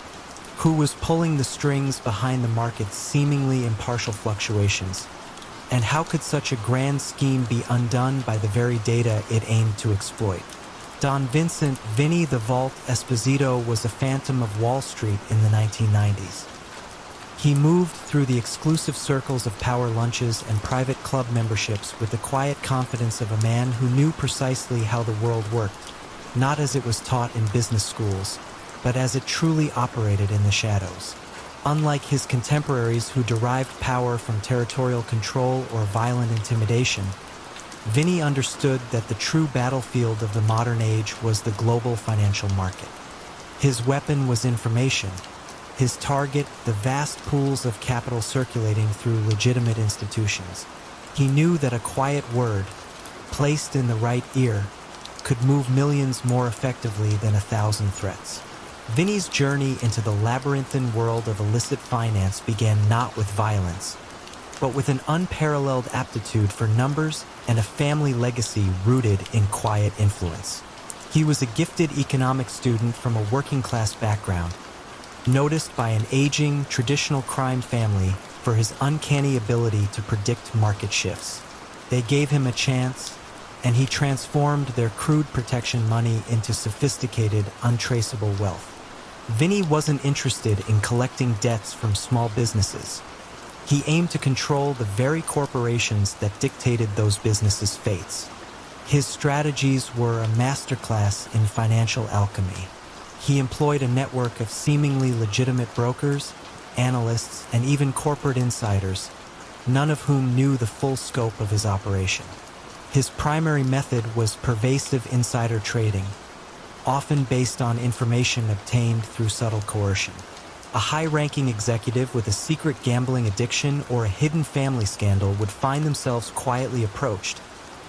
Who was pulling the strings behind the market's seemingly impartial fluctuations? And how could such a grand scheme be undone by the very data it aimed to exploit? Don Vincent "Vinny the Vault" Esposito was a phantom of Wall Street in the 1990s. He moved through the exclusive circles of power lunches and private club memberships with the quiet confidence of a man who knew precisely how the world worked, not as it was taught in business schools, but as it truly operated in the shadows. Unlike his contemporaries who derived power from territorial control or violent intimidation, Vinny understood that the true battlefield of the modern age was the global financial market. His weapon was information, his target the vast pools of capital circulating through legitimate institutions. He knew that a quiet word, placed in the right ear, could move millions more effectively than 1,000 threats. Vinny's journey into the labyrinthine world of illicit finance began not with violence, but with an unparalleled aptitude for numbers and a family legacy rooted in quiet influence. He was a gifted economics student from a working-class background, noticed by an aging, traditional crime family for his uncanny ability to predict market shifts. They gave him a chance, and he transformed their crude protection money into sophisticated, untraceable wealth. Vinny wasn't interested in collecting debts from small businesses. He aimed to control the very corporations that dictated those businesses' fates. His strategies were a masterclass in financial alchemy. He employed a network of seemingly legitimate brokers, analysts, and even corporate insiders, none of whom knew the full scope of his operation. His primary method was pervasive insider trading, often based on information obtained through subtle coercion. A high-ranking executive with a secret gambling addiction or a hidden family scandal would find themselves quietly approached,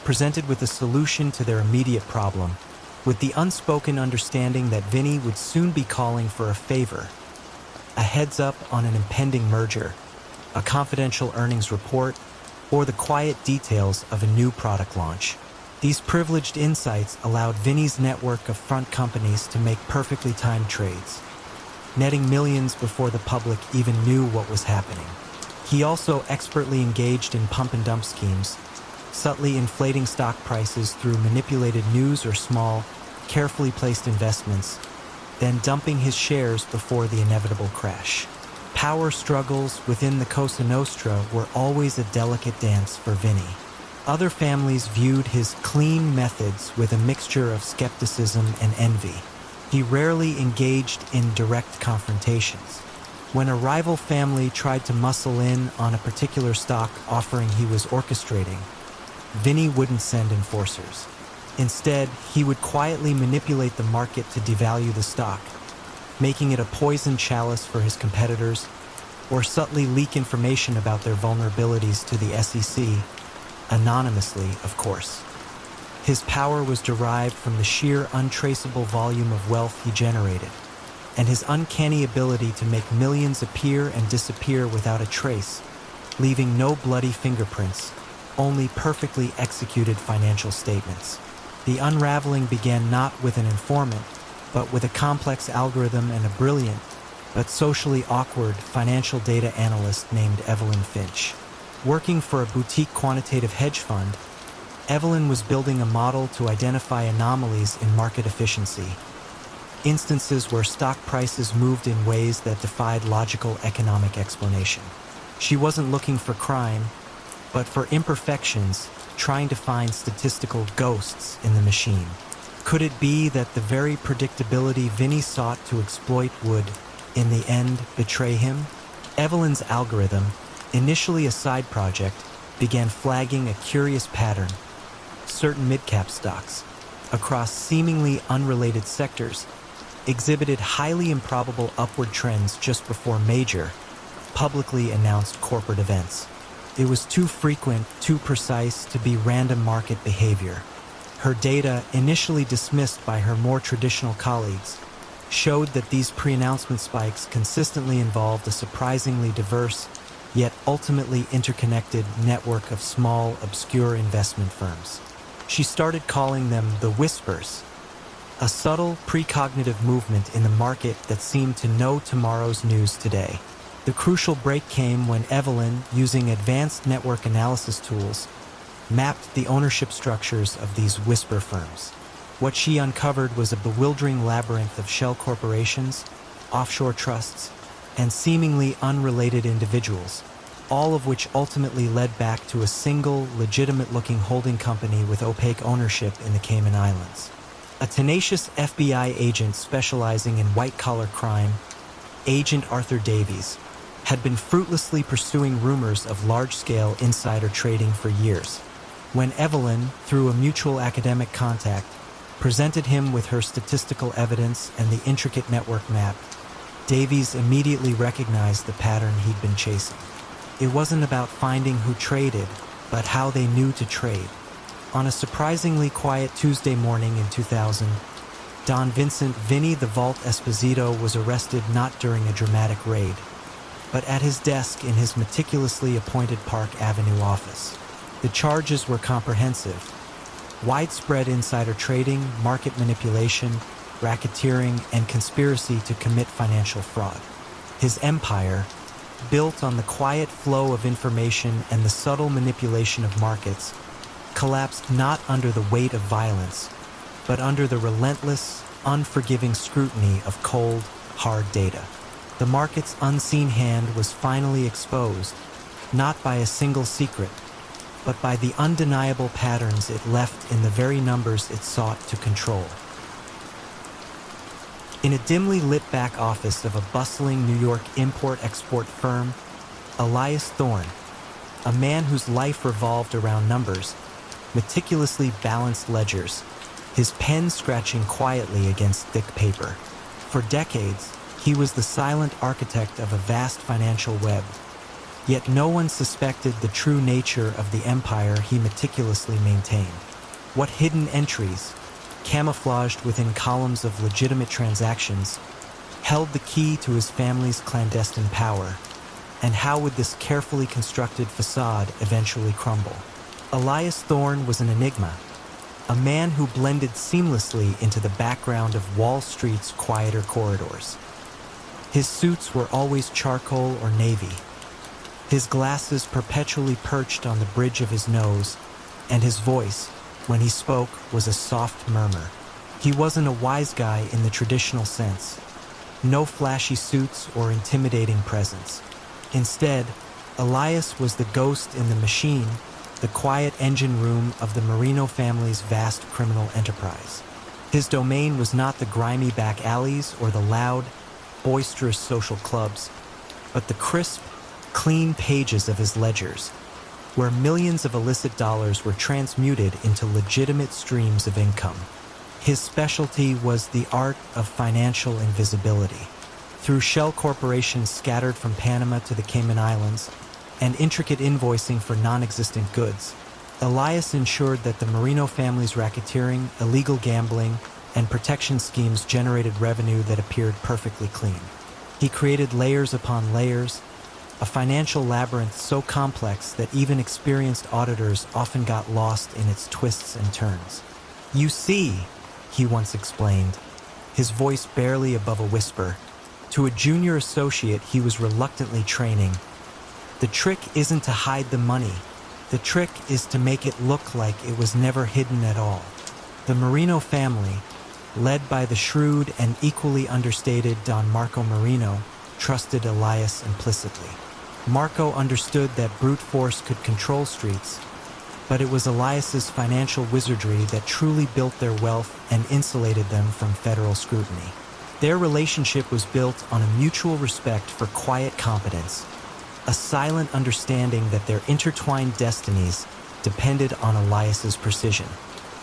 presented with a solution to their immediate problem, with the unspoken understanding that Vinny would soon be calling for a favor, a heads-up on an impending merger, a confidential earnings report, or the quiet details of a new product launch. These privileged insights allowed Vinny's network of front companies to make perfectly timed trades, netting millions before the public even knew what was happening. He also expertly engaged in pump-and-dump schemes, subtly inflating stock prices through manipulated news or small, carefully placed investments, then dumping his shares before the inevitable crash. Power struggles within the Cosa Nostra were always a delicate dance for Vinny. Other families viewed his clean methods with a mixture of skepticism and envy. He rarely engaged in direct confrontations. When a rival family tried to muscle in on a particular stock offering he was orchestrating, Vinny wouldn't send enforcers. Instead, he would quietly manipulate the market to devalue the stock, making it a poison chalice for his competitors, or subtly leak information about their vulnerabilities to the SEC, anonymously, of course. His power was derived from the sheer untraceable volume of wealth he generated, and his uncanny ability to make millions appear and disappear without a trace, leaving no bloody fingerprints, only perfectly executed financial statements. The unraveling began not with an informant, but with a complex algorithm and a brilliant, but socially awkward financial data analyst named Evelyn Finch. Working for a boutique quantitative hedge fund, Evelyn was building a model to identify anomalies in market efficiency, instances where stock prices moved in ways that defied logical economic explanation. She wasn't looking for crime, but for imperfections, trying to find statistical ghosts in the machine. Could it be that the very predictability Vinny sought to exploit would, in the end, betray him? Evelyn's algorithm, initially a side project, began flagging a curious pattern. Certain mid-cap stocks, across seemingly unrelated sectors, exhibited highly improbable upward trends just before major, publicly announced corporate events. It was too frequent, too precise to be random market behavior. Her data, initially dismissed by her more traditional colleagues, showed that these pre-announcement spikes consistently involved a surprisingly diverse, yet ultimately interconnected network of small, obscure investment firms. She started calling them the whispers, a subtle, precognitive movement in the market that seemed to know tomorrow's news today. The crucial break came when Evelyn, using advanced network analysis tools, mapped the ownership structures of these whisper firms. What she uncovered was a bewildering labyrinth of shell corporations, offshore trusts, and seemingly unrelated individuals, all of which ultimately led back to a single, legitimate-looking holding company with opaque ownership in the Cayman Islands. A tenacious FBI agent specializing in white-collar crime, Agent Arthur Davies, had been fruitlessly pursuing rumors of large-scale insider trading for years. When Evelyn, through a mutual academic contact, presented him with her statistical evidence and the intricate network map, Davies immediately recognized the pattern he'd been chasing. It wasn't about finding who traded, but how they knew to trade. On a surprisingly quiet Tuesday morning in 2000, Don Vincent "Vinny the Vault" Esposito was arrested not during a dramatic raid, but at his desk in his meticulously appointed Park Avenue office. The charges were comprehensive: widespread insider trading, market manipulation, racketeering, and conspiracy to commit financial fraud. His empire, built on the quiet flow of information and the subtle manipulation of markets, collapsed not under the weight of violence, but under the relentless, unforgiving scrutiny of cold, hard data. The market's unseen hand was finally exposed, not by a single secret, but by the undeniable patterns it left in the very numbers it sought to control. In a dimly lit back office of a bustling New York import-export firm, Elias Thorne, a man whose life revolved around numbers, meticulously balanced ledgers, his pen scratching quietly against thick paper. For decades, he was the silent architect of a vast financial web, yet no one suspected the true nature of the empire he meticulously maintained. What hidden entries, camouflaged within columns of legitimate transactions, held the key to his family's clandestine power, and how would this carefully constructed facade eventually crumble? Elias Thorne was an enigma, a man who blended seamlessly into the background of Wall Street's quieter corridors. His suits were always charcoal or navy, his glasses perpetually perched on the bridge of his nose, and his voice, when he spoke, was a soft murmur. He wasn't a wise guy in the traditional sense. No flashy suits or intimidating presence. Instead, Elias was the ghost in the machine, the quiet engine room of the Marino family's vast criminal enterprise. His domain was not the grimy back alleys or the loud, boisterous social clubs, but the crisp, clean pages of his ledgers, where millions of illicit dollars were transmuted into legitimate streams of income. His specialty was the art of financial invisibility. Through shell corporations scattered from Panama to the Cayman Islands, and intricate invoicing for non-existent goods, Elias ensured that the Marino family's racketeering, illegal gambling, and protection schemes generated revenue that appeared perfectly clean. He created layers upon layers, a financial labyrinth so complex that even experienced auditors often got lost in its twists and turns. "You see," he once explained, his voice barely above a whisper, to a junior associate he was reluctantly training, "the trick isn't to hide the money. The trick is to make it look like it was never hidden at all." The Marino family, led by the shrewd and equally understated Don Marco Marino, trusted Elias implicitly. Marco understood that brute force could control streets, but it was Elias's financial wizardry that truly built their wealth and insulated them from federal scrutiny. Their relationship was built on a mutual respect for quiet competence, a silent understanding that their intertwined destinies depended on Elias's precision.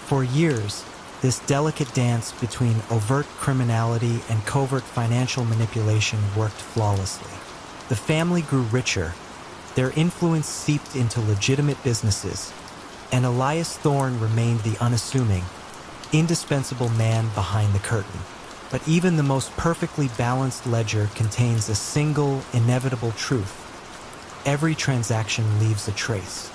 For years, this delicate dance between overt criminality and covert financial manipulation worked flawlessly. The family grew richer, their influence seeped into legitimate businesses, and Elias Thorne remained the unassuming, indispensable man behind the curtain. But even the most perfectly balanced ledger contains a single, inevitable truth: every transaction leaves a trace.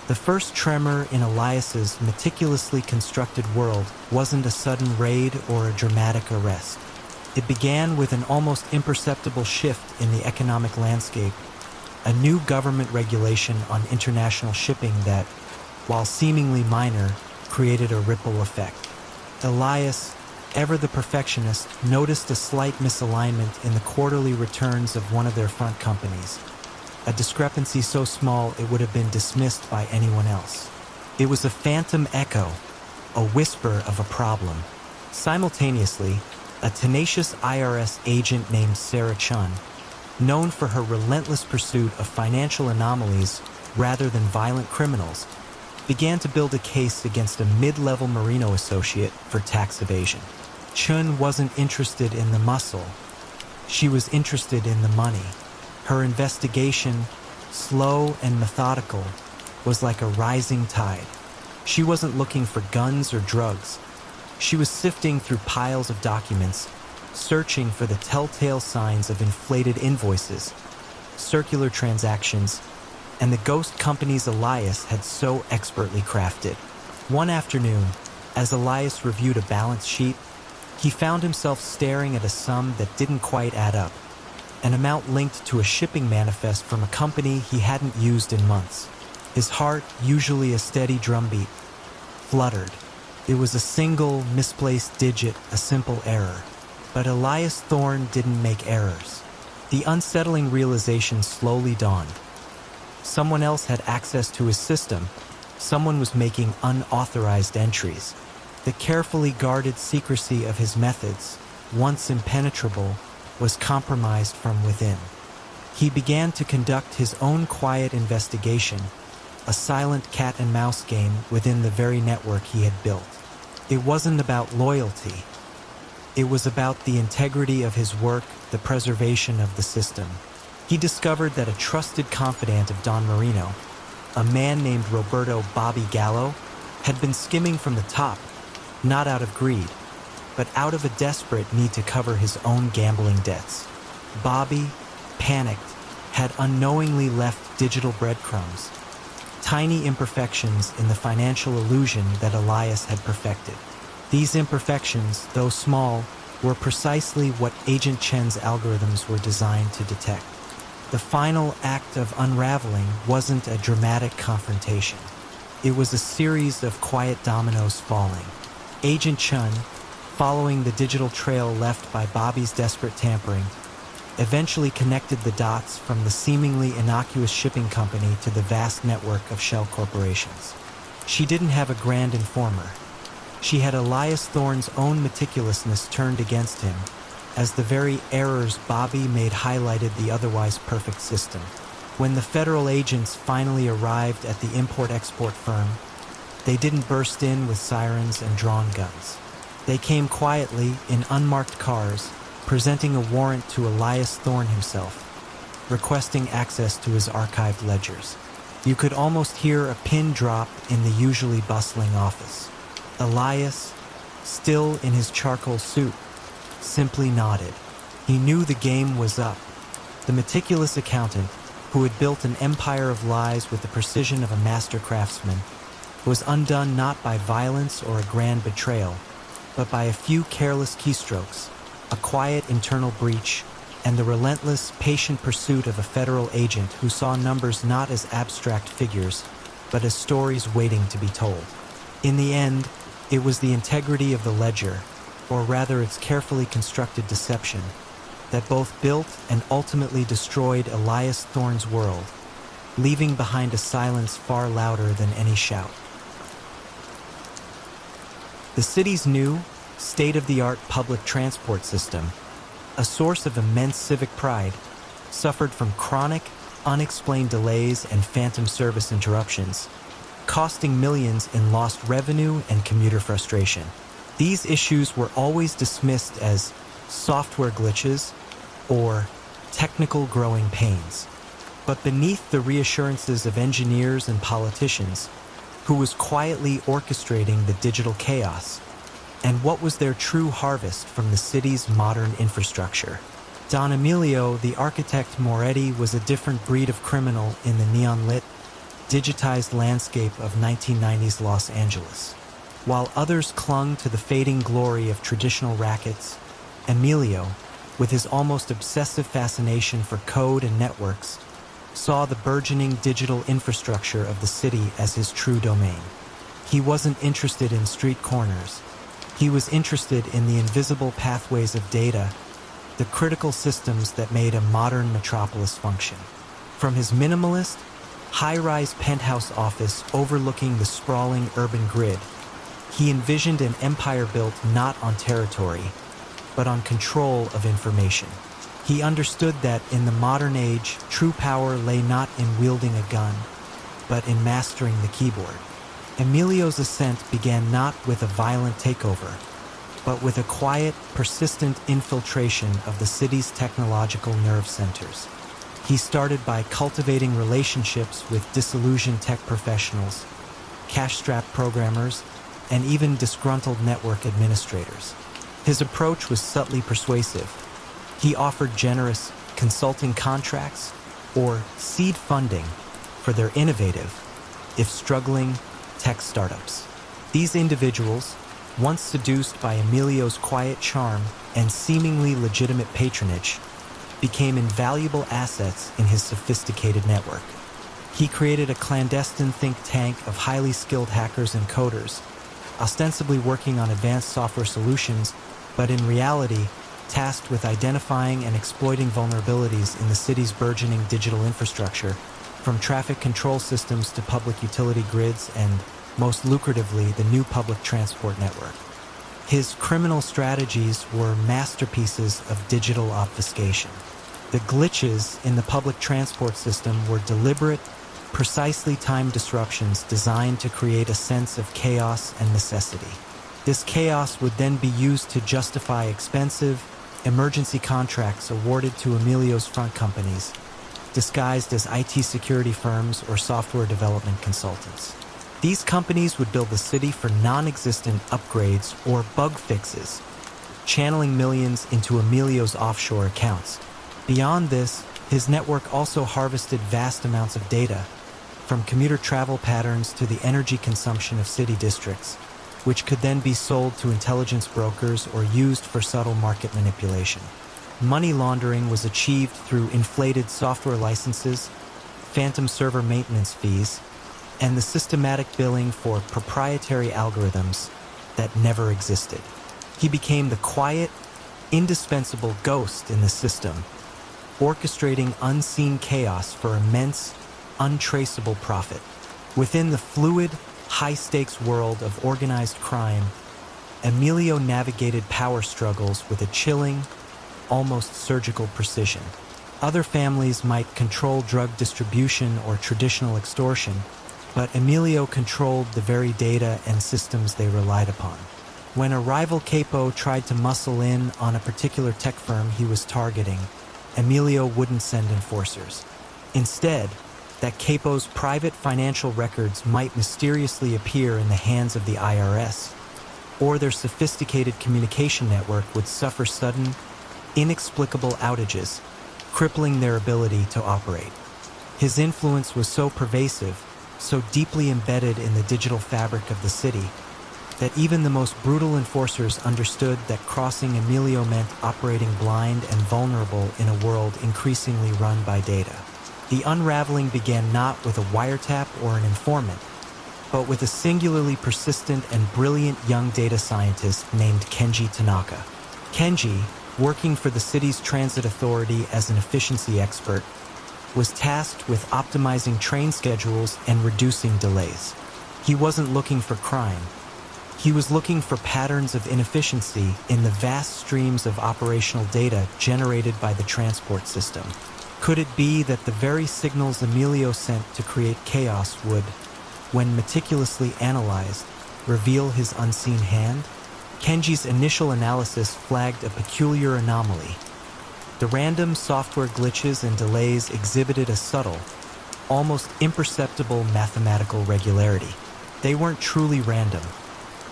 The first tremor in Elias's meticulously constructed world wasn't a sudden raid or a dramatic arrest. It began with an almost imperceptible shift in the economic landscape, a new government regulation on international shipping that, while seemingly minor, created a ripple effect. Elias, ever the perfectionist, noticed a slight misalignment in the quarterly returns of one of their front companies, a discrepancy so small it would have been dismissed by anyone else. It was a phantom echo, a whisper of a problem. Simultaneously, a tenacious IRS agent named Sarah Chun, known for her relentless pursuit of financial anomalies rather than violent criminals, began to build a case against a mid-level Merino associate for tax evasion. Chun wasn't interested in the muscle. She was interested in the money. Her investigation, slow and methodical, was like a rising tide. She wasn't looking for guns or drugs. She was sifting through piles of documents, searching for the telltale signs of inflated invoices, circular transactions, and the ghost companies Elias had so expertly crafted. One afternoon, as Elias reviewed a balance sheet, he found himself staring at a sum that didn't quite add up, an amount linked to a shipping manifest from a company he hadn't used in months. His heart, usually a steady drumbeat, fluttered. It was a single, misplaced digit, a simple error. But Elias Thorne didn't make errors. The unsettling realization slowly dawned. Someone else had access to his system. Someone was making unauthorized entries. The carefully guarded secrecy of his methods, once impenetrable, was compromised from within. He began to conduct his own quiet investigation, a silent cat-and-mouse game within the very network he had built. It wasn't about loyalty. It was about the integrity of his work, the preservation of the system. He discovered that a trusted confidant of Don Marino, a man named Roberto Bobby Gallo, had been skimming from the top, not out of greed, but out of a desperate need to cover his own gambling debts. Bobby, panicked, had unknowingly left digital breadcrumbs, tiny imperfections in the financial illusion that Elias had perfected. These imperfections, though small, were precisely what Agent Chen's algorithms were designed to detect. The final act of unraveling wasn't a dramatic confrontation. It was a series of quiet dominoes falling. Agent Chun, following the digital trail left by Bobby's desperate tampering, eventually connected the dots from the seemingly innocuous shipping company to the vast network of shell corporations. She didn't have a grand informer. She had Elias Thorne's own meticulousness turned against him, as the very errors Bobby made highlighted the otherwise perfect system. When the federal agents finally arrived at the import-export firm, they didn't burst in with sirens and drawn guns. They came quietly in unmarked cars, presenting a warrant to Elias Thorne himself, requesting access to his archived ledgers. You could almost hear a pin drop in the usually bustling office. Elias, still in his charcoal suit, simply nodded. He knew the game was up. The meticulous accountant, who had built an empire of lies with the precision of a master craftsman, was undone not by violence or a grand betrayal, but by a few careless keystrokes, a quiet internal breach, and the relentless, patient pursuit of a federal agent who saw numbers not as abstract figures, but as stories waiting to be told. In the end, it was the integrity of the ledger, or rather its carefully constructed deception, that both built and ultimately destroyed Elias Thorne's world, leaving behind a silence far louder than any shout. The city's new, state-of-the-art public transport system, a source of immense civic pride, suffered from chronic, unexplained delays and phantom service interruptions, costing millions in lost revenue and commuter frustration. These issues were always dismissed as software glitches or technical growing pains. But beneath the reassurances of engineers and politicians, who was quietly orchestrating the digital chaos, and what was their true harvest from the city's modern infrastructure? Don Emilio, the architect Moretti, was a different breed of criminal in the neon-lit, digitized landscape of 1990s Los Angeles. While others clung to the fading glory of traditional rackets, Emilio, with his almost obsessive fascination for code and networks, saw the burgeoning digital infrastructure of the city as his true domain. He wasn't interested in street corners. He was interested in the invisible pathways of data, the critical systems that made a modern metropolis function. From his minimalist, high-rise penthouse office overlooking the sprawling urban grid, he envisioned an empire built not on territory, but on control of information. He understood that in the modern age, true power lay not in wielding a gun, but in mastering the keyboard. Emilio's ascent began not with a violent takeover, but with a quiet, persistent infiltration of the city's technological nerve centers. He started by cultivating relationships with disillusioned tech professionals, cash-strapped programmers, and even disgruntled network administrators. His approach was subtly persuasive. He offered generous consulting contracts or seed funding for their innovative, if struggling, tech startups. These individuals, once seduced by Emilio's quiet charm and seemingly legitimate patronage, became invaluable assets in his sophisticated network. He created a clandestine think tank of highly skilled hackers and coders, ostensibly working on advanced software solutions, but in reality, tasked with identifying and exploiting vulnerabilities in the city's burgeoning digital infrastructure, from traffic control systems to public utility grids and, most lucratively, the new public transport network. His criminal strategies were masterpieces of digital obfuscation. The glitches in the public transport system were deliberate, precisely timed disruptions designed to create a sense of chaos and necessity. This chaos would then be used to justify expensive, emergency contracts awarded to Emilio's front companies, disguised as IT security firms or software development consultants. These companies would bill the city for non-existent upgrades or bug fixes, channeling millions into Emilio's offshore accounts. Beyond this, his network also harvested vast amounts of data, from commuter travel patterns to the energy consumption of city districts, which could then be sold to intelligence brokers or used for subtle market manipulation. Money laundering was achieved through inflated software licenses, phantom server maintenance fees, and the systematic billing for proprietary algorithms that never existed. He became the quiet, indispensable ghost in the system, orchestrating unseen chaos for immense, untraceable profit. Within the fluid, high-stakes world of organized crime, Emilio navigated power struggles with a chilling, almost surgical precision. Other families might control drug distribution or traditional extortion, but Emilio controlled the very data and systems they relied upon. When a rival capo tried to muscle in on a particular tech firm he was targeting, Emilio wouldn't send enforcers. Instead, that capo's private financial records might mysteriously appear in the hands of the IRS, or their sophisticated communication network would suffer sudden, inexplicable outages, crippling their ability to operate. His influence was so pervasive, so deeply embedded in the digital fabric of the city, that even the most brutal enforcers understood that crossing Emilio meant operating blind and vulnerable in a world increasingly run by data. The unraveling began not with a wiretap or an informant, but with a singularly persistent and brilliant young data scientist named Kenji Tanaka. Kenji, working for the city's transit authority as an efficiency expert, was tasked with optimizing train schedules and reducing delays. He wasn't looking for crime. He was looking for patterns of inefficiency in the vast streams of operational data generated by the transport system. Could it be that the very signals Emilio sent to create chaos would, when meticulously analyzed, reveal his unseen hand? Kenji's initial analysis flagged a peculiar anomaly. The random software glitches and delays exhibited a subtle, almost imperceptible mathematical regularity. They weren't truly random.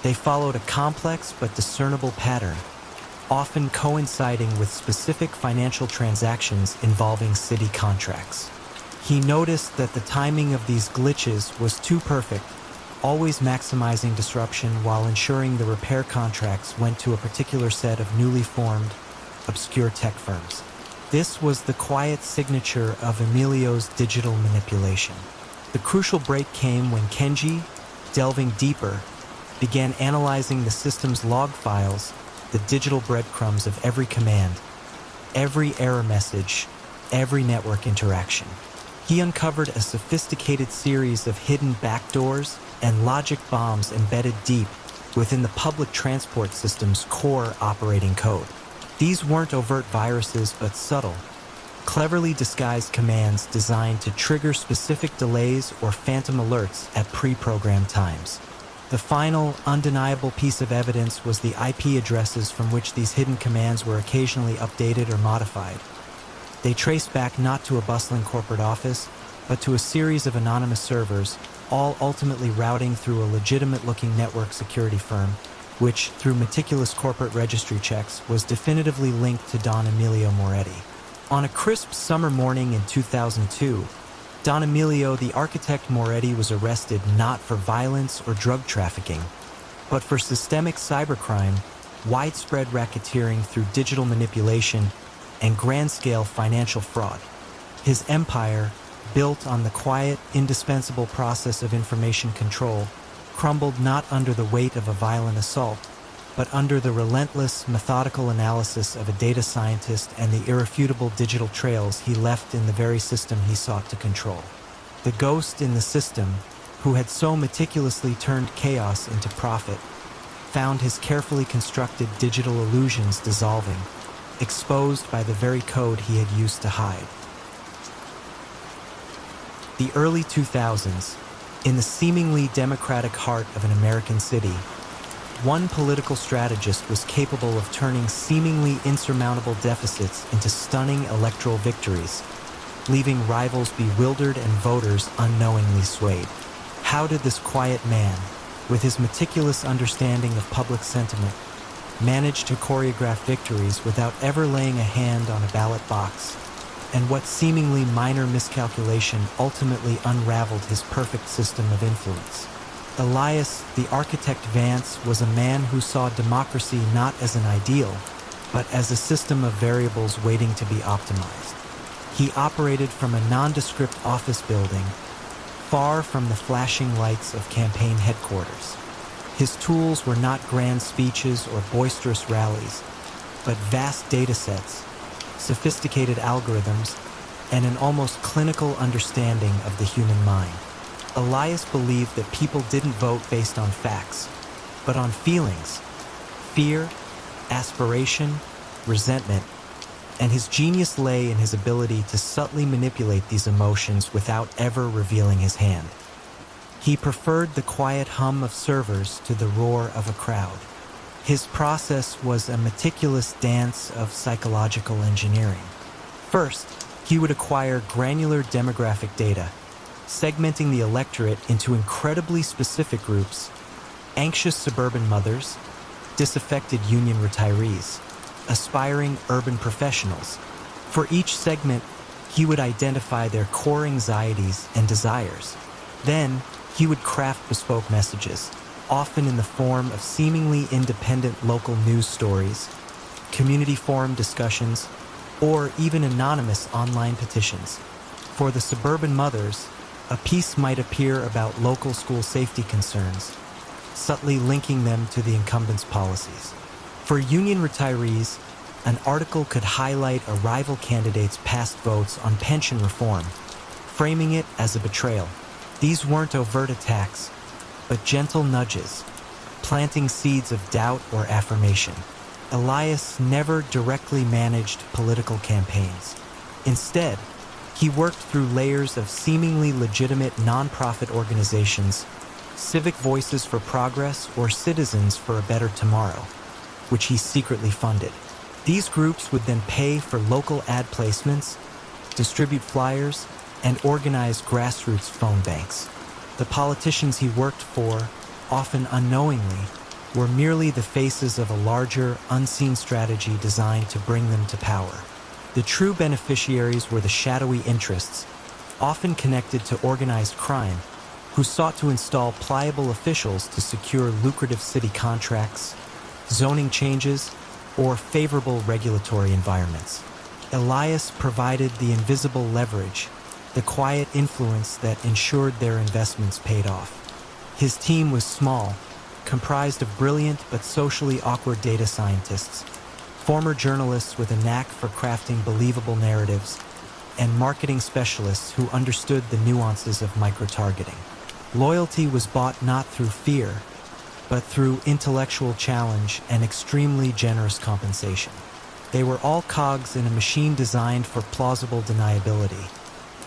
They followed a complex but discernible pattern, often coinciding with specific financial transactions involving city contracts. He noticed that the timing of these glitches was too perfect, always maximizing disruption while ensuring the repair contracts went to a particular set of newly formed, obscure tech firms. This was the quiet signature of Emilio's digital manipulation. The crucial break came when Kenji, delving deeper, began analyzing the system's log files, the digital breadcrumbs of every command, every error message, every network interaction. He uncovered a sophisticated series of hidden backdoors and logic bombs embedded deep within the public transport system's core operating code. These weren't overt viruses, but subtle, cleverly disguised commands designed to trigger specific delays or phantom alerts at pre-programmed times. The final, undeniable piece of evidence was the IP addresses from which these hidden commands were occasionally updated or modified. They traced back not to a bustling corporate office, but to a series of anonymous servers, all ultimately routing through a legitimate-looking network security firm, which, through meticulous corporate registry checks, was definitively linked to Don Emilio Moretti. On a crisp summer morning in 2002, Don Emilio, the architect Moretti, was arrested not for violence or drug trafficking, but for systemic cybercrime, widespread racketeering through digital manipulation, and grand-scale financial fraud. His empire, built on the quiet, indispensable process of information control, crumbled not under the weight of a violent assault, but under the relentless, methodical analysis of a data scientist and the irrefutable digital trails he left in the very system he sought to control. The ghost in the system, who had so meticulously turned chaos into profit, found his carefully constructed digital illusions dissolving, exposed by the very code he had used to hide. The early 2000s, in the seemingly democratic heart of an American city, one political strategist was capable of turning seemingly insurmountable deficits into stunning electoral victories, leaving rivals bewildered and voters unknowingly swayed. How did this quiet man, with his meticulous understanding of public sentiment, manage to choreograph victories without ever laying a hand on a ballot box? And what seemingly minor miscalculation ultimately unraveled his perfect system of influence? Elias, the architect Vance, was a man who saw democracy not as an ideal, but as a system of variables waiting to be optimized. He operated from a nondescript office building, far from the flashing lights of campaign headquarters. His tools were not grand speeches or boisterous rallies, but vast data sets, sophisticated algorithms, and an almost clinical understanding of the human mind. Elias believed that people didn't vote based on facts, but on feelings, fear, aspiration, resentment, and his genius lay in his ability to subtly manipulate these emotions without ever revealing his hand. He preferred the quiet hum of servers to the roar of a crowd. His process was a meticulous dance of psychological engineering. First, he would acquire granular demographic data, segmenting the electorate into incredibly specific groups: anxious suburban mothers, disaffected union retirees, aspiring urban professionals. For each segment, he would identify their core anxieties and desires. Then, he would craft bespoke messages, often in the form of seemingly independent local news stories, community forum discussions, or even anonymous online petitions. For the suburban mothers, a piece might appear about local school safety concerns, subtly linking them to the incumbent's policies. For union retirees, an article could highlight a rival candidate's past votes on pension reform, framing it as a betrayal. These weren't overt attacks, but gentle nudges, planting seeds of doubt or affirmation. Elias never directly managed political campaigns. Instead, he worked through layers of seemingly legitimate nonprofit organizations, civic voices for progress, or citizens for a better tomorrow, which he secretly funded. These groups would then pay for local ad placements, distribute flyers, and organize grassroots phone banks. The politicians he worked for, often unknowingly, were merely the faces of a larger, unseen strategy designed to bring them to power. The true beneficiaries were the shadowy interests, often connected to organized crime, who sought to install pliable officials to secure lucrative city contracts, zoning changes, or favorable regulatory environments. Elias provided the invisible leverage, the quiet influence that ensured their investments paid off. His team was small, comprised of brilliant but socially awkward data scientists, former journalists with a knack for crafting believable narratives, and marketing specialists who understood the nuances of micro-targeting. Loyalty was bought not through fear, but through intellectual challenge and extremely generous compensation. They were all cogs in a machine designed for plausible deniability,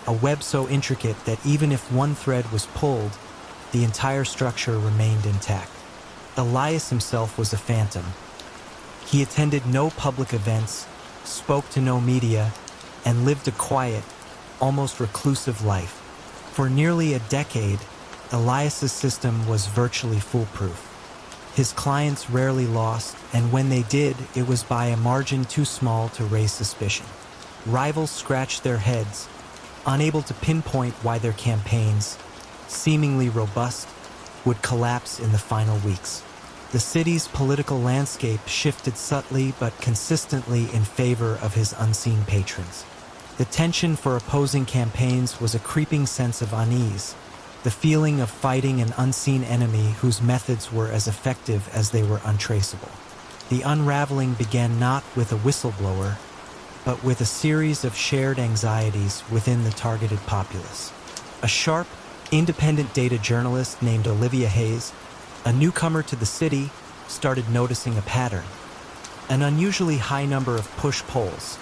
a web so intricate that even if one thread was pulled, the entire structure remained intact. Elias himself was a phantom. He attended no public events, spoke to no media, and lived a quiet, almost reclusive life. For nearly a decade, Elias's system was virtually foolproof. His clients rarely lost, and when they did, it was by a margin too small to raise suspicion. Rivals scratched their heads, unable to pinpoint why their campaigns, seemingly robust, would collapse in the final weeks. The city's political landscape shifted subtly but consistently in favor of his unseen patrons. The tension for opposing campaigns was a creeping sense of unease, the feeling of fighting an unseen enemy whose methods were as effective as they were untraceable. The unraveling began not with a whistleblower, but with a series of shared anxieties within the targeted populace. A sharp, independent data journalist named Olivia Hayes, a newcomer to the city, started noticing a pattern. An unusually high number of push polls,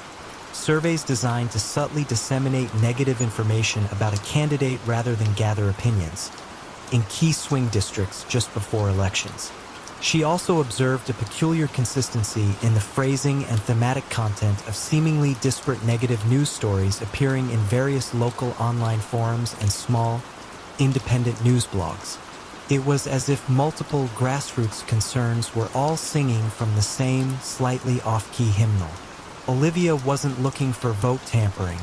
surveys designed to subtly disseminate negative information about a candidate rather than gather opinions, in key swing districts just before elections. She also observed a peculiar consistency in the phrasing and thematic content of seemingly disparate negative news stories appearing in various local online forums and small, independent news blogs. It was as if multiple grassroots concerns were all singing from the same, slightly off-key hymnal. Olivia wasn't looking for vote tampering.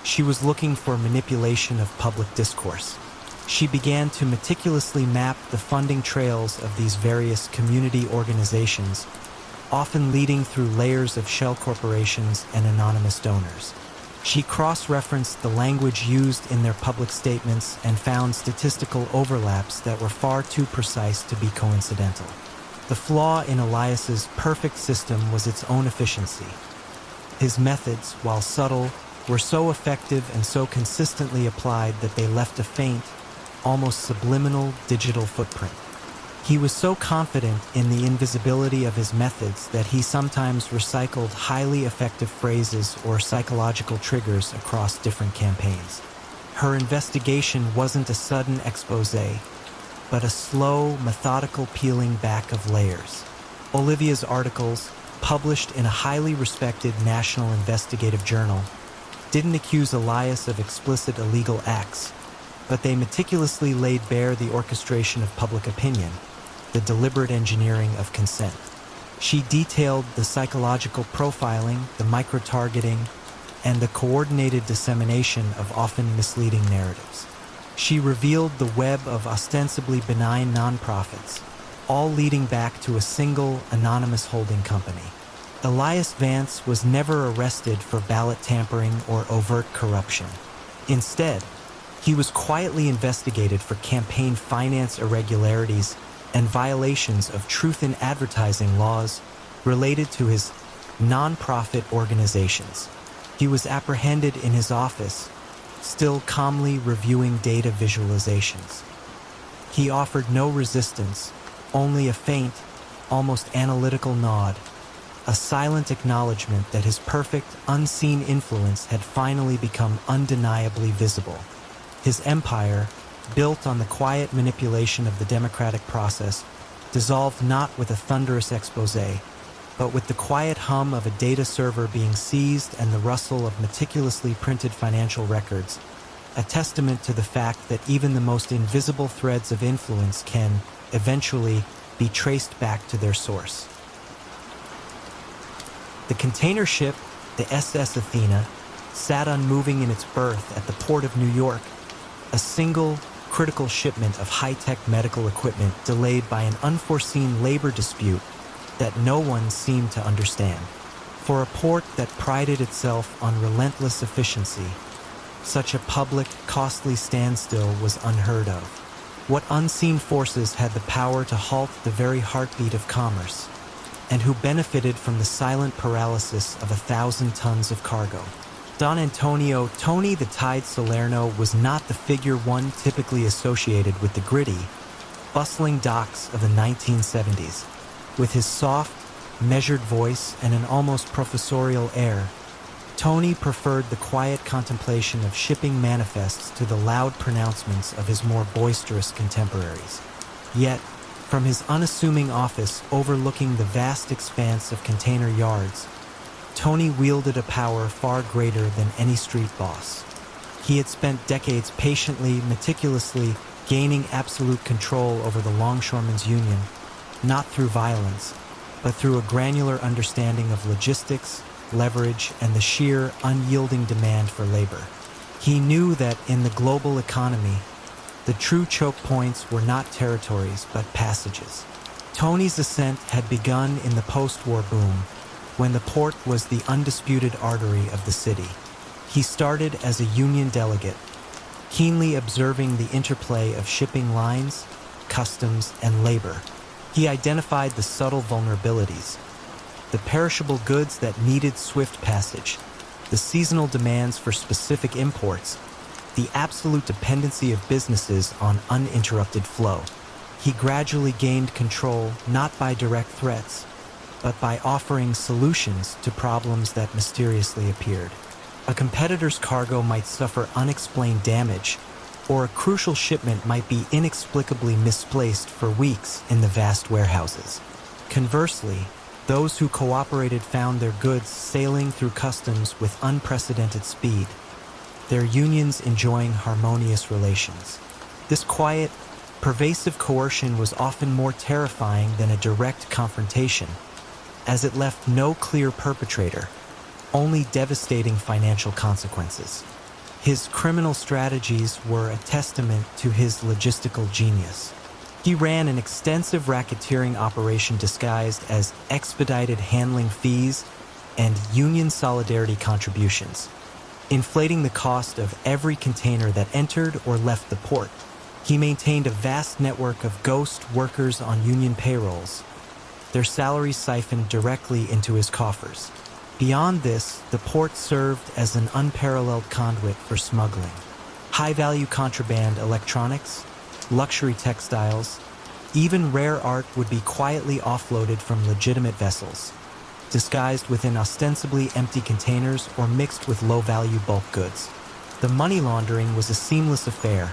She was looking for manipulation of public discourse. She began to meticulously map the funding trails of these various community organizations, often leading through layers of shell corporations and anonymous donors. She cross-referenced the language used in their public statements and found statistical overlaps that were far too precise to be coincidental. The flaw in Elias's perfect system was its own efficiency. His methods, while subtle, were so effective and so consistently applied that they left a faint, almost subliminal digital footprint. He was so confident in the invisibility of his methods that he sometimes recycled highly effective phrases or psychological triggers across different campaigns. Her investigation wasn't a sudden expose, but a slow, methodical peeling back of layers. Olivia's articles, published in a highly respected national investigative journal, didn't accuse Elias of explicit illegal acts, but they meticulously laid bare the orchestration of public opinion, the deliberate engineering of consent. She detailed the psychological profiling, the micro-targeting, and the coordinated dissemination of often misleading narratives. She revealed the web of ostensibly benign nonprofits, all leading back to a single, anonymous holding company. Elias Vance was never arrested for ballot tampering or overt corruption. Instead, he was quietly investigated for campaign finance irregularities and violations of truth in advertising laws related to his nonprofit organizations. He was apprehended in his office, still calmly reviewing data visualizations. He offered no resistance, only a faint, almost analytical nod, a silent acknowledgement that his perfect, unseen influence had finally become undeniably visible. His empire, built on the quiet manipulation of the democratic process, dissolved not with a thunderous expose, but with the quiet hum of a data server being seized and the rustle of meticulously printed financial records, a testament to the fact that even the most invisible threads of influence can, eventually, be traced back to their source. The container ship, the SS Athena, sat unmoving in its berth at the port of New York, a single, critical shipment of high-tech medical equipment delayed by an unforeseen labor dispute that no one seemed to understand. For a port that prided itself on relentless efficiency, such a public, costly standstill was unheard of. What unseen forces had the power to halt the very heartbeat of commerce, and who benefited from the silent paralysis of 1,000 tons of cargo? Don Antonio Tony the Tide Salerno was not the figure one typically associated with the gritty, bustling docks of the 1970s. With his soft, measured voice and an almost professorial air, Tony preferred the quiet contemplation of shipping manifests to the loud pronouncements of his more boisterous contemporaries. Yet, from his unassuming office overlooking the vast expanse of container yards, Tony wielded a power far greater than any street boss. He had spent decades patiently, meticulously gaining absolute control over the Longshoremen's Union, not through violence, but through a granular understanding of logistics, leverage, and the sheer, unyielding demand for labor. He knew that in the global economy, the true choke points were not territories, but passages. Tony's ascent had begun in the post-war boom, when the port was the undisputed artery of the city. He started as a union delegate, keenly observing the interplay of shipping lines, customs, and labor. He identified the subtle vulnerabilities, the perishable goods that needed swift passage, the seasonal demands for specific imports, the absolute dependency of businesses on uninterrupted flow. He gradually gained control not by direct threats, but by offering solutions to problems that mysteriously appeared. A competitor's cargo might suffer unexplained damage, or a crucial shipment might be inexplicably misplaced for weeks in the vast warehouses. Conversely, those who cooperated found their goods sailing through customs with unprecedented speed, their unions enjoying harmonious relations. This quiet, pervasive coercion was often more terrifying than a direct confrontation, as it left no clear perpetrator, only devastating financial consequences. His criminal strategies were a testament to his logistical genius. He ran an extensive racketeering operation disguised as expedited handling fees and union solidarity contributions, inflating the cost of every container that entered or left the port. He maintained a vast network of ghost workers on union payrolls, their salaries siphoned directly into his coffers. Beyond this, the port served as an unparalleled conduit for smuggling. High-value contraband electronics, luxury textiles, even rare art would be quietly offloaded from legitimate vessels, disguised within ostensibly empty containers or mixed with low-value bulk goods. The money laundering was a seamless affair,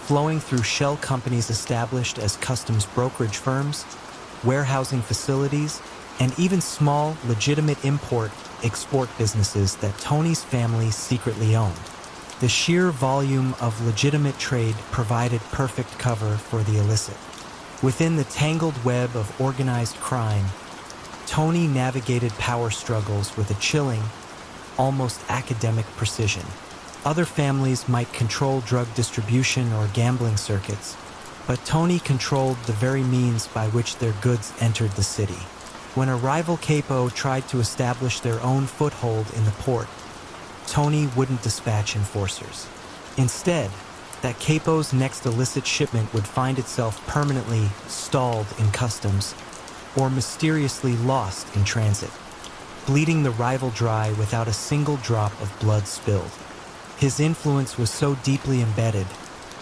flowing through shell companies established as customs brokerage firms, warehousing facilities, and even small, legitimate import-export businesses that Tony's family secretly owned. The sheer volume of legitimate trade provided perfect cover for the illicit. Within the tangled web of organized crime, Tony navigated power struggles with a chilling, almost academic precision. Other families might control drug distribution or gambling circuits, but Tony controlled the very means by which their goods entered the city. When a rival capo tried to establish their own foothold in the port, Tony wouldn't dispatch enforcers. Instead, that capo's next illicit shipment would find itself permanently stalled in customs or mysteriously lost in transit, bleeding the rival dry without a single drop of blood spilled. His influence was so deeply embedded,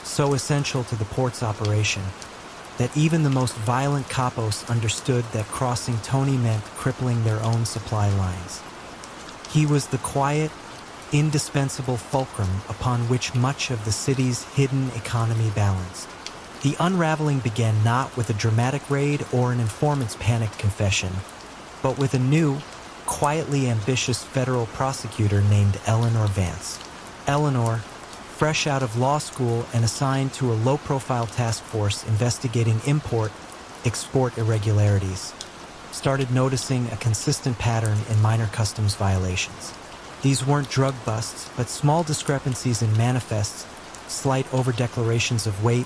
so essential to the port's operation, that even the most violent capos understood that crossing Tony meant crippling their own supply lines. He was the quiet, indispensable fulcrum upon which much of the city's hidden economy balanced. The unraveling began not with a dramatic raid or an informant's panicked confession, but with a new, quietly ambitious federal prosecutor named Eleanor Vance. Eleanor, fresh out of law school and assigned to a low-profile task force investigating import-export irregularities, started noticing a consistent pattern in minor customs violations. These weren't drug busts, but small discrepancies in manifests, slight over-declarations of weight,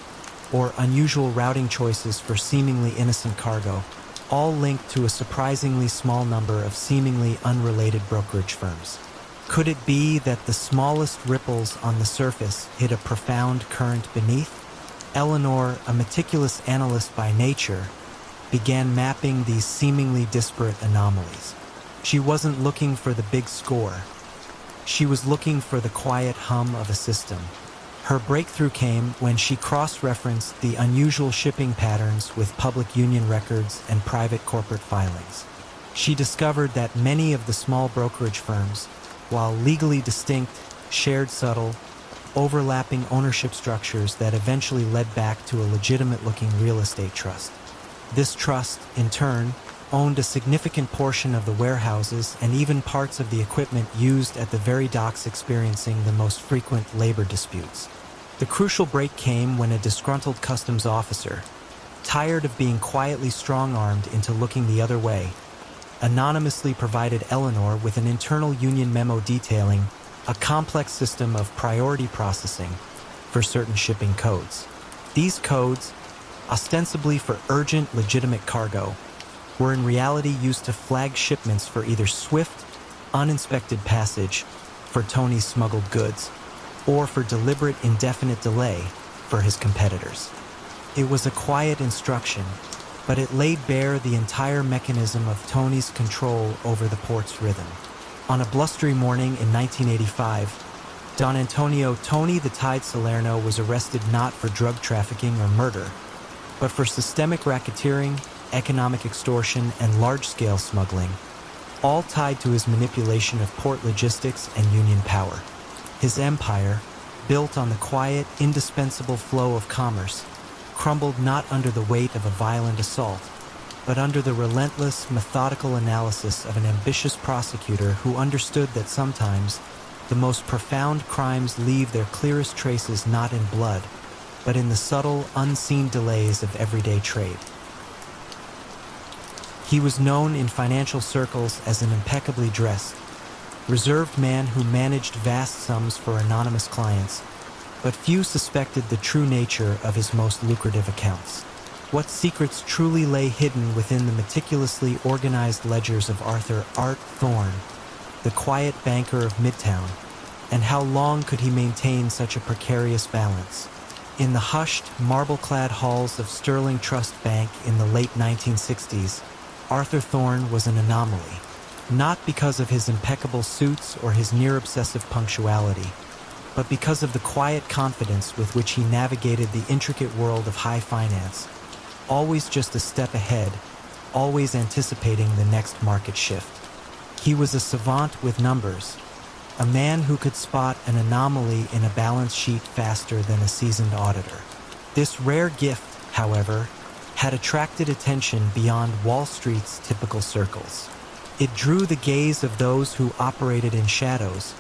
or unusual routing choices for seemingly innocent cargo, all linked to a surprisingly small number of seemingly unrelated brokerage firms. Could it be that the smallest ripples on the surface hid a profound current beneath? Eleanor, a meticulous analyst by nature, began mapping these seemingly disparate anomalies. She wasn't looking for the big score. She was looking for the quiet hum of a system. Her breakthrough came when she cross-referenced the unusual shipping patterns with public union records and private corporate filings. She discovered that many of the small brokerage firms, while legally distinct, shared subtle, overlapping ownership structures that eventually led back to a legitimate-looking real estate trust. This trust, in turn, owned a significant portion of the warehouses and even parts of the equipment used at the very docks experiencing the most frequent labor disputes. The crucial break came when a disgruntled customs officer, tired of being quietly strong-armed into looking the other way, anonymously provided Eleanor with an internal union memo detailing a complex system of priority processing for certain shipping codes. These codes, ostensibly for urgent, legitimate cargo, were in reality used to flag shipments for either swift, uninspected passage for Tony's smuggled goods, or for deliberate, indefinite delay for his competitors. It was a quiet instruction, but it laid bare the entire mechanism of Tony's control over the port's rhythm. On a blustery morning in 1985, Don Antonio "Tony the Tide" Salerno was arrested not for drug trafficking or murder, but for systemic racketeering, economic extortion, and large-scale smuggling, all tied to his manipulation of port logistics and union power. His empire, built on the quiet, indispensable flow of commerce, crumbled not under the weight of a violent assault, but under the relentless, methodical analysis of an ambitious prosecutor who understood that sometimes the most profound crimes leave their clearest traces not in blood, but in the subtle, unseen delays of everyday trade. He was known in financial circles as an impeccably dressed, reserved man who managed vast sums for anonymous clients, but few suspected the true nature of his most lucrative accounts. What secrets truly lay hidden within the meticulously organized ledgers of Arthur "Art" Thorne, the quiet banker of Midtown, and how long could he maintain such a precarious balance? In the hushed, marble-clad halls of Sterling Trust Bank in the late 1960s, Arthur Thorne was an anomaly, not because of his impeccable suits or his near-obsessive punctuality, but because of the quiet confidence with which he navigated the intricate world of high finance, always just a step ahead, always anticipating the next market shift. He was a savant with numbers, a man who could spot an anomaly in a balance sheet faster than a seasoned auditor. This rare gift, however, had attracted attention beyond Wall Street's typical circles. It drew the gaze of those who operated in shadows,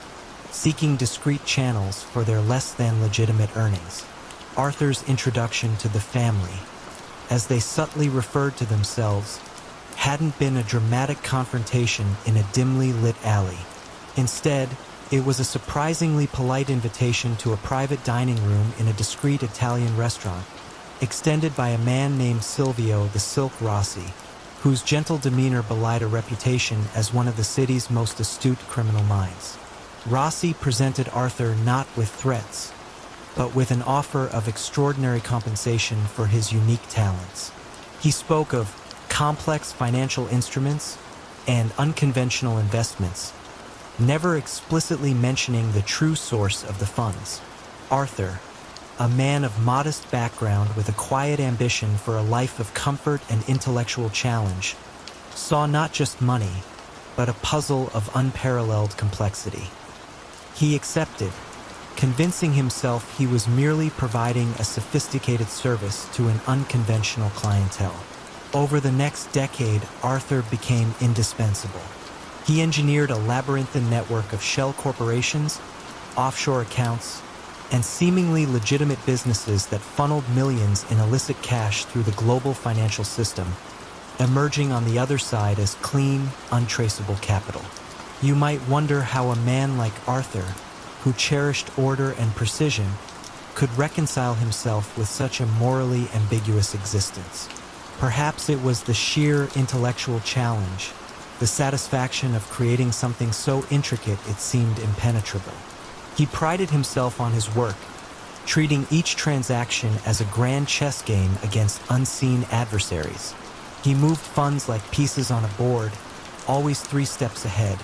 seeking discreet channels for their less-than legitimate earnings. Arthur's introduction to the family, as they subtly referred to themselves, hadn't been a dramatic confrontation in a dimly lit alley. Instead, it was a surprisingly polite invitation to a private dining room in a discreet Italian restaurant, extended by a man named Silvio the Silk Rossi, whose gentle demeanor belied a reputation as one of the city's most astute criminal minds. Rossi presented Arthur not with threats, but with an offer of extraordinary compensation for his unique talents. He spoke of complex financial instruments and unconventional investments, never explicitly mentioning the true source of the funds. Arthur, a man of modest background with a quiet ambition for a life of comfort and intellectual challenge, saw not just money, but a puzzle of unparalleled complexity. He accepted, convincing himself he was merely providing a sophisticated service to an unconventional clientele. Over the next decade, Arthur became indispensable. He engineered a labyrinthine network of shell corporations, offshore accounts, and seemingly legitimate businesses that funneled millions in illicit cash through the global financial system, emerging on the other side as clean, untraceable capital. You might wonder how a man like Arthur, who cherished order and precision, could reconcile himself with such a morally ambiguous existence. Perhaps it was the sheer intellectual challenge, the satisfaction of creating something so intricate it seemed impenetrable. He prided himself on his work, treating each transaction as a grand chess game against unseen adversaries. He moved funds like pieces on a board, always 3 steps ahead,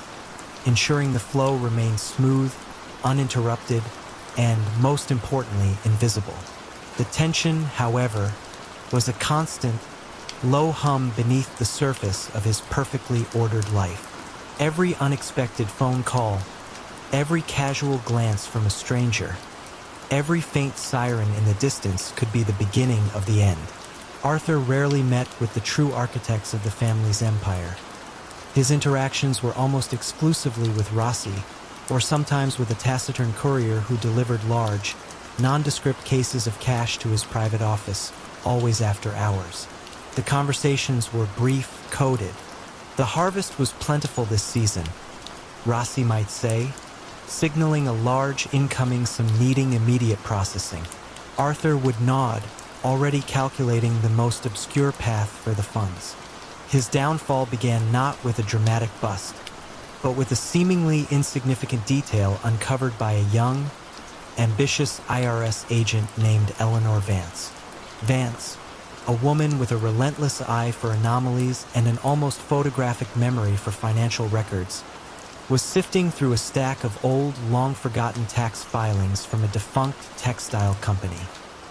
ensuring the flow remained smooth, uninterrupted, and, most importantly, invisible. The tension, however, was a constant, low hum beneath the surface of his perfectly ordered life. Every unexpected phone call, every casual glance from a stranger, every faint siren in the distance could be the beginning of the end. Arthur rarely met with the true architects of the family's empire. His interactions were almost exclusively with Rossi, or sometimes with a taciturn courier who delivered large, nondescript cases of cash to his private office, always after hours. The conversations were brief, coded. The harvest was plentiful this season, Rossi might say, signaling a large incoming sum needing immediate processing. Arthur would nod, already calculating the most obscure path for the funds. His downfall began not with a dramatic bust, but with a seemingly insignificant detail uncovered by a young, ambitious IRS agent named Eleanor Vance. Vance, a woman with a relentless eye for anomalies and an almost photographic memory for financial records, was sifting through a stack of old, long-forgotten tax filings from a defunct textile company.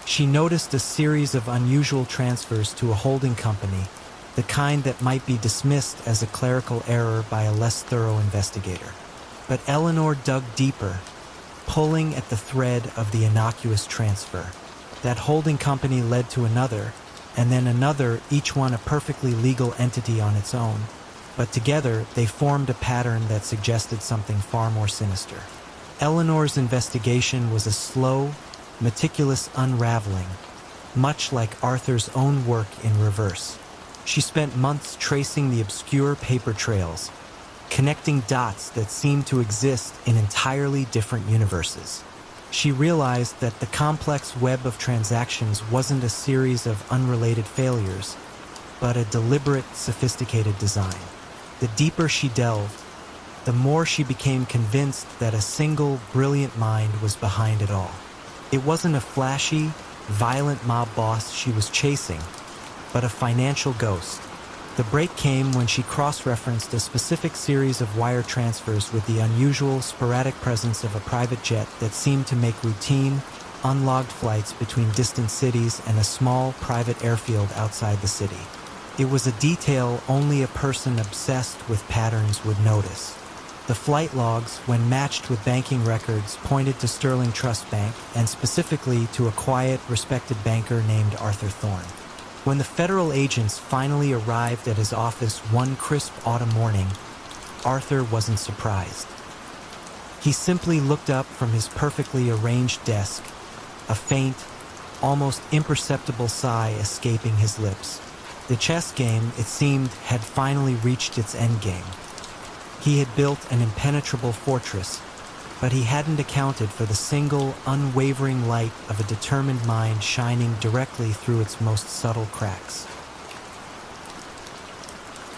She noticed a series of unusual transfers to a holding company, the kind that might be dismissed as a clerical error by a less thorough investigator. But Eleanor dug deeper, pulling at the thread of the innocuous transfer. That holding company led to another, and then another, each one a perfectly legal entity on its own. But together, they formed a pattern that suggested something far more sinister. Eleanor's investigation was a slow, meticulous unraveling, much like Arthur's own work in reverse. She spent months tracing the obscure paper trails, connecting dots that seemed to exist in entirely different universes. She realized that the complex web of transactions wasn't a series of unrelated failures, but a deliberate, sophisticated design. The deeper she delved, the more she became convinced that a single, brilliant mind was behind it all. It wasn't a flashy, violent mob boss she was chasing, but a financial ghost. The break came when she cross-referenced a specific series of wire transfers with the unusual, sporadic presence of a private jet that seemed to make routine, unlogged flights between distant cities and a small, private airfield outside the city. It was a detail only a person obsessed with patterns would notice. The flight logs, when matched with banking records, pointed to Sterling Trust Bank, and specifically to a quiet, respected banker named Arthur Thorne. When the federal agents finally arrived at his office one crisp autumn morning, Arthur wasn't surprised. He simply looked up from his perfectly arranged desk, a faint, almost imperceptible sigh escaping his lips. The chess game, it seemed, had finally reached its endgame. He had built an impenetrable fortress, but he hadn't accounted for the single, unwavering light of a determined mind shining directly through its most subtle cracks.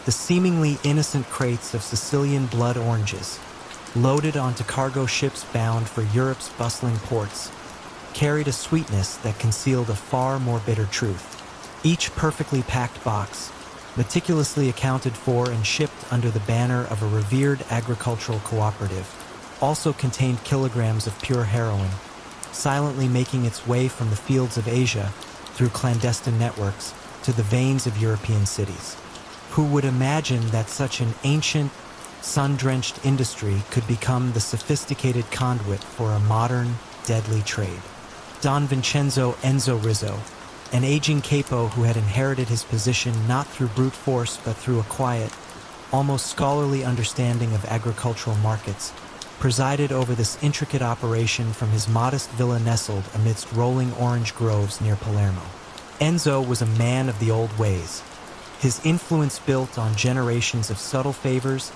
The seemingly innocent crates of Sicilian blood oranges, loaded onto cargo ships bound for Europe's bustling ports, carried a sweetness that concealed a far more bitter truth. Each perfectly packed box, meticulously accounted for and shipped under the banner of a revered agricultural cooperative, also contained kilograms of pure heroin, silently making its way from the fields of Asia through clandestine networks to the veins of European cities. Who would imagine that such an ancient, sun-drenched industry could become the sophisticated conduit for a modern, deadly trade? Don Vincenzo Enzo Rizzo, an aging capo who had inherited his position not through brute force but through a quiet, almost scholarly understanding of agricultural markets, presided over this intricate operation from his modest villa nestled amidst rolling orange groves near Palermo. Enzo was a man of the old ways, his influence built on generations of subtle favors,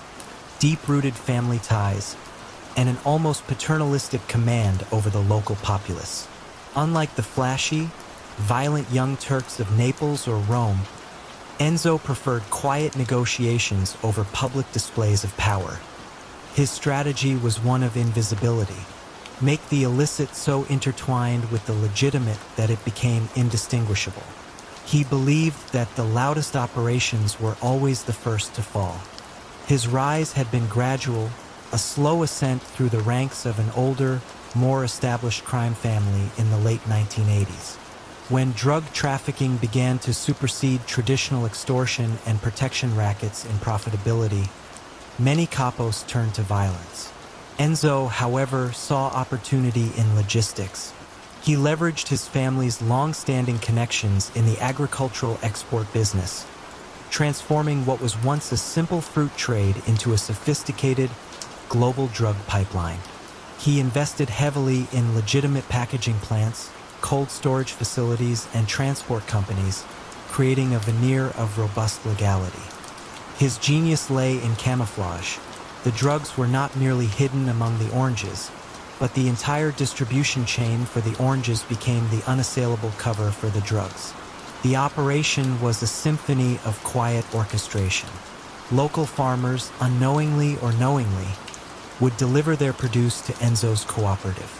deep-rooted family ties, and an almost paternalistic command over the local populace. Unlike the flashy, violent young Turks of Naples or Rome, Enzo preferred quiet negotiations over public displays of power. His strategy was one of invisibility, make the illicit so intertwined with the legitimate that it became indistinguishable. He believed that the loudest operations were always the first to fall. His rise had been gradual, a slow ascent through the ranks of an older, more established crime family in the late 1980s. When drug trafficking began to supersede traditional extortion and protection rackets in profitability, many capos turned to violence. Enzo, however, saw opportunity in logistics. He leveraged his family's long-standing connections in the agricultural export business, transforming what was once a simple fruit trade into a sophisticated, global drug pipeline. He invested heavily in legitimate packaging plants, cold storage facilities, and transport companies, creating a veneer of robust legality. His genius lay in camouflage. The drugs were not merely hidden among the oranges, but the entire distribution chain for the oranges became the unassailable cover for the drugs. The operation was a symphony of quiet orchestration. Local farmers, unknowingly or knowingly, would deliver their produce to Enzo's cooperative.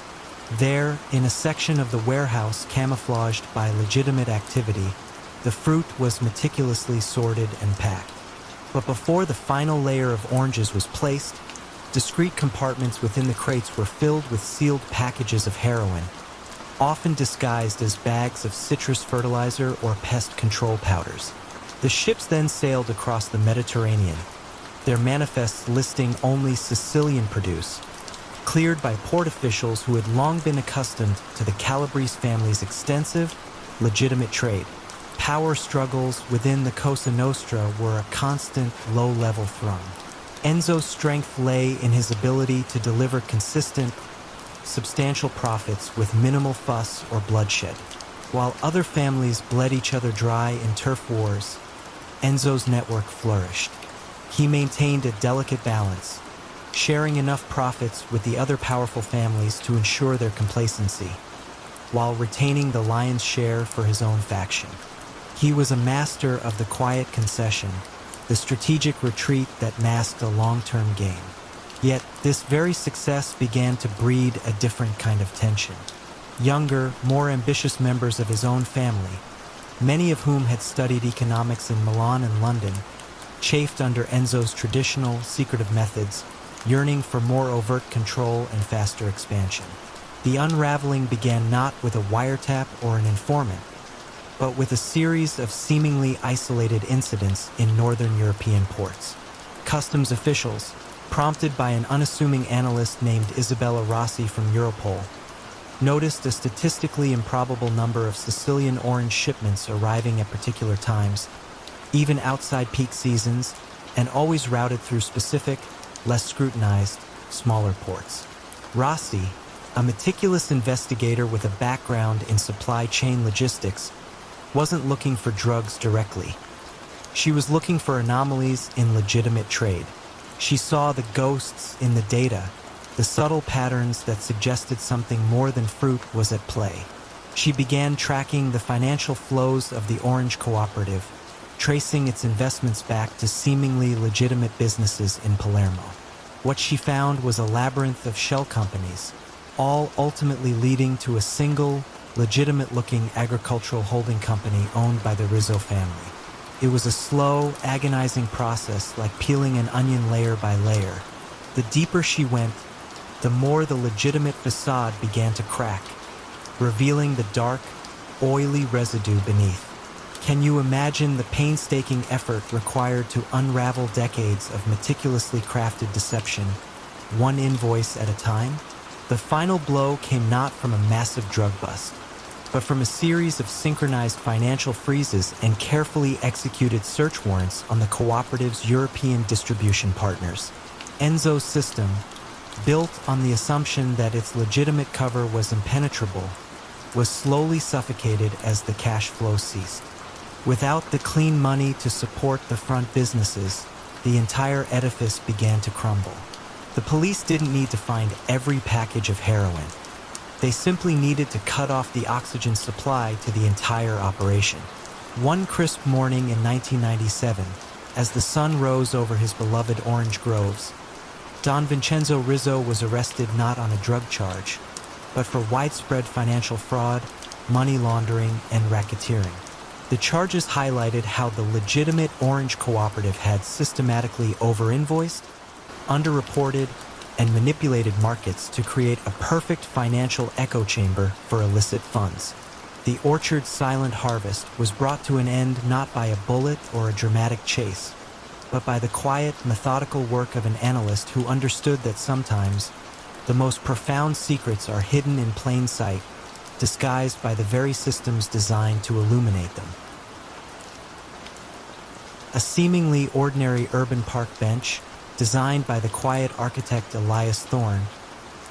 There, in a section of the warehouse camouflaged by legitimate activity, the fruit was meticulously sorted and packed. But before the final layer of oranges was placed, discrete compartments within the crates were filled with sealed packages of heroin, often disguised as bags of citrus fertilizer or pest control powders. The ships then sailed across the Mediterranean, their manifests listing only Sicilian produce, cleared by port officials who had long been accustomed to the Calabrese family's extensive, legitimate trade. Power struggles within the Cosa Nostra were a constant, low-level thrum. Enzo's strength lay in his ability to deliver consistent, substantial profits with minimal fuss or bloodshed. While other families bled each other dry in turf wars, Enzo's network flourished. He maintained a delicate balance, sharing enough profits with the other powerful families to ensure their complacency, while retaining the lion's share for his own faction. He was a master of the quiet concession, the strategic retreat that masked a long-term game. Yet, this very success began to breed a different kind of tension. Younger, more ambitious members of his own family, many of whom had studied economics in Milan and London, chafed under Enzo's traditional, secretive methods, yearning for more overt control and faster expansion. The unraveling began not with a wiretap or an informant, but with a series of seemingly isolated incidents in northern European ports. Customs officials, prompted by an unassuming analyst named Isabella Rossi from Europol, noticed a statistically improbable number of Sicilian orange shipments arriving at particular times, even outside peak seasons, and always routed through specific, less scrutinized, smaller ports. Rossi, a meticulous investigator with a background in supply chain logistics, wasn't looking for drugs directly. She was looking for anomalies in legitimate trade. She saw the ghosts in the data, the subtle patterns that suggested something more than fruit was at play. She began tracking the financial flows of the Orange Cooperative, tracing its investments back to seemingly legitimate businesses in Palermo. What she found was a labyrinth of shell companies, all ultimately leading to a single, legitimate-looking agricultural holding company owned by the Rizzo family. It was a slow, agonizing process, like peeling an onion layer by layer. The deeper she went, the more the legitimate facade began to crack, revealing the dark, oily residue beneath. Can you imagine the painstaking effort required to unravel decades of meticulously crafted deception, one invoice at a time? The final blow came not from a massive drug bust, but from a series of synchronized financial freezes and carefully executed search warrants on the cooperative's European distribution partners. Enzo's system, built on the assumption that its legitimate cover was impenetrable, was slowly suffocated as the cash flow ceased. Without the clean money to support the front businesses, the entire edifice began to crumble. The police didn't need to find every package of heroin. They simply needed to cut off the oxygen supply to the entire operation. One crisp morning in 1997, as the sun rose over his beloved orange groves, Don Vincenzo Rizzo was arrested not on a drug charge, but for widespread financial fraud, money laundering, and racketeering. The charges highlighted how the legitimate Orange Cooperative had systematically over-invoiced, underreported, and manipulated markets to create a perfect financial echo chamber for illicit funds. The Orchard's silent harvest was brought to an end not by a bullet or a dramatic chase, but by the quiet, methodical work of an analyst who understood that sometimes the most profound secrets are hidden in plain sight, disguised by the very systems designed to illuminate them. A seemingly ordinary urban park bench, designed by the quiet architect Elias Thorne,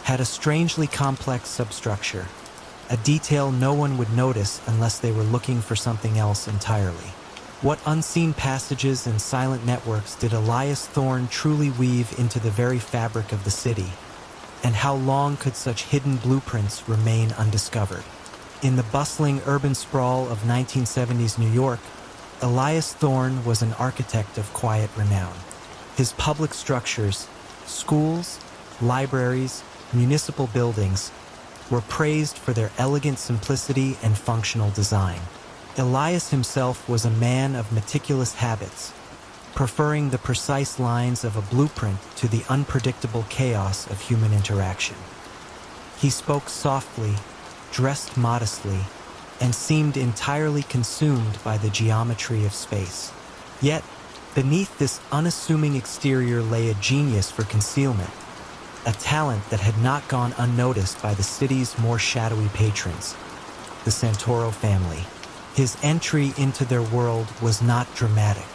had a strangely complex substructure, a detail no one would notice unless they were looking for something else entirely. What unseen passages and silent networks did Elias Thorne truly weave into the very fabric of the city? And how long could such hidden blueprints remain undiscovered? In the bustling urban sprawl of 1970s New York, Elias Thorne was an architect of quiet renown. His public structures, schools, libraries, municipal buildings, were praised for their elegant simplicity and functional design. Elias himself was a man of meticulous habits, preferring the precise lines of a blueprint to the unpredictable chaos of human interaction. He spoke softly, dressed modestly, and seemed entirely consumed by the geometry of space. Yet, beneath this unassuming exterior lay a genius for concealment, a talent that had not gone unnoticed by the city's more shadowy patrons, the Santoro family. His entry into their world was not dramatic.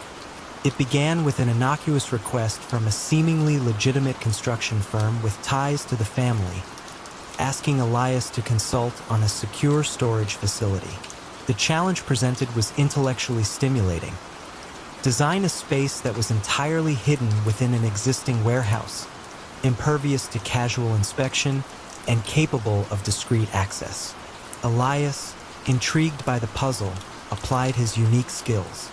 It began with an innocuous request from a seemingly legitimate construction firm with ties to the family, asking Elias to consult on a secure storage facility. The challenge presented was intellectually stimulating. Design a space that was entirely hidden within an existing warehouse, impervious to casual inspection and capable of discreet access. Elias, intrigued by the puzzle, applied his unique skills.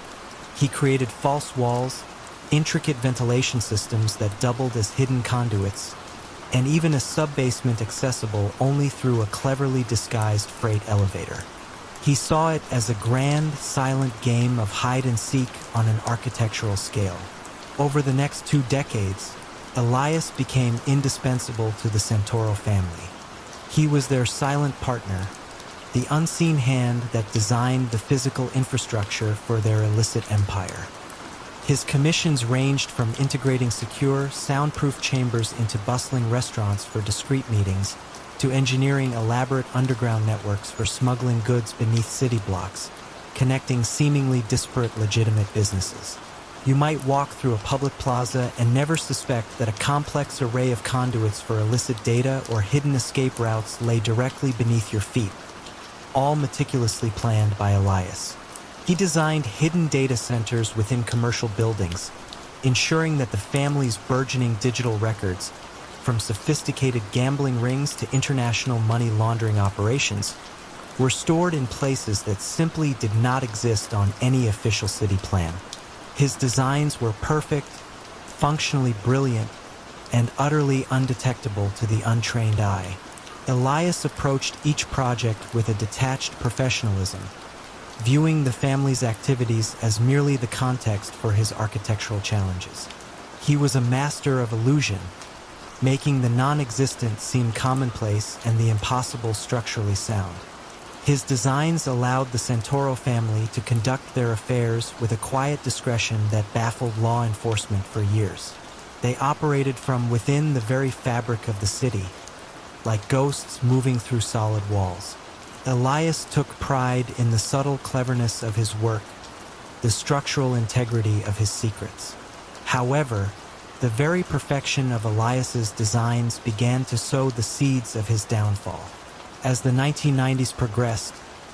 He created false walls, intricate ventilation systems that doubled as hidden conduits, and even a sub-basement accessible only through a cleverly disguised freight elevator. He saw it as a grand, silent game of hide-and-seek on an architectural scale. Over the next 2 decades, Elias became indispensable to the Santoro family. He was their silent partner, the unseen hand that designed the physical infrastructure for their illicit empire. His commissions ranged from integrating secure, soundproof chambers into bustling restaurants for discreet meetings, to engineering elaborate underground networks for smuggling goods beneath city blocks, connecting seemingly disparate legitimate businesses. You might walk through a public plaza and never suspect that a complex array of conduits for illicit data or hidden escape routes lay directly beneath your feet, all meticulously planned by Elias. He designed hidden data centers within commercial buildings, ensuring that the family's burgeoning digital records, from sophisticated gambling rings to international money laundering operations, were stored in places that simply did not exist on any official city plan. His designs were perfect, functionally brilliant, and utterly undetectable to the untrained eye. Elias approached each project with a detached professionalism, viewing the family's activities as merely the context for his architectural challenges. He was a master of illusion, making the non-existent seem commonplace and the impossible structurally sound. His designs allowed the Santoro family to conduct their affairs with a quiet discretion that baffled law enforcement for years. They operated from within the very fabric of the city, like ghosts moving through solid walls. Elias took pride in the subtle cleverness of his work, the structural integrity of his secrets. However, the very perfection of Elias's designs began to sow the seeds of his downfall. As the 1990s progressed,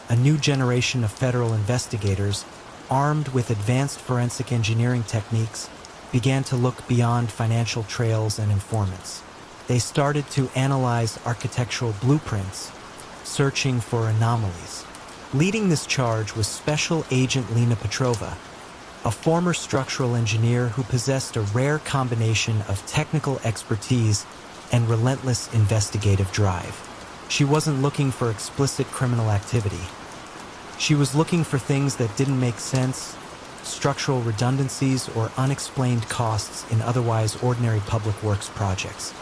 a new generation of federal investigators, armed with advanced forensic engineering techniques, began to look beyond financial trails and informants. They started to analyze architectural blueprints, searching for anomalies. Leading this charge was Special Agent Lena Petrova, a former structural engineer who possessed a rare combination of technical expertise and relentless investigative drive. She wasn't looking for explicit criminal activity. She was looking for things that didn't make sense, structural redundancies, or unexplained costs in otherwise ordinary public works projects.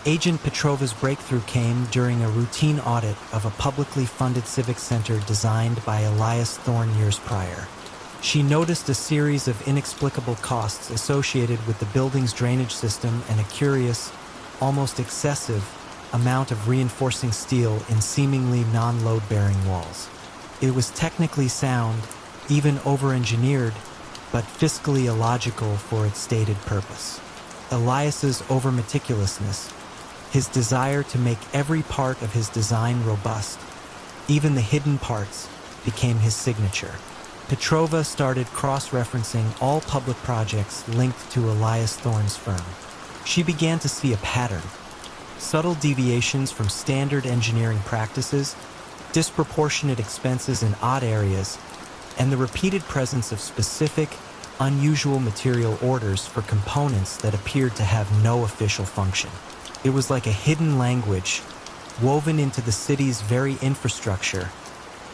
Agent Petrova's breakthrough came during a routine audit of a publicly funded civic center designed by Elias Thorne years prior. She noticed a series of inexplicable costs associated with the building's drainage system and a curious, almost excessive, amount of reinforcing steel in seemingly non-load-bearing walls. It was technically sound, even over-engineered, but fiscally illogical for its stated purpose. Elias's over-meticulousness, his desire to make every part of his design robust, even the hidden parts, became his signature. Petrova started cross-referencing all public projects linked to Elias Thorne's firm. She began to see a pattern: subtle deviations from standard engineering practices, disproportionate expenses in odd areas, and the repeated presence of specific, unusual material orders for components that appeared to have no official function. It was like a hidden language woven into the city's very infrastructure,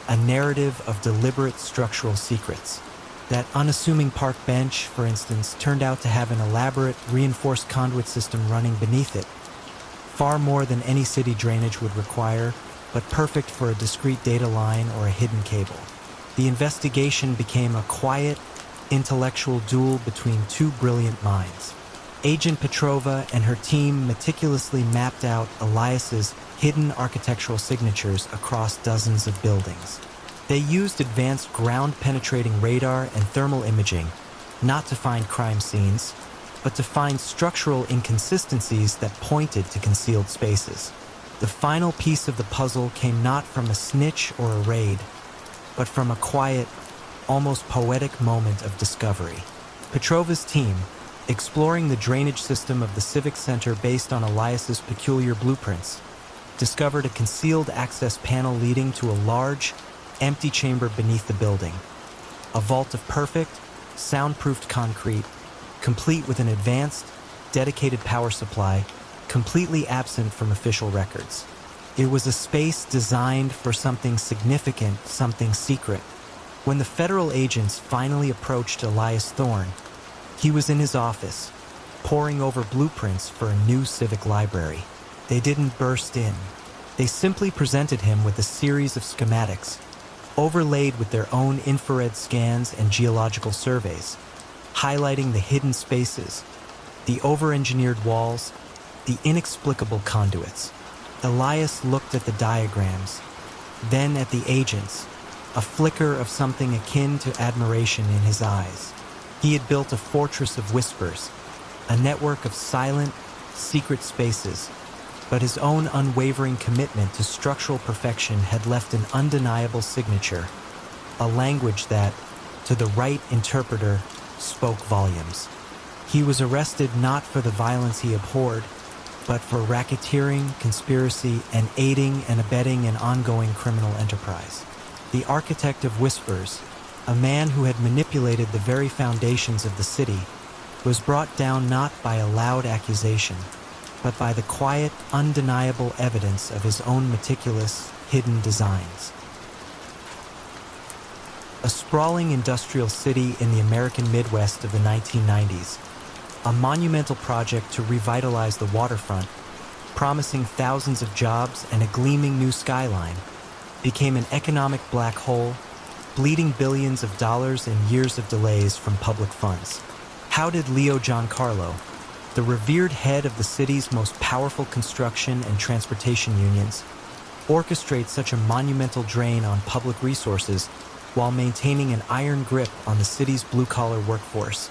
a narrative of deliberate structural secrets. That unassuming park bench, for instance, turned out to have an elaborate reinforced conduit system running beneath it, far more than any city drainage would require, but perfect for a discrete data line or a hidden cable. The investigation became a quiet, intellectual duel between two brilliant minds. Agent Petrova and her team meticulously mapped out Elias's hidden architectural signatures across dozens of buildings. They used advanced ground-penetrating radar and thermal imaging, not to find crime scenes, but to find structural inconsistencies that pointed to concealed spaces. The final piece of the puzzle came not from a snitch or a raid, but from a quiet, almost poetic moment of discovery. Petrova's team, exploring the drainage system of the civic center based on Elias's peculiar blueprints, discovered a concealed access panel leading to a large, empty chamber beneath the building. A vault of perfect, soundproofed concrete, complete with an advanced, dedicated power supply, completely absent from official records. It was a space designed for something significant, something secret. When the federal agents finally approached Elias Thorne, he was in his office, poring over blueprints for a new civic library. They didn't burst in. They simply presented him with a series of schematics, overlaid with their own infrared scans and geological surveys, highlighting the hidden spaces, the over-engineered walls, the inexplicable conduits. Elias looked at the diagrams, then at the agents, a flicker of something akin to admiration in his eyes. He had built a fortress of whispers, a network of silent, secret spaces, but his own unwavering commitment to structural perfection had left an undeniable signature, a language that, to the right interpreter, spoke volumes. He was arrested not for the violence he abhorred, but for racketeering, conspiracy, and aiding and abetting an ongoing criminal enterprise. The architect of whispers, a man who had manipulated the very foundations of the city, was brought down not by a loud accusation, but by the quiet, undeniable evidence of his own meticulous, hidden designs. A sprawling industrial city in the American Midwest of the 1990s, a monumental project to revitalize the waterfront, promising thousands of jobs and a gleaming new skyline, became an economic black hole, bleeding billions of dollars and years of delays from public funds. How did Leo Giancarlo, the revered head of the city's most powerful construction and transportation unions, orchestrate such a monumental drain on public resources while maintaining an iron grip on the city's blue-collar workforce?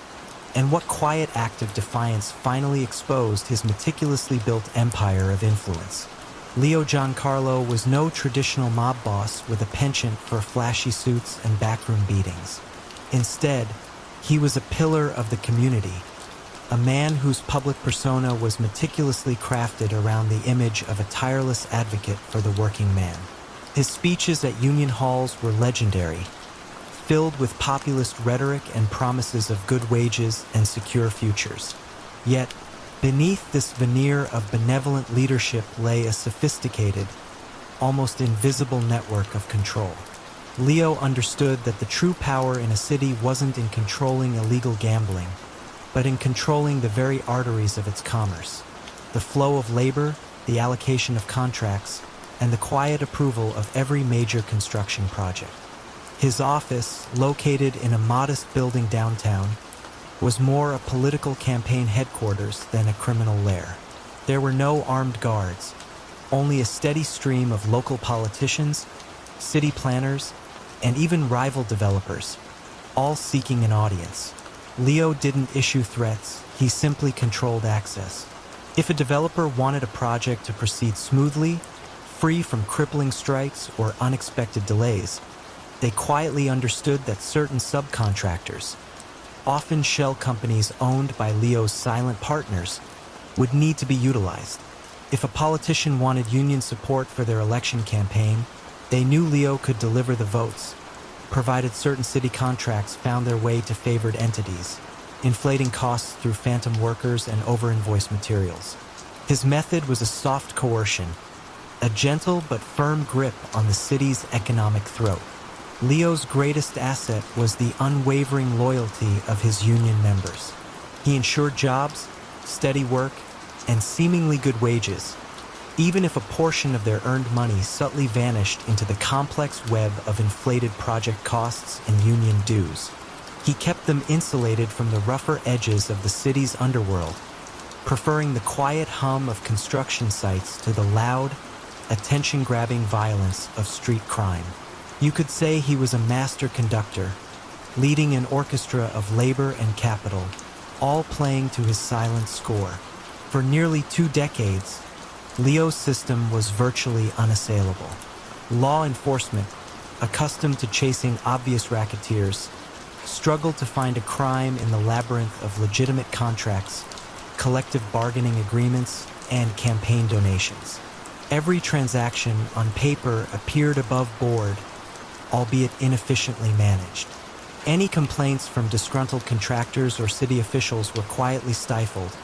And what quiet act of defiance finally exposed his meticulously built empire of influence? Leo Giancarlo was no traditional mob boss with a penchant for flashy suits and backroom beatings. Instead, he was a pillar of the community, a man whose public persona was meticulously crafted around the image of a tireless advocate for the working man. His speeches at union halls were legendary, filled with populist rhetoric and promises of good wages and secure futures. Yet, beneath this veneer of benevolent leadership lay a sophisticated, almost invisible network of control. Leo understood that the true power in a city wasn't in controlling illegal gambling, but in controlling the very arteries of its commerce. The flow of labor, the allocation of contracts, and the quiet approval of every major construction project. His office, located in a modest building downtown, was more a political campaign headquarters than a criminal lair. There were no armed guards, only a steady stream of local politicians, city planners, and even rival developers, all seeking an audience. Leo didn't issue threats, he simply controlled access. If a developer wanted a project to proceed smoothly, free from crippling strikes or unexpected delays, they quietly understood that certain subcontractors, often shell companies owned by Leo's silent partners, would need to be utilized. If a politician wanted union support for their election campaign, they knew Leo could deliver the votes, provided certain city contracts found their way to favored entities, inflating costs through phantom workers and over-invoiced materials. His method was a soft coercion, a gentle but firm grip on the city's economic throat. Leo's greatest asset was the unwavering loyalty of his union members. He ensured jobs, steady work, and seemingly good wages, even if a portion of their earned money subtly vanished into the complex web of inflated project costs and union dues. He kept them insulated from the rougher edges of the city's underworld, preferring the quiet hum of construction sites to the loud, attention-grabbing violence of street crime. You could say he was a master conductor, leading an orchestra of labor and capital, all playing to his silent score. For nearly 2 decades, Leo's system was virtually unassailable. Law enforcement, accustomed to chasing obvious racketeers, struggled to find a crime in the labyrinth of legitimate contracts, collective bargaining agreements, and campaign donations. Every transaction on paper appeared above board, albeit inefficiently managed. Any complaints from disgruntled contractors or city officials were quietly stifled,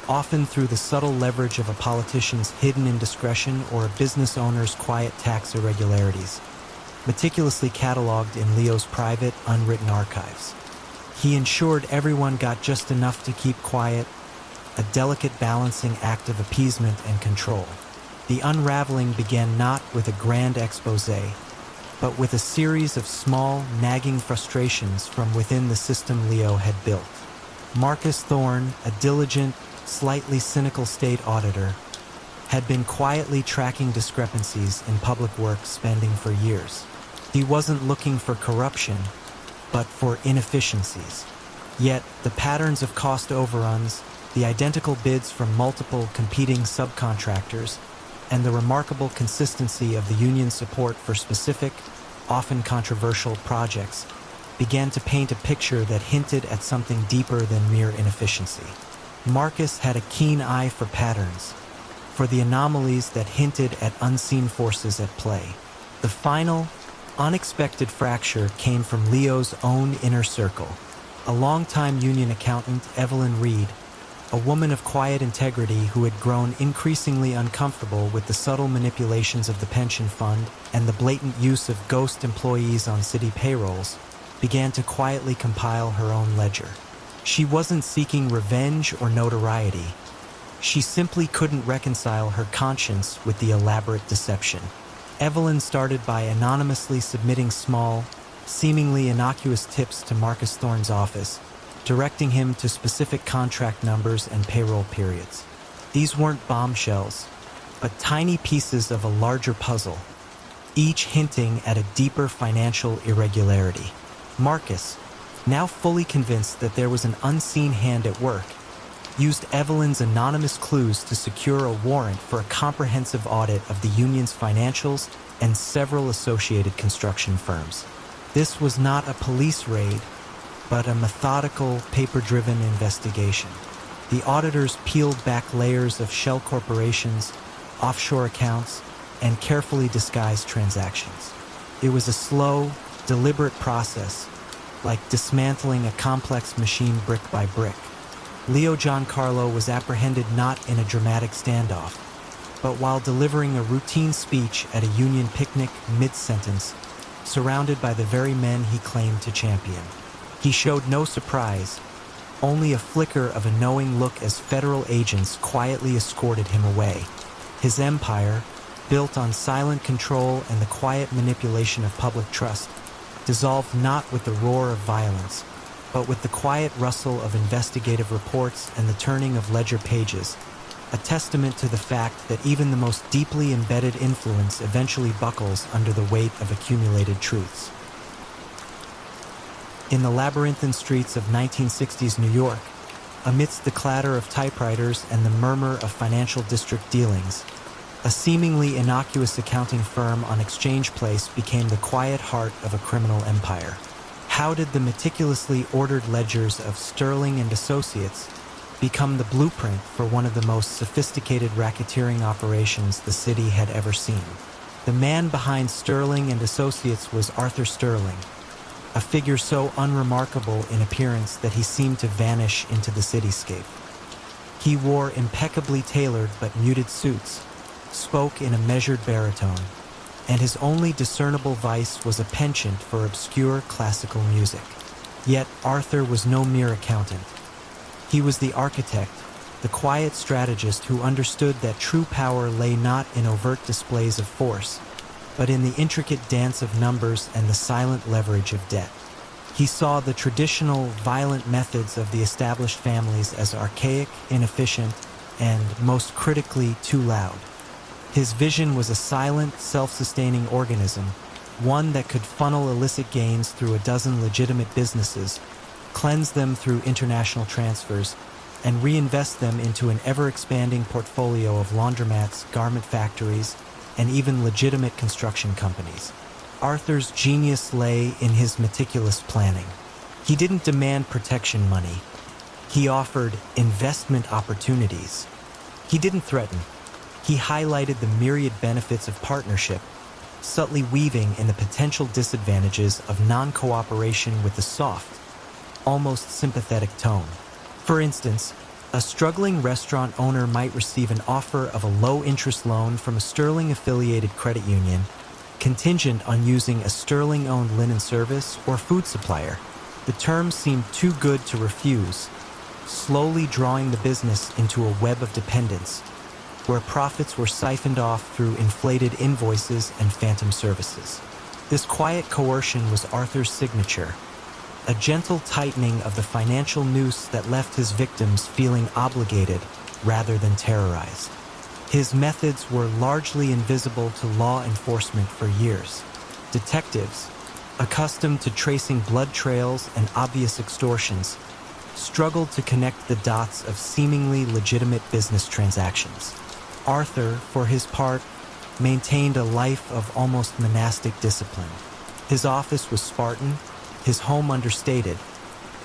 often through the subtle leverage of a politician's hidden indiscretion or a business owner's quiet tax irregularities, meticulously cataloged in Leo's private, unwritten archives. He ensured everyone got just enough to keep quiet, a delicate balancing act of appeasement and control. The unraveling began not with a grand exposé, but with a series of small, nagging frustrations from within the system Leo had built. Marcus Thorne, a diligent, slightly cynical state auditor, had been quietly tracking discrepancies in public works spending for years. He wasn't looking for corruption, but for inefficiencies. Yet, the patterns of cost overruns, the identical bids from multiple competing subcontractors, and the remarkable consistency of the union's support for specific, often controversial projects began to paint a picture that hinted at something deeper than mere inefficiency. Marcus had a keen eye for patterns, for the anomalies that hinted at unseen forces at play. The final, unexpected fracture came from Leo's own inner circle. A longtime union accountant, Evelyn Reed, a woman of quiet integrity who had grown increasingly uncomfortable with the subtle manipulations of the pension fund and the blatant use of ghost employees on city payrolls, began to quietly compile her own ledger. She wasn't seeking revenge or notoriety. She simply couldn't reconcile her conscience with the elaborate deception. Evelyn started by anonymously submitting small, seemingly innocuous tips to Marcus Thorne's office, directing him to specific contract numbers and payroll periods. These weren't bombshells, but tiny pieces of a larger puzzle, each hinting at a deeper financial irregularity. Marcus, now fully convinced that there was an unseen hand at work, used Evelyn's anonymous clues to secure a warrant for a comprehensive audit of the union's financials and several associated construction firms. This was not a police raid, but a methodical, paper-driven investigation. The auditors peeled back layers of shell corporations, offshore accounts, and carefully disguised transactions. It was a slow, deliberate process, like dismantling a complex machine brick by brick. Leo Giancarlo was apprehended not in a dramatic standoff, but while delivering a routine speech at a union picnic mid-sentence, surrounded by the very men he claimed to champion. He showed no surprise, only a flicker of a knowing look as federal agents quietly escorted him away. His empire, built on silent control and the quiet manipulation of public trust, dissolved not with the roar of violence, but with the quiet rustle of investigative reports and the turning of ledger pages, a testament to the fact that even the most deeply embedded influence eventually buckles under the weight of accumulated truths. In the labyrinthine streets of 1960s New York, amidst the clatter of typewriters and the murmur of financial district dealings, a seemingly innocuous accounting firm on Exchange Place became the quiet heart of a criminal empire. How did the meticulously ordered ledgers of Sterling and Associates become the blueprint for one of the most sophisticated racketeering operations the city had ever seen? The man behind Sterling and Associates was Arthur Sterling, a figure so unremarkable in appearance that he seemed to vanish into the cityscape. He wore impeccably tailored but muted suits, spoke in a measured baritone, and his only discernible vice was a penchant for obscure classical music. Yet Arthur was no mere accountant. He was the architect, the quiet strategist who understood that true power lay not in overt displays of force, but in the intricate dance of numbers and the silent leverage of debt. He saw the traditional, violent methods of the established families as archaic, inefficient, and, most critically, too loud. His vision was a silent, self-sustaining organism, one that could funnel illicit gains through a dozen legitimate businesses, cleanse them through international transfers, and reinvest them into an ever-expanding portfolio of laundromats, garment factories, and even legitimate construction companies. Arthur's genius lay in his meticulous planning. He didn't demand protection money. He offered investment opportunities. He didn't threaten. He highlighted the myriad benefits of partnership, subtly weaving in the potential disadvantages of non-cooperation with a soft, almost sympathetic tone. For instance, a struggling restaurant owner might receive an offer of a low-interest loan from a Sterling-affiliated credit union, contingent on using a Sterling-owned linen service or food supplier. The terms seemed too good to refuse, slowly drawing the business into a web of dependence, where profits were siphoned off through inflated invoices and phantom services. This quiet coercion was Arthur's signature, a gentle tightening of the financial noose that left his victims feeling obligated rather than terrorized. His methods were largely invisible to law enforcement for years. Detectives, accustomed to tracing blood trails and obvious extortions, struggled to connect the dots of seemingly legitimate business transactions. Arthur, for his part, maintained a life of almost monastic discipline. His office was Spartan, his home understated,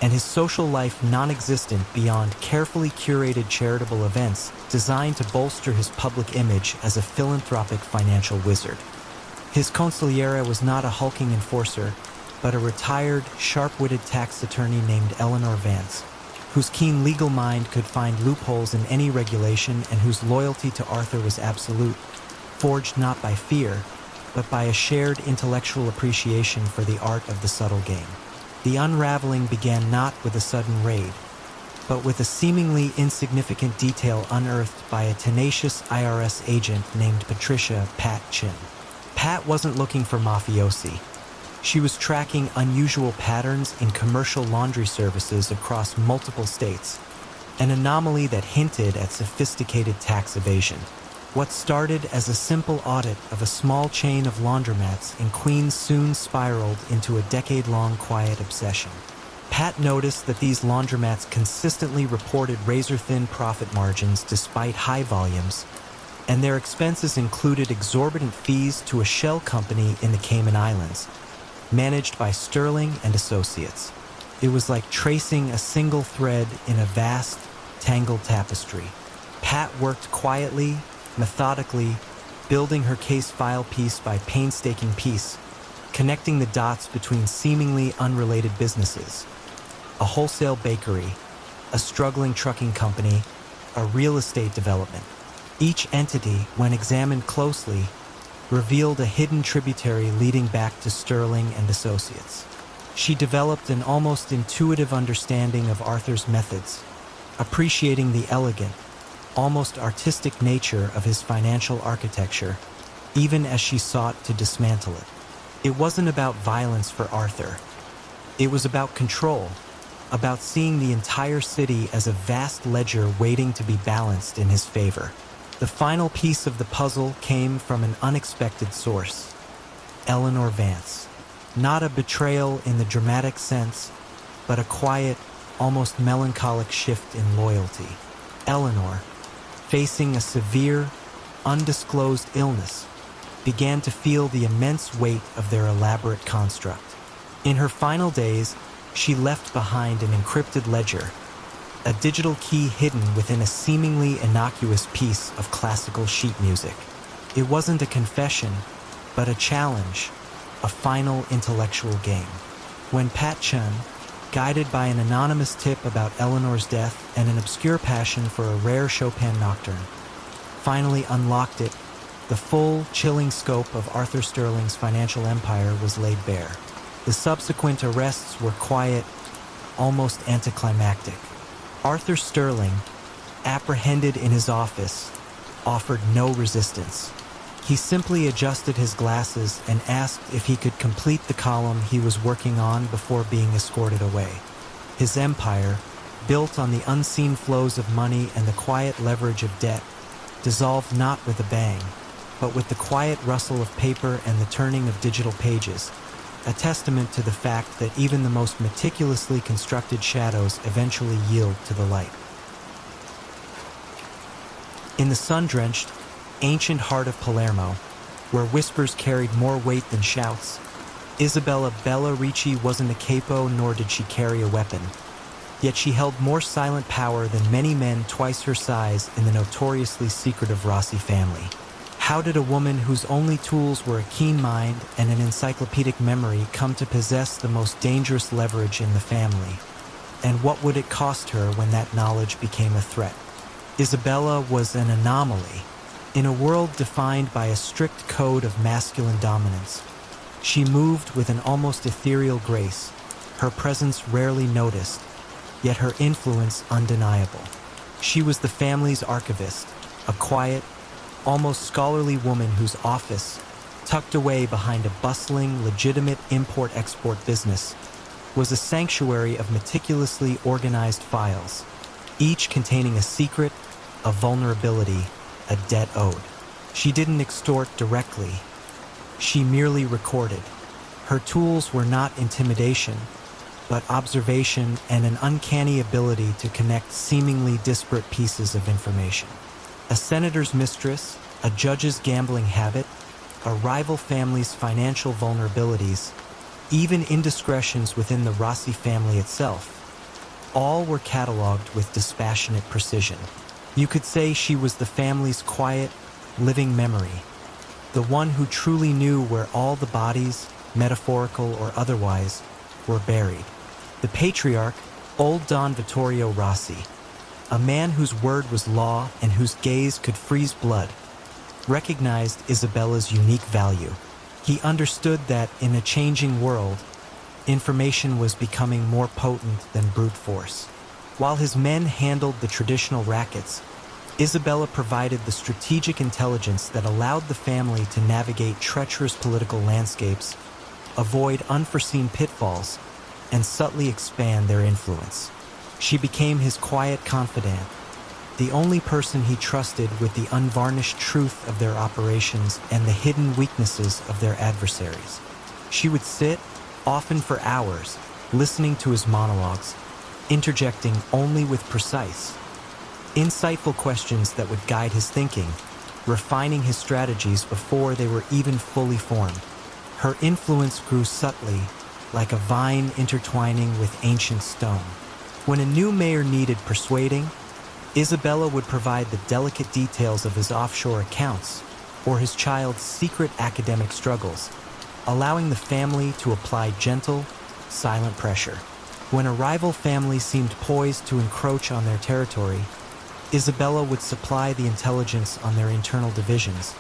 and his social life non-existent beyond carefully curated charitable events designed to bolster his public image as a philanthropic financial wizard. His consigliere was not a hulking enforcer, but a retired, sharp-witted tax attorney named Eleanor Vance, whose keen legal mind could find loopholes in any regulation and whose loyalty to Arthur was absolute, forged not by fear, but by a shared intellectual appreciation for the art of the subtle game. The unraveling began not with a sudden raid, but with a seemingly insignificant detail unearthed by a tenacious IRS agent named Patricia "Pat" Chin. Pat wasn't looking for mafiosi. She was tracking unusual patterns in commercial laundry services across multiple states, an anomaly that hinted at sophisticated tax evasion. What started as a simple audit of a small chain of laundromats in Queens soon spiraled into a decade-long quiet obsession. Pat noticed that these laundromats consistently reported razor-thin profit margins despite high volumes, and their expenses included exorbitant fees to a shell company in the Cayman Islands, managed by Sterling and Associates. It was like tracing a single thread in a vast, tangled tapestry. Pat worked quietly, methodically, building her case file piece by painstaking piece, connecting the dots between seemingly unrelated businesses. A wholesale bakery, a struggling trucking company, a real estate development. Each entity, when examined closely, revealed a hidden tributary leading back to Sterling and Associates. She developed an almost intuitive understanding of Arthur's methods, appreciating the elegant, almost artistic nature of his financial architecture, even as she sought to dismantle it. It wasn't about violence for Arthur. It was about control, about seeing the entire city as a vast ledger waiting to be balanced in his favor. The final piece of the puzzle came from an unexpected source: Eleanor Vance. Not a betrayal in the dramatic sense, but a quiet, almost melancholic shift in loyalty. Eleanor, facing a severe, undisclosed illness, began to feel the immense weight of their elaborate construct. In her final days, she left behind an encrypted ledger, a digital key hidden within a seemingly innocuous piece of classical sheet music. It wasn't a confession, but a challenge, a final intellectual game. When Pat Chun, guided by an anonymous tip about Eleanor's death and an obscure passion for a rare Chopin nocturne, finally unlocked it, the full, chilling scope of Arthur Sterling's financial empire was laid bare. The subsequent arrests were quiet, almost anticlimactic. Arthur Sterling, apprehended in his office, offered no resistance. He simply adjusted his glasses and asked if he could complete the column he was working on before being escorted away. His empire, built on the unseen flows of money and the quiet leverage of debt, dissolved not with a bang, but with the quiet rustle of paper and the turning of digital pages, a testament to the fact that even the most meticulously constructed shadows eventually yield to the light. In the sun-drenched, ancient heart of Palermo, where whispers carried more weight than shouts, Isabella Bella Ricci wasn't a capo, nor did she carry a weapon. Yet she held more silent power than many men twice her size in the notoriously secretive Rossi family. How did a woman whose only tools were a keen mind and an encyclopedic memory come to possess the most dangerous leverage in the family? And what would it cost her when that knowledge became a threat? Isabella was an anomaly. In a world defined by a strict code of masculine dominance, she moved with an almost ethereal grace, her presence rarely noticed, yet her influence undeniable. She was the family's archivist, a quiet, almost scholarly woman whose office, tucked away behind a bustling, legitimate import-export business, was a sanctuary of meticulously organized files, each containing a secret, a vulnerability, a debt owed. She didn't extort directly. She merely recorded. Her tools were not intimidation, but observation and an uncanny ability to connect seemingly disparate pieces of information. A senator's mistress, a judge's gambling habit, a rival family's financial vulnerabilities, even indiscretions within the Rossi family itself, all were cataloged with dispassionate precision. You could say she was the family's quiet, living memory, the one who truly knew where all the bodies, metaphorical or otherwise, were buried. The patriarch, old Don Vittorio Rossi, a man whose word was law and whose gaze could freeze blood, recognized Isabella's unique value. He understood that in a changing world, information was becoming more potent than brute force. While his men handled the traditional rackets, Isabella provided the strategic intelligence that allowed the family to navigate treacherous political landscapes, avoid unforeseen pitfalls, and subtly expand their influence. She became his quiet confidant, the only person he trusted with the unvarnished truth of their operations and the hidden weaknesses of their adversaries. She would sit, often for hours, listening to his monologues, interjecting only with precise, insightful questions that would guide his thinking, refining his strategies before they were even fully formed. Her influence grew subtly, like a vine intertwining with ancient stone. When a new mayor needed persuading, Isabella would provide the delicate details of his offshore accounts or his child's secret academic struggles, allowing the family to apply gentle, silent pressure. When a rival family seemed poised to encroach on their territory, Isabella would supply the intelligence on their internal divisions,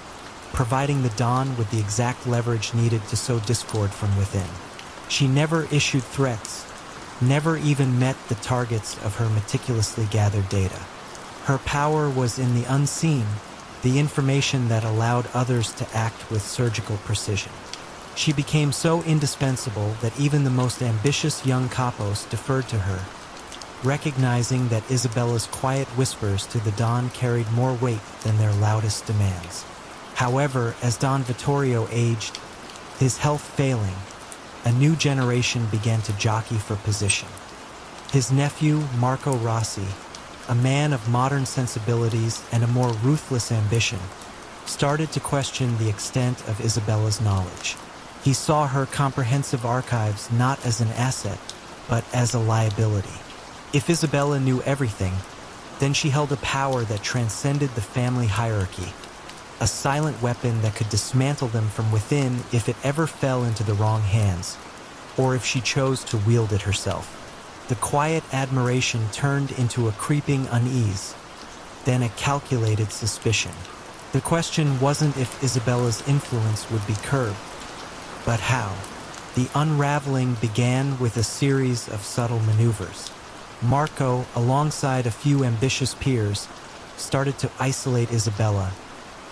providing the Dawn with the exact leverage needed to sow discord from within. She never issued threats, never even met the targets of her meticulously gathered data. Her power was in the unseen, the information that allowed others to act with surgical precision. She became so indispensable that even the most ambitious young capos deferred to her, recognizing that Isabella's quiet whispers to the Don carried more weight than their loudest demands. However, as Don Vittorio aged, his health failing, a new generation began to jockey for position. His nephew, Marco Rossi, a man of modern sensibilities and a more ruthless ambition, started to question the extent of Isabella's knowledge. He saw her comprehensive archives not as an asset, but as a liability. If Isabella knew everything, then she held a power that transcended the family hierarchy, a silent weapon that could dismantle them from within if it ever fell into the wrong hands, or if she chose to wield it herself. The quiet admiration turned into a creeping unease, then a calculated suspicion. The question wasn't if Isabella's influence would be curbed, but how. The unraveling began with a series of subtle maneuvers. Marco, alongside a few ambitious peers, started to isolate Isabella,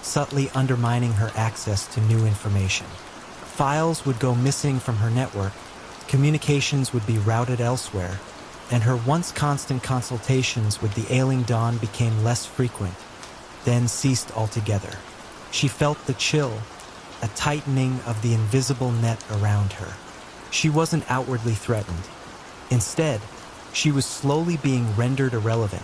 subtly undermining her access to new information. Files would go missing from her network, communications would be routed elsewhere, and her once constant consultations with the ailing Dawn became less frequent, then ceased altogether. She felt the chill, a tightening of the invisible net around her. She wasn't outwardly threatened. Instead, she was slowly being rendered irrelevant,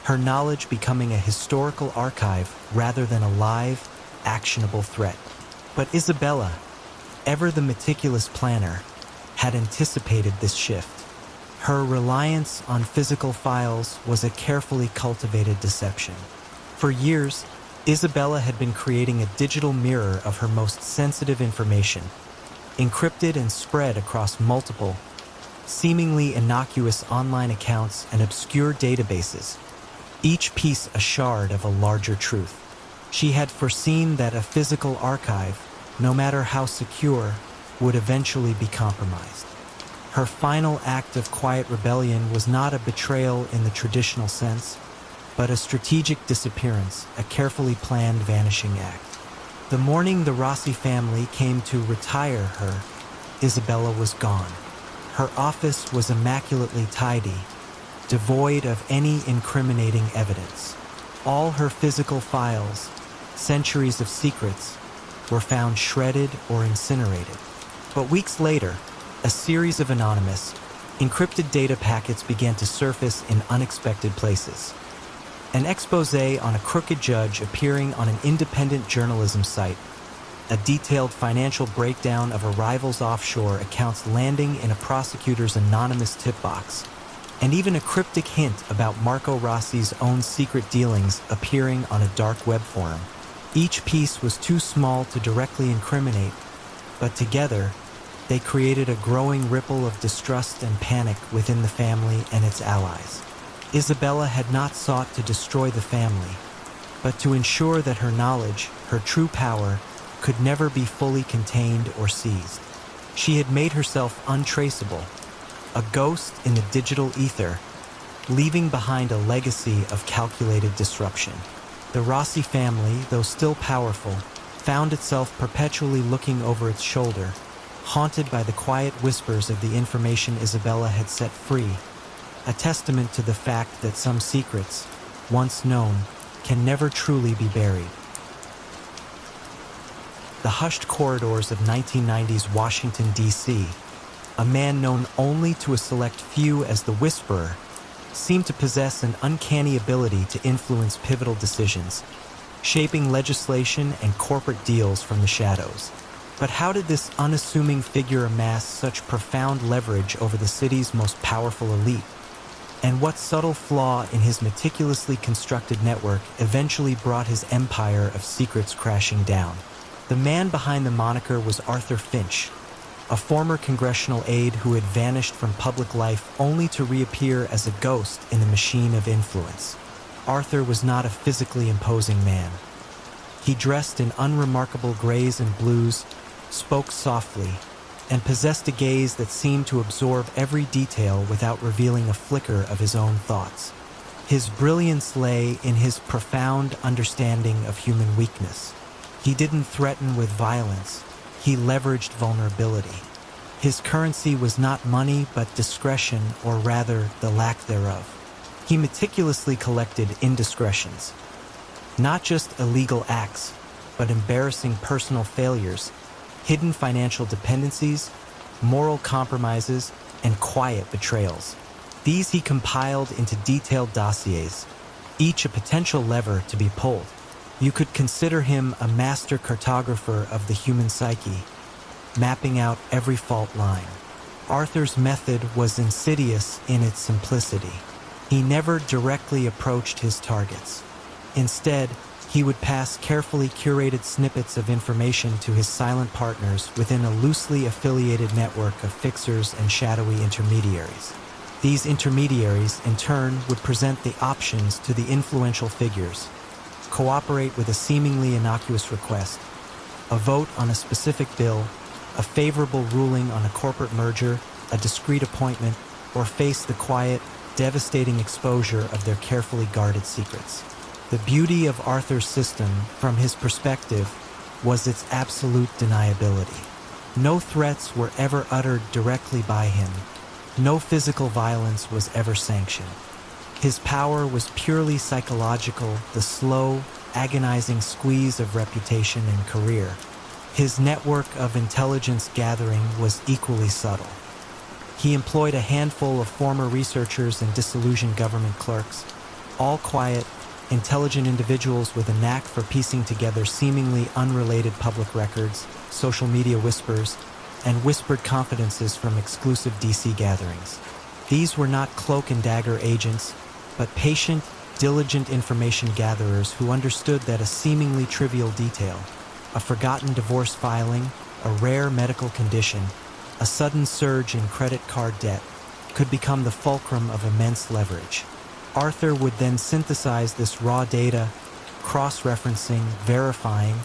her knowledge becoming a historical archive rather than a live, actionable threat. But Isabella, ever the meticulous planner, had anticipated this shift. Her reliance on physical files was a carefully cultivated deception. For years, Isabella had been creating a digital mirror of her most sensitive information, encrypted and spread across multiple, seemingly innocuous online accounts and obscure databases, each piece a shard of a larger truth. She had foreseen that a physical archive, no matter how secure, would eventually be compromised. Her final act of quiet rebellion was not a betrayal in the traditional sense, but a strategic disappearance, a carefully planned vanishing act. The morning the Rossi family came to retire her, Isabella was gone. Her office was immaculately tidy, devoid of any incriminating evidence. All her physical files, centuries of secrets, were found shredded or incinerated. But weeks later, a series of anonymous, encrypted data packets began to surface in unexpected places. An expose on a crooked judge appearing on an independent journalism site, a detailed financial breakdown of a rival's offshore accounts landing in a prosecutor's anonymous tip box, and even a cryptic hint about Marco Rossi's own secret dealings appearing on a dark web forum. Each piece was too small to directly incriminate, but together, they created a growing ripple of distrust and panic within the family and its allies. Isabella had not sought to destroy the family, but to ensure that her knowledge, her true power, could never be fully contained or seized. She had made herself untraceable, a ghost in the digital ether, leaving behind a legacy of calculated disruption. The Rossi family, though still powerful, found itself perpetually looking over its shoulder, haunted by the quiet whispers of the information Isabella had set free, a testament to the fact that some secrets, once known, can never truly be buried. The hushed corridors of 1990s Washington, D.C., a man known only to a select few as the Whisperer, seemed to possess an uncanny ability to influence pivotal decisions, shaping legislation and corporate deals from the shadows. But how did this unassuming figure amass such profound leverage over the city's most powerful elite? And what subtle flaw in his meticulously constructed network eventually brought his empire of secrets crashing down? The man behind the moniker was Arthur Finch, a former congressional aide who had vanished from public life only to reappear as a ghost in the machine of influence. Arthur was not a physically imposing man. He dressed in unremarkable grays and blues, spoke softly, and possessed a gaze that seemed to absorb every detail without revealing a flicker of his own thoughts. His brilliance lay in his profound understanding of human weakness. He didn't threaten with violence, he leveraged vulnerability. His currency was not money but discretion, or rather the lack thereof. He meticulously collected indiscretions. Not just illegal acts, but embarrassing personal failures, hidden financial dependencies, moral compromises, and quiet betrayals. These he compiled into detailed dossiers, each a potential lever to be pulled. You could consider him a master cartographer of the human psyche, mapping out every fault line. Arthur's method was insidious in its simplicity. He never directly approached his targets. Instead, he would pass carefully curated snippets of information to his silent partners within a loosely affiliated network of fixers and shadowy intermediaries. These intermediaries, in turn, would present the options to the influential figures: cooperate with a seemingly innocuous request, a vote on a specific bill, a favorable ruling on a corporate merger, a discreet appointment, or face the quiet, devastating exposure of their carefully guarded secrets. The beauty of Arthur's system, from his perspective, was its absolute deniability. No threats were ever uttered directly by him. No physical violence was ever sanctioned. His power was purely psychological, the slow, agonizing squeeze of reputation and career. His network of intelligence gathering was equally subtle. He employed a handful of former researchers and disillusioned government clerks, all quiet, intelligent individuals with a knack for piecing together seemingly unrelated public records, social media whispers, and whispered confidences from exclusive DC gatherings. These were not cloak and dagger agents, but patient, diligent information gatherers who understood that a seemingly trivial detail, a forgotten divorce filing, a rare medical condition, a sudden surge in credit card debt, could become the fulcrum of immense leverage. Arthur would then synthesize this raw data, cross-referencing, verifying,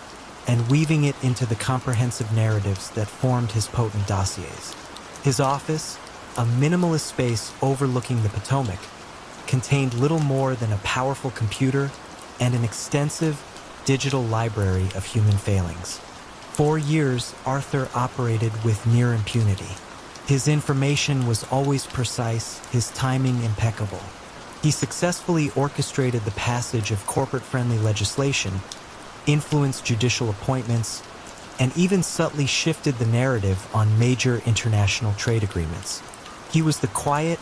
and weaving it into the comprehensive narratives that formed his potent dossiers. His office, a minimalist space overlooking the Potomac, contained little more than a powerful computer and an extensive digital library of human failings. For years, Arthur operated with near impunity. His information was always precise, his timing impeccable. He successfully orchestrated the passage of corporate-friendly legislation, influenced judicial appointments, and even subtly shifted the narrative on major international trade agreements. He was the quiet,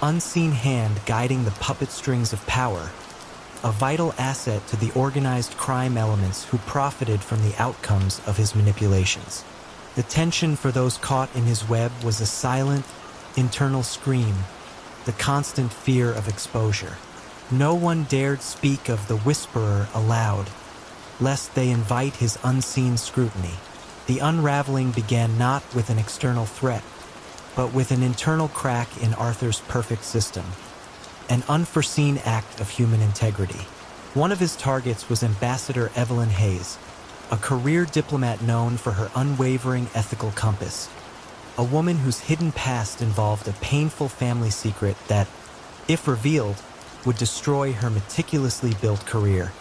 unseen hand guiding the puppet strings of power, a vital asset to the organized crime elements who profited from the outcomes of his manipulations. The tension for those caught in his web was a silent, internal scream, the constant fear of exposure. No one dared speak of the whisperer aloud, lest they invite his unseen scrutiny. The unraveling began not with an external threat, but with an internal crack in Arthur's perfect system, an unforeseen act of human integrity. One of his targets was Ambassador Evelyn Hayes, a career diplomat known for her unwavering ethical compass, a woman whose hidden past involved a painful family secret that, if revealed, would destroy her meticulously built career.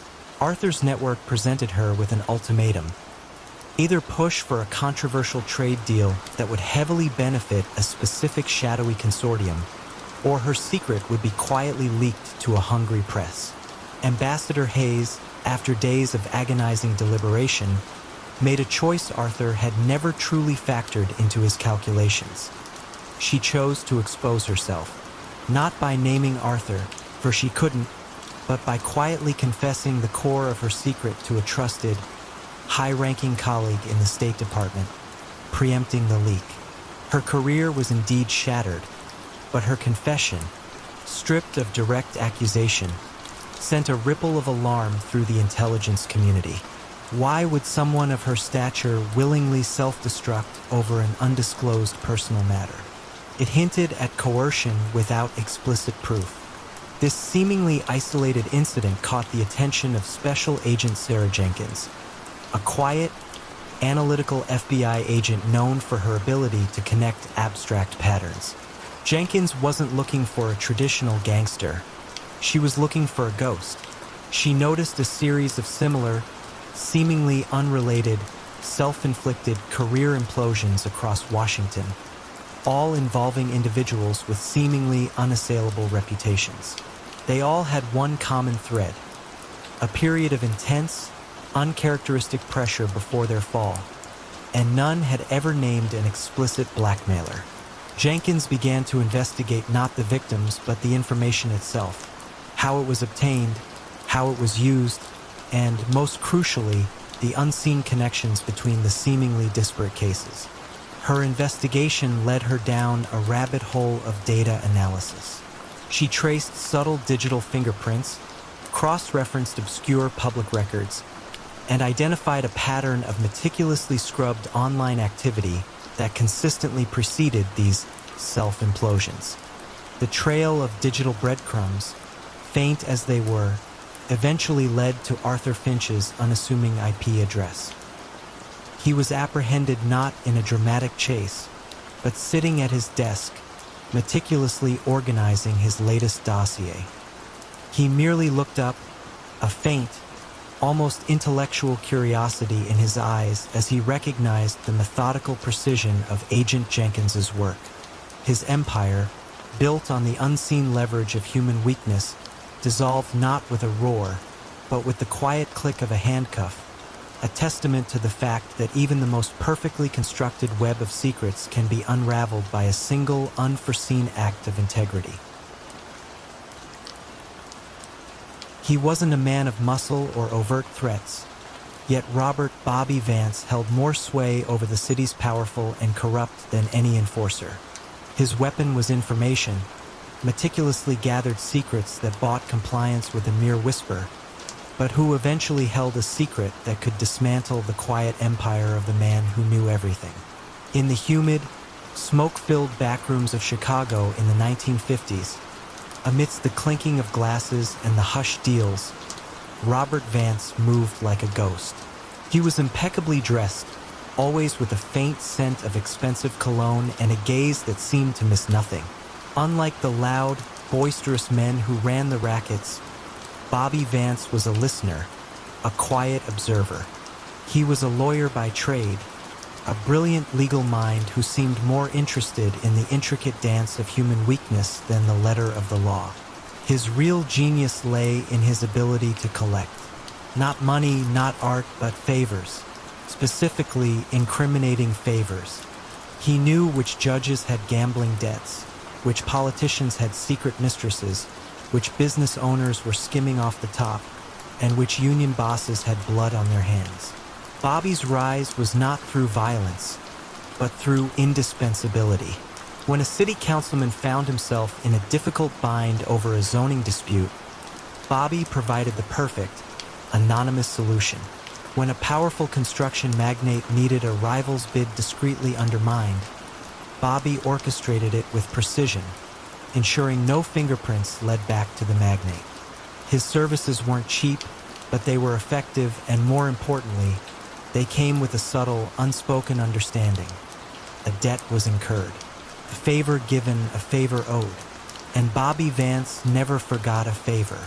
Arthur's network presented her with an ultimatum: either push for a controversial trade deal that would heavily benefit a specific shadowy consortium, or her secret would be quietly leaked to a hungry press. Ambassador Hayes, after days of agonizing deliberation, made a choice Arthur had never truly factored into his calculations. She chose to expose herself, not by naming Arthur, for she couldn't, but by quietly confessing the core of her secret to a trusted, high-ranking colleague in the State Department, preempting the leak. Her career was indeed shattered, but her confession, stripped of direct accusation, sent a ripple of alarm through the intelligence community. Why would someone of her stature willingly self-destruct over an undisclosed personal matter? It hinted at coercion without explicit proof. This seemingly isolated incident caught the attention of Special Agent Sarah Jenkins, a quiet, analytical FBI agent known for her ability to connect abstract patterns. Jenkins wasn't looking for a traditional gangster. She was looking for a ghost. She noticed a series of similar, seemingly unrelated, self-inflicted career implosions across Washington, all involving individuals with seemingly unassailable reputations. They all had one common thread: a period of intense, uncharacteristic pressure before their fall, and none had ever named an explicit blackmailer. Jenkins began to investigate not the victims but the information itself, how it was obtained, how it was used, and, most crucially, the unseen connections between the seemingly disparate cases. Her investigation led her down a rabbit hole of data analysis. She traced subtle digital fingerprints, cross-referenced obscure public records, and identified a pattern of meticulously scrubbed online activity that consistently preceded these self-implosions. The trail of digital breadcrumbs, faint as they were, eventually led to Arthur Finch's unassuming IP address. He was apprehended not in a dramatic chase, but sitting at his desk, meticulously organizing his latest dossier. He merely looked up, a faint, almost intellectual curiosity in his eyes as he recognized the methodical precision of Agent Jenkins's work. His empire, built on the unseen leverage of human weakness, dissolved not with a roar, but with the quiet click of a handcuff, a testament to the fact that even the most perfectly constructed web of secrets can be unraveled by a single, unforeseen act of integrity. He wasn't a man of muscle or overt threats, yet Robert "Bobby" Vance held more sway over the city's powerful and corrupt than any enforcer. His weapon was information, meticulously gathered secrets that bought compliance with a mere whisper, but who eventually held a secret that could dismantle the quiet empire of the man who knew everything. In the humid, smoke-filled backrooms of Chicago in the 1950s, amidst the clinking of glasses and the hushed deals, Robert Vance moved like a ghost. He was impeccably dressed, always with a faint scent of expensive cologne and a gaze that seemed to miss nothing. Unlike the loud, boisterous men who ran the rackets, Bobby Vance was a listener, a quiet observer. He was a lawyer by trade, a brilliant legal mind who seemed more interested in the intricate dance of human weakness than the letter of the law. His real genius lay in his ability to collect. Not money, not art, but favors. Specifically, incriminating favors. He knew which judges had gambling debts, which politicians had secret mistresses, which business owners were skimming off the top, and which union bosses had blood on their hands. Bobby's rise was not through violence, but through indispensability. When a city councilman found himself in a difficult bind over a zoning dispute, Bobby provided the perfect, anonymous solution. When a powerful construction magnate needed a rival's bid discreetly undermined, Bobby orchestrated it with precision, ensuring no fingerprints led back to the magnate. His services weren't cheap, but they were effective, and more importantly, they came with a subtle, unspoken understanding. A debt was incurred, a favor given, a favor owed, and Bobby Vance never forgot a favor.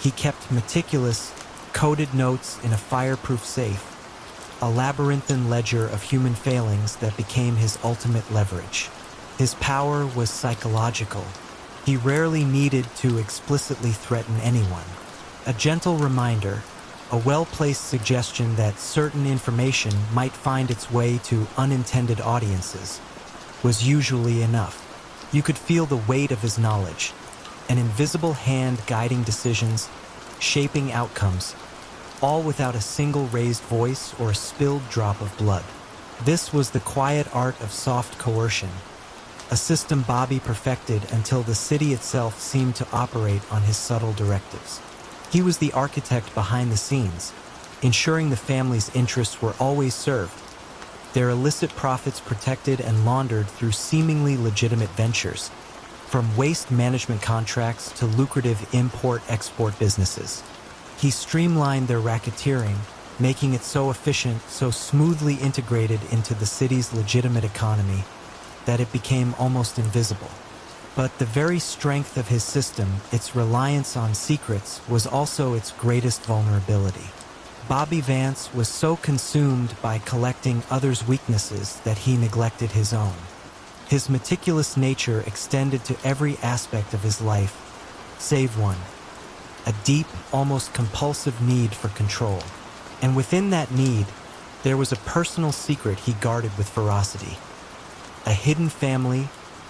He kept meticulous, coded notes in a fireproof safe, a labyrinthine ledger of human failings that became his ultimate leverage. His power was psychological. He rarely needed to explicitly threaten anyone. A gentle reminder, a well-placed suggestion that certain information might find its way to unintended audiences, was usually enough. You could feel the weight of his knowledge, an invisible hand guiding decisions, shaping outcomes, all without a single raised voice or a spilled drop of blood. This was the quiet art of soft coercion, a system Bobby perfected until the city itself seemed to operate on his subtle directives. He was the architect behind the scenes, ensuring the family's interests were always served, their illicit profits protected and laundered through seemingly legitimate ventures, from waste management contracts to lucrative import-export businesses. He streamlined their racketeering, making it so efficient, so smoothly integrated into the city's legitimate economy that it became almost invisible. But the very strength of his system, its reliance on secrets, was also its greatest vulnerability. Bobby Vance was so consumed by collecting others' weaknesses that he neglected his own. His meticulous nature extended to every aspect of his life, save one: a deep, almost compulsive need for control. And within that need, there was a personal secret he guarded with ferocity. A hidden family,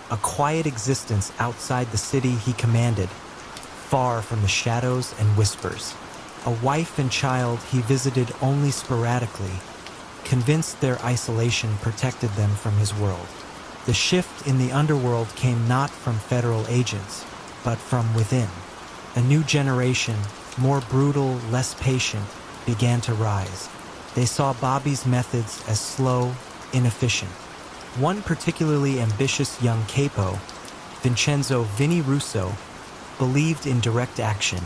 a quiet existence outside the city he commanded, far from the shadows and whispers. A wife and child he visited only sporadically, convinced their isolation protected them from his world. The shift in the underworld came not from federal agents, but from within. A new generation, more brutal, less patient, began to rise. They saw Bobby's methods as slow, inefficient. One particularly ambitious young capo, Vincenzo "Vinny" Russo, believed in direct action,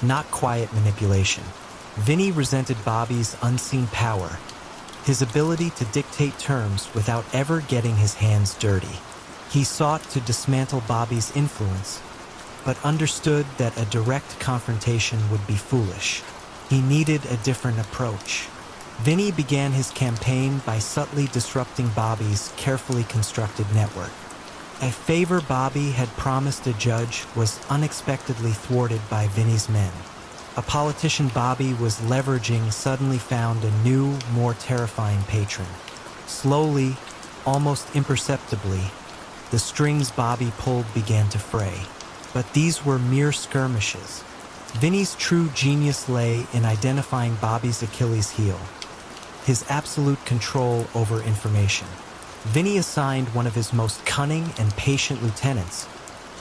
not quiet manipulation. Vinny resented Bobby's unseen power, his ability to dictate terms without ever getting his hands dirty. He sought to dismantle Bobby's influence, but understood that a direct confrontation would be foolish. He needed a different approach. Vinny began his campaign by subtly disrupting Bobby's carefully constructed network. A favor Bobby had promised a judge was unexpectedly thwarted by Vinny's men. A politician Bobby was leveraging suddenly found a new, more terrifying patron. Slowly, almost imperceptibly, the strings Bobby pulled began to fray. But these were mere skirmishes. Vinny's true genius lay in identifying Bobby's Achilles heel: his absolute control over information. Vinny assigned one of his most cunning and patient lieutenants,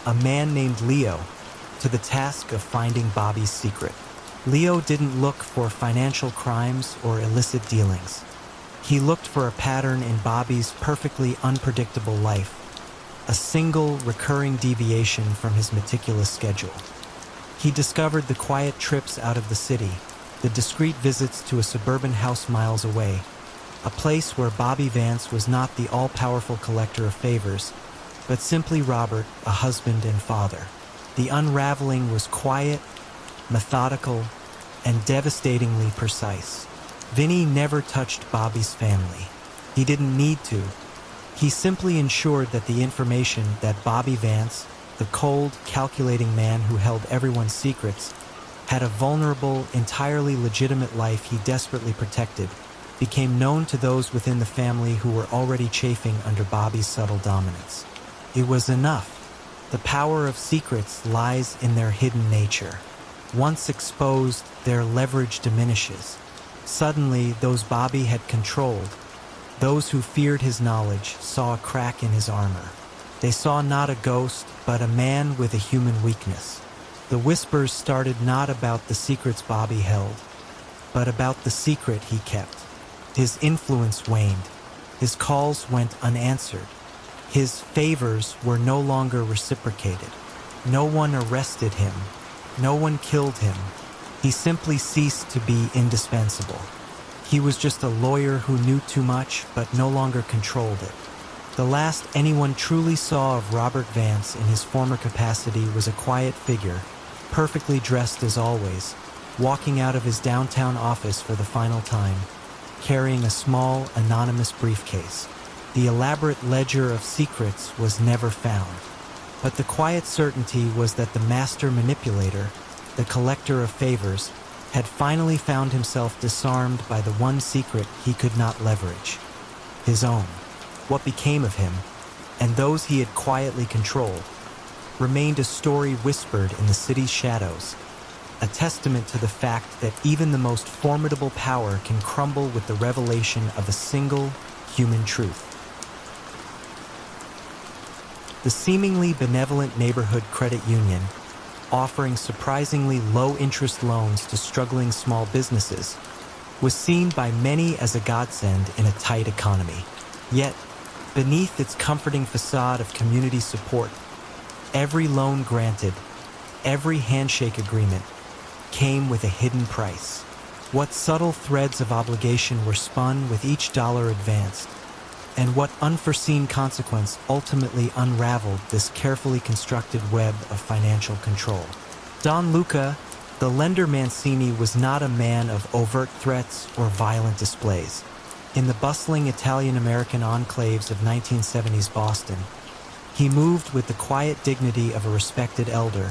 a man named Leo, to the task of finding Bobby's secret. Leo didn't look for financial crimes or illicit dealings. He looked for a pattern in Bobby's perfectly unpredictable life, a single recurring deviation from his meticulous schedule. He discovered the quiet trips out of the city, the discreet visits to a suburban house miles away, a place where Bobby Vance was not the all-powerful collector of favors, but simply Robert, a husband and father. The unraveling was quiet, methodical, and devastatingly precise. Vinny never touched Bobby's family. He didn't need to. He simply ensured that the information that Bobby Vance, the cold, calculating man who held everyone's secrets, had a vulnerable, entirely legitimate life he desperately protected, became known to those within the family who were already chafing under Bobby's subtle dominance. It was enough. The power of secrets lies in their hidden nature. Once exposed, their leverage diminishes. Suddenly, those Bobby had controlled, those who feared his knowledge, saw a crack in his armor. They saw not a ghost, but a man with a human weakness. The whispers started not about the secrets Bobby held, but about the secret he kept. His influence waned. His calls went unanswered. His favors were no longer reciprocated. No one arrested him. No one killed him. He simply ceased to be indispensable. He was just a lawyer who knew too much, but no longer controlled it. The last anyone truly saw of Robert Vance in his former capacity was a quiet figure, perfectly dressed as always, walking out of his downtown office for the final time, carrying a small, anonymous briefcase. The elaborate ledger of secrets was never found, but the quiet certainty was that the master manipulator, the collector of favors, had finally found himself disarmed by the one secret he could not leverage: his own. What became of him, and those he had quietly controlled, remained a story whispered in the city's shadows, a testament to the fact that even the most formidable power can crumble with the revelation of a single human truth. The seemingly benevolent neighborhood credit union, offering surprisingly low-interest loans to struggling small businesses, was seen by many as a godsend in a tight economy. Yet, beneath its comforting facade of community support, Every loan granted, every handshake agreement, came with a hidden price. What subtle threads of obligation were spun with each dollar advanced, and what unforeseen consequence ultimately unraveled this carefully constructed web of financial control. Don Luca, the lender Mancini, was not a man of overt threats or violent displays. In the bustling Italian-American enclaves of 1970s Boston, he moved with the quiet dignity of a respected elder,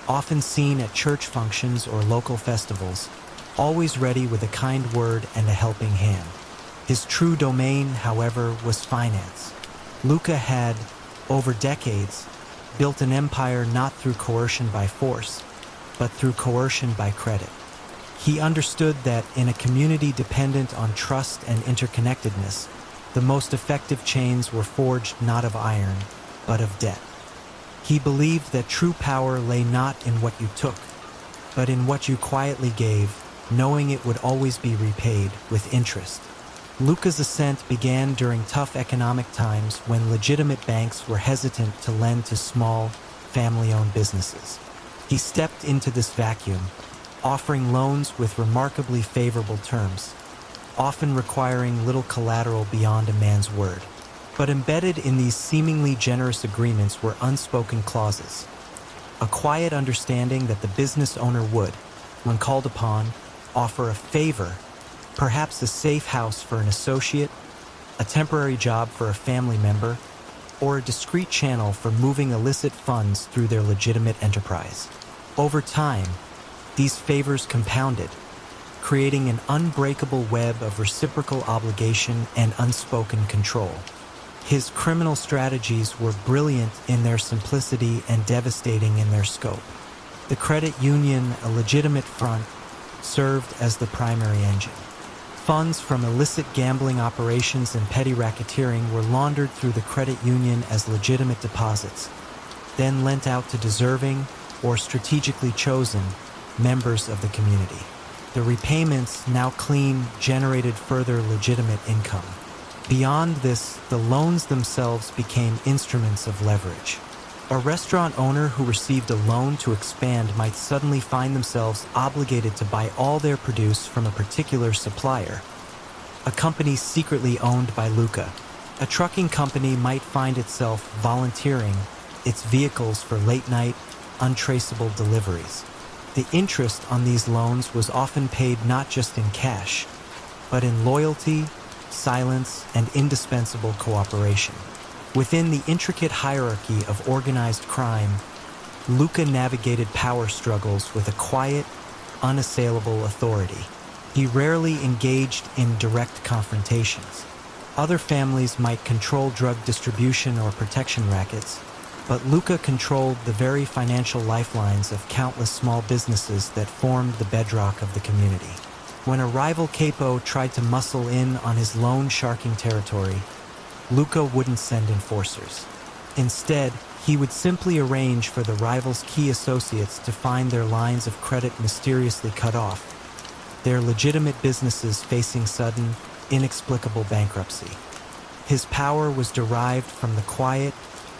often seen at church functions or local festivals, always ready with a kind word and a helping hand. His true domain, however, was finance. Luca had, over decades, built an empire not through coercion by force, but through coercion by credit. He understood that in a community dependent on trust and interconnectedness, the most effective chains were forged not of iron, but of debt. He believed that true power lay not in what you took, but in what you quietly gave, knowing it would always be repaid with interest. Luca's ascent began during tough economic times when legitimate banks were hesitant to lend to small, family-owned businesses. He stepped into this vacuum, offering loans with remarkably favorable terms, often requiring little collateral beyond a man's word. But embedded in these seemingly generous agreements were unspoken clauses, a quiet understanding that the business owner would, when called upon, offer a favor, perhaps a safe house for an associate, a temporary job for a family member, or a discreet channel for moving illicit funds through their legitimate enterprise. Over time, these favors compounded, creating an unbreakable web of reciprocal obligation and unspoken control. His criminal strategies were brilliant in their simplicity and devastating in their scope. The credit union, a legitimate front, served as the primary engine. Funds from illicit gambling operations and petty racketeering were laundered through the credit union as legitimate deposits, then lent out to deserving or strategically chosen members of the community. The repayments, now clean, generated further legitimate income. Beyond this, the loans themselves became instruments of leverage. A restaurant owner who received a loan to expand might suddenly find themselves obligated to buy all their produce from a particular supplier, a company secretly owned by Luca. A trucking company might find itself volunteering its vehicles for late-night, untraceable deliveries. The interest on these loans was often paid not just in cash, but in loyalty, silence, and indispensable cooperation. Within the intricate hierarchy of organized crime, Luca navigated power struggles with a quiet, unassailable authority. He rarely engaged in direct confrontations. Other families might control drug distribution or protection rackets, but Luca controlled the very financial lifelines of countless small businesses that formed the bedrock of the community. When a rival capo tried to muscle in on his loan-sharking territory, Luca wouldn't send enforcers. Instead, he would simply arrange for the rival's key associates to find their lines of credit mysteriously cut off, their legitimate businesses facing sudden, inexplicable bankruptcy. His power was derived from the quiet,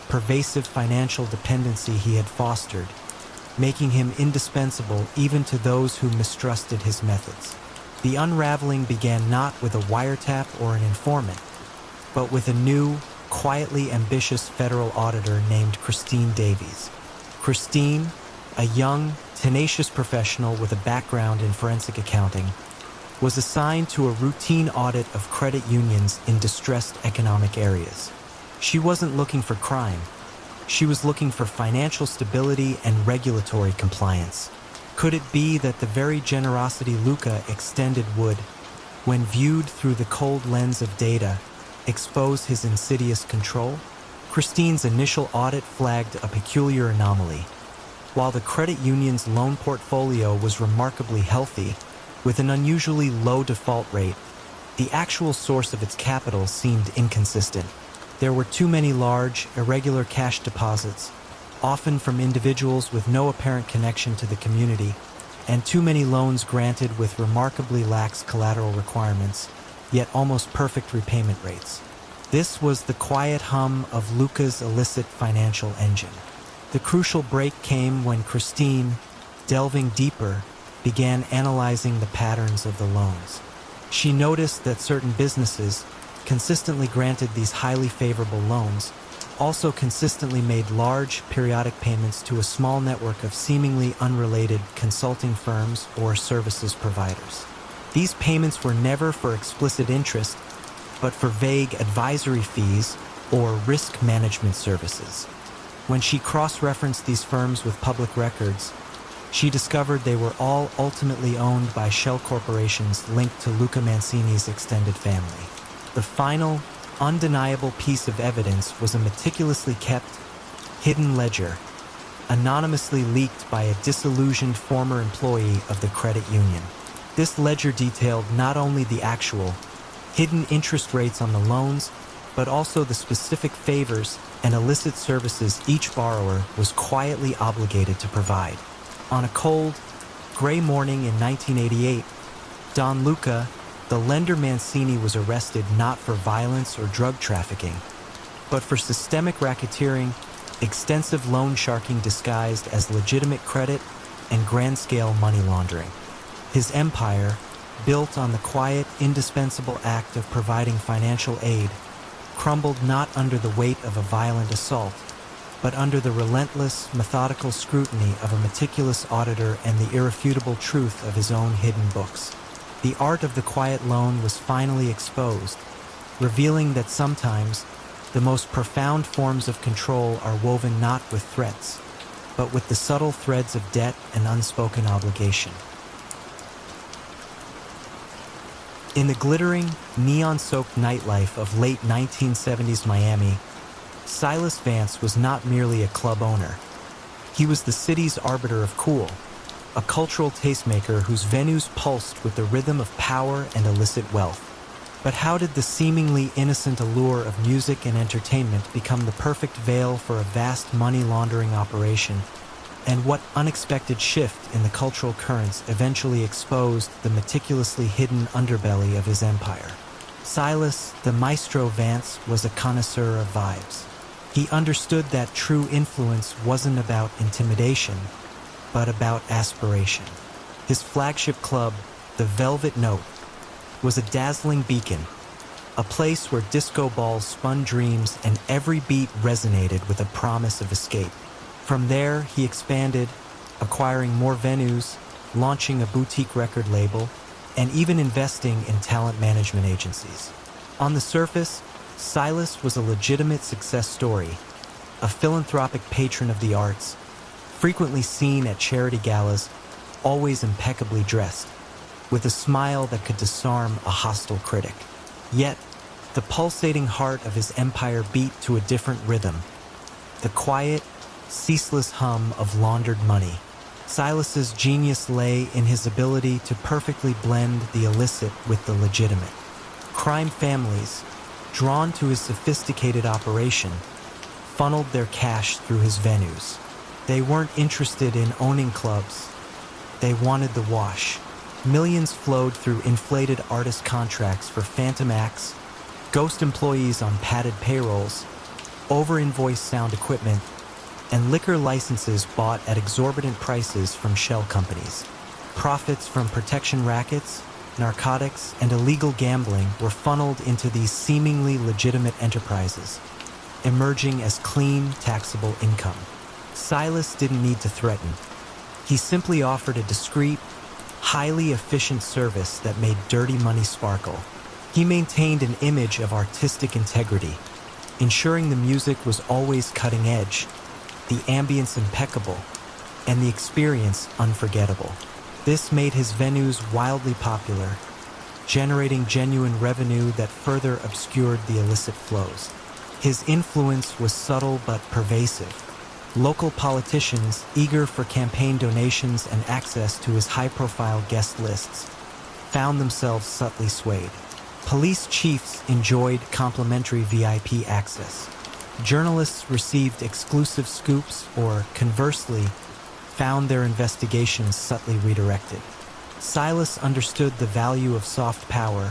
pervasive financial dependency he had fostered, making him indispensable even to those who mistrusted his methods. The unraveling began not with a wiretap or an informant, but with a new, quietly ambitious federal auditor named Christine Davies. Christine, a young, tenacious professional with a background in forensic accounting, was assigned to a routine audit of credit unions in distressed economic areas. She wasn't looking for crime. She was looking for financial stability and regulatory compliance. Could it be that the very generosity Luca extended would, when viewed through the cold lens of data, expose his insidious control? Christine's initial audit flagged a peculiar anomaly. While the credit union's loan portfolio was remarkably healthy, with an unusually low default rate, the actual source of its capital seemed inconsistent. There were too many large, irregular cash deposits, often from individuals with no apparent connection to the community, and too many loans granted with remarkably lax collateral requirements, yet almost perfect repayment rates. This was the quiet hum of Luca's illicit financial engine. The crucial break came when Christine, delving deeper, began analyzing the patterns of the loans. She noticed that certain businesses, consistently granted these highly favorable loans, also consistently made large, periodic payments to a small network of seemingly unrelated consulting firms or services providers. These payments were never for explicit interest, but for vague advisory fees or risk management services. When she cross-referenced these firms with public records, she discovered they were all ultimately owned by shell corporations linked to Luca Mancini's extended family. The final, undeniable piece of evidence was a meticulously kept, hidden ledger, anonymously leaked by a disillusioned former employee of the credit union. This ledger detailed not only the actual, hidden interest rates on the loans, but also the specific favors and illicit services each borrower was quietly obligated to provide. On a cold, gray morning in 1988, Don Luca, the lender Mancini, was arrested not for violence or drug trafficking, but for systemic racketeering, extensive loan sharking disguised as legitimate credit, and grand-scale money laundering. His empire, built on the quiet, indispensable act of providing financial aid, crumbled not under the weight of a violent assault, but under the relentless, methodical scrutiny of a meticulous auditor and the irrefutable truth of his own hidden books. The art of the quiet loan was finally exposed, revealing that sometimes the most profound forms of control are woven not with threats, but with the subtle threads of debt and unspoken obligation. In the glittering, neon-soaked nightlife of late 1970s Miami, Silas Vance was not merely a club owner. He was the city's arbiter of cool, a cultural tastemaker whose venues pulsed with the rhythm of power and illicit wealth. But how did the seemingly innocent allure of music and entertainment become the perfect veil for a vast money laundering operation? And what unexpected shift in the cultural currents eventually exposed the meticulously hidden underbelly of his empire? Silas, the Maestro Vance, was a connoisseur of vibes. He understood that true influence wasn't about intimidation, but about aspiration. His flagship club, the Velvet Note, was a dazzling beacon, a place where disco balls spun dreams and every beat resonated with a promise of escape. From there, he expanded, acquiring more venues, launching a boutique record label, and even investing in talent management agencies. On the surface, Silas was a legitimate success story, a philanthropic patron of the arts, frequently seen at charity galas, always impeccably dressed, with a smile that could disarm a hostile critic. Yet, the pulsating heart of his empire beat to a different rhythm, the quiet, ceaseless hum of laundered money. Silas's genius lay in his ability to perfectly blend the illicit with the legitimate. Crime families, drawn to his sophisticated operation, funneled their cash through his venues. They weren't interested in owning clubs. They wanted the wash. Millions flowed through inflated artist contracts for phantom acts, ghost employees on padded payrolls, over-invoiced sound equipment, and liquor licenses bought at exorbitant prices from shell companies. Profits from protection rackets, narcotics, and illegal gambling were funneled into these seemingly legitimate enterprises, emerging as clean, taxable income. Silas didn't need to threaten. He simply offered a discreet, highly efficient service that made dirty money sparkle. He maintained an image of artistic integrity, ensuring the music was always cutting edge, the ambience impeccable, and the experience unforgettable. This made his venues wildly popular, generating genuine revenue that further obscured the illicit flows. His influence was subtle but pervasive. Local politicians, eager for campaign donations and access to his high-profile guest lists, found themselves subtly swayed. Police chiefs enjoyed complimentary VIP access. Journalists received exclusive scoops or, conversely, found their investigations subtly redirected. Silas understood the value of soft power,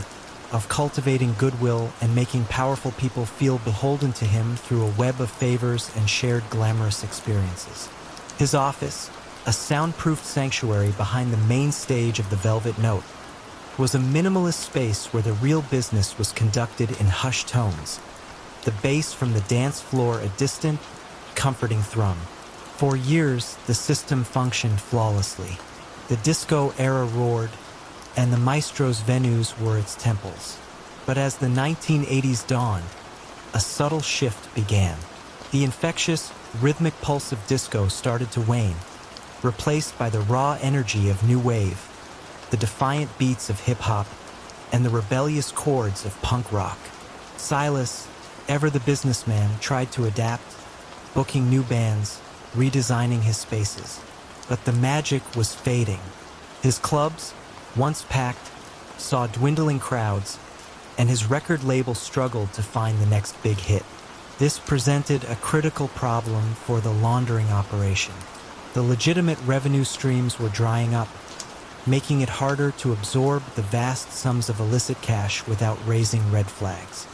of cultivating goodwill and making powerful people feel beholden to him through a web of favors and shared glamorous experiences. His office, a soundproofed sanctuary behind the main stage of the Velvet Note, was a minimalist space where the real business was conducted in hushed tones, the bass from the dance floor a distant, comforting thrum. For years, the system functioned flawlessly. The disco era roared, and the maestro's venues were its temples. But as the 1980s dawned, a subtle shift began. The infectious, rhythmic pulse of disco started to wane, replaced by the raw energy of new wave, the defiant beats of hip-hop, and the rebellious chords of punk rock. Silas, ever the businessman, tried to adapt, booking new bands, redesigning his spaces. But the magic was fading. His clubs, once packed, saw dwindling crowds, and his record label struggled to find the next big hit. This presented a critical problem for the laundering operation. The legitimate revenue streams were drying up, making it harder to absorb the vast sums of illicit cash without raising red flags.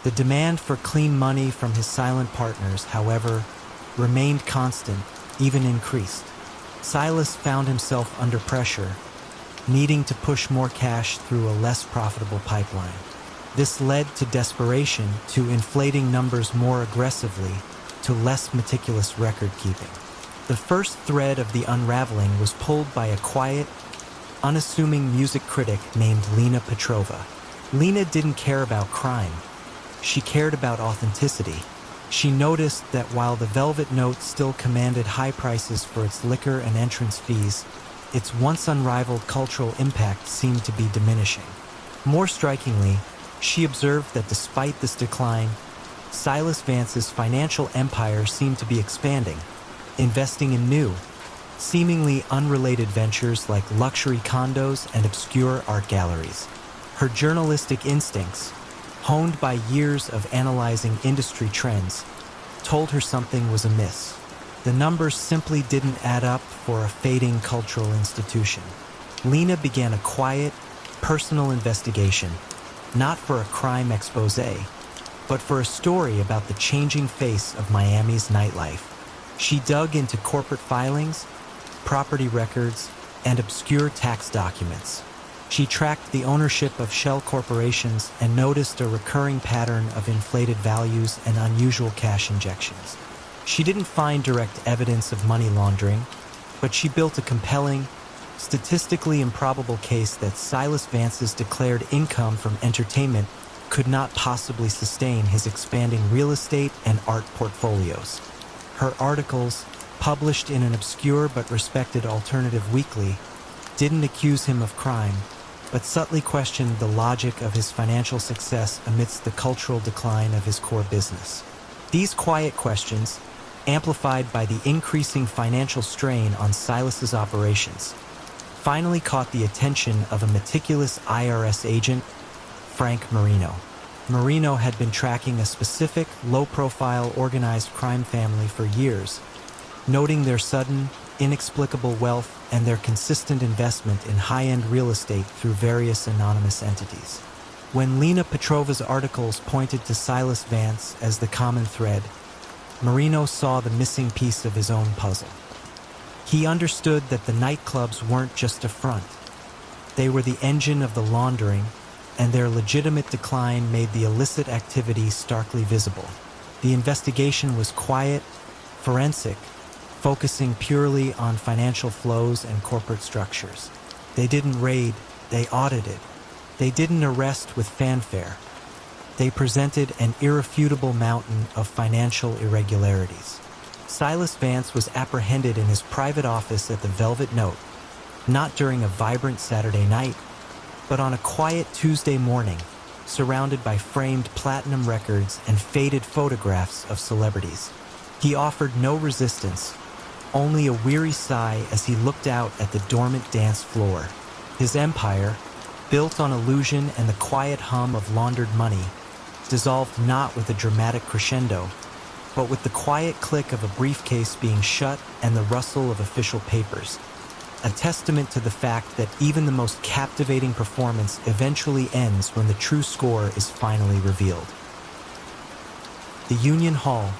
The demand for clean money from his silent partners, however, remained constant, even increased. Silas found himself under pressure, needing to push more cash through a less profitable pipeline. This led to desperation, to inflating numbers more aggressively, to less meticulous record-keeping. The first thread of the unraveling was pulled by a quiet, unassuming music critic named Lena Petrova. Lena didn't care about crime. She cared about authenticity. She noticed that while the Velvet Note still commanded high prices for its liquor and entrance fees, its once unrivaled cultural impact seemed to be diminishing. More strikingly, she observed that despite this decline, Silas Vance's financial empire seemed to be expanding, investing in new, seemingly unrelated ventures like luxury condos and obscure art galleries. Her journalistic instincts, honed by years of analyzing industry trends, told her something was amiss. The numbers simply didn't add up for a fading cultural institution. Lena began a quiet, personal investigation, not for a crime expose, but for a story about the changing face of Miami's nightlife. She dug into corporate filings, property records, and obscure tax documents. She tracked the ownership of shell corporations and noticed a recurring pattern of inflated values and unusual cash injections. She didn't find direct evidence of money laundering, but she built a compelling, statistically improbable case that Silas Vance's declared income from entertainment could not possibly sustain his expanding real estate and art portfolios. Her articles, published in an obscure but respected alternative weekly, didn't accuse him of crime, but subtly questioned the logic of his financial success amidst the cultural decline of his core business. These quiet questions, amplified by the increasing financial strain on Silas's operations, finally caught the attention of a meticulous IRS agent, Frank Marino. Marino had been tracking a specific, low-profile organized crime family for years, noting their sudden, inexplicable wealth and their consistent investment in high-end real estate through various anonymous entities. When Lena Petrova's articles pointed to Silas Vance as the common thread, Marino saw the missing piece of his own puzzle. He understood that the nightclubs weren't just a front. They were the engine of the laundering, and their legitimate decline made the illicit activity starkly visible. The investigation was quiet, forensic, focusing purely on financial flows and corporate structures. They didn't raid, they audited. They didn't arrest with fanfare. They presented an irrefutable mountain of financial irregularities. Silas Vance was apprehended in his private office at the Velvet Note, not during a vibrant Saturday night, but on a quiet Tuesday morning, surrounded by framed platinum records and faded photographs of celebrities. He offered no resistance, only a weary sigh as he looked out at the dormant dance floor. His empire, built on illusion and the quiet hum of laundered money, dissolved not with a dramatic crescendo, but with the quiet click of a briefcase being shut and the rustle of official papers. a testament to the fact that even the most captivating performance eventually ends when the true score is finally revealed. The Union Hall,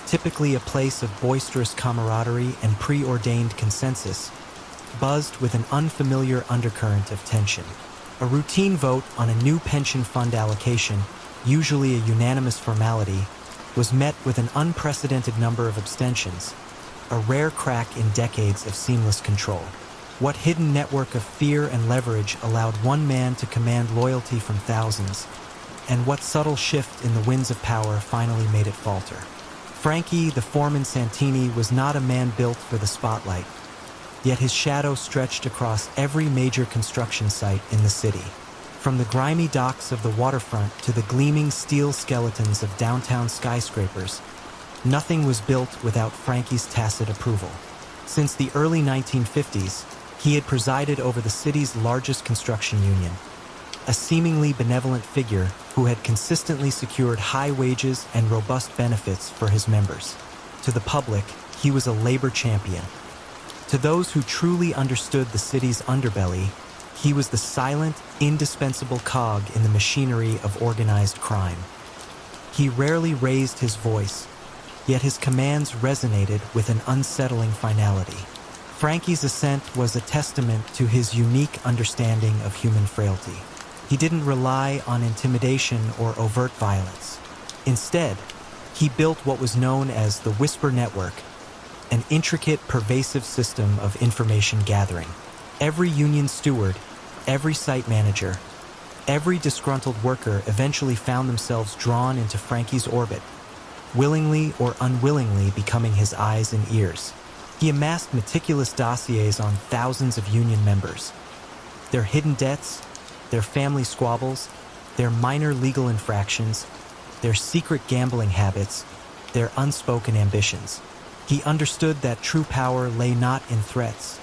typically a place of boisterous camaraderie and preordained consensus, buzzed with an unfamiliar undercurrent of tension. A routine vote on a new pension fund allocation, usually a unanimous formality, was met with an unprecedented number of abstentions, a rare crack in decades of seamless control. What hidden network of fear and leverage allowed one man to command loyalty from thousands, and what subtle shift in the winds of power finally made it falter? Frankie, the foreman Santini, was not a man built for the spotlight, yet his shadow stretched across every major construction site in the city. From the grimy docks of the waterfront to the gleaming steel skeletons of downtown skyscrapers, nothing was built without Frankie's tacit approval. Since the early 1950s, he had presided over the city's largest construction union, a seemingly benevolent figure who had consistently secured high wages and robust benefits for his members. To the public, he was a labor champion. To those who truly understood the city's underbelly, he was the silent, indispensable cog in the machinery of organized crime. He rarely raised his voice, yet his commands resonated with an unsettling finality. Frankie's ascent was a testament to his unique understanding of human frailty. He didn't rely on intimidation or overt violence. Instead, he built what was known as the Whisper Network, an intricate, pervasive system of information gathering. Every union steward, every site manager, every disgruntled worker eventually found themselves drawn into Frankie's orbit, willingly or unwillingly becoming his eyes and ears. He amassed meticulous dossiers on thousands of union members, their hidden debts, their family squabbles, their minor legal infractions, their secret gambling habits, their unspoken ambitions. He understood that true power lay not in threats,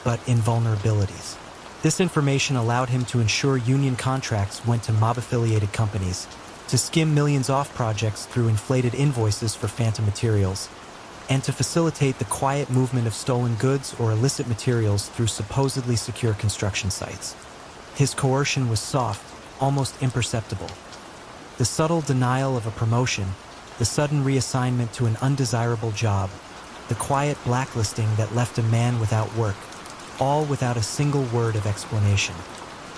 but in vulnerabilities. This information allowed him to ensure union contracts went to mob-affiliated companies, to skim millions off projects through inflated invoices for phantom materials, and to facilitate the quiet movement of stolen goods or illicit materials through supposedly secure construction sites. His coercion was soft, almost imperceptible. The subtle denial of a promotion, the sudden reassignment to an undesirable job, the quiet blacklisting that left a man without work, all without a single word of explanation.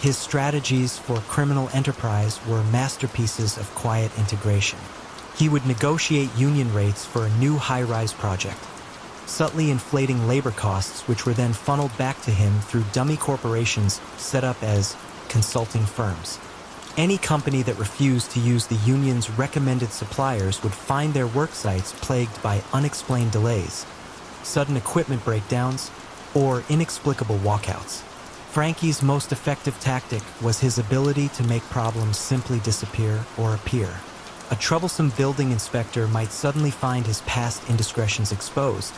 His strategies for criminal enterprise were masterpieces of quiet integration. He would negotiate union rates for a new high-rise project, subtly inflating labor costs which were then funneled back to him through dummy corporations set up as consulting firms. Any company that refused to use the union's recommended suppliers would find their work sites plagued by unexplained delays, sudden equipment breakdowns, or inexplicable walkouts. Frankie's most effective tactic was his ability to make problems simply disappear or appear. A troublesome building inspector might suddenly find his past indiscretions exposed,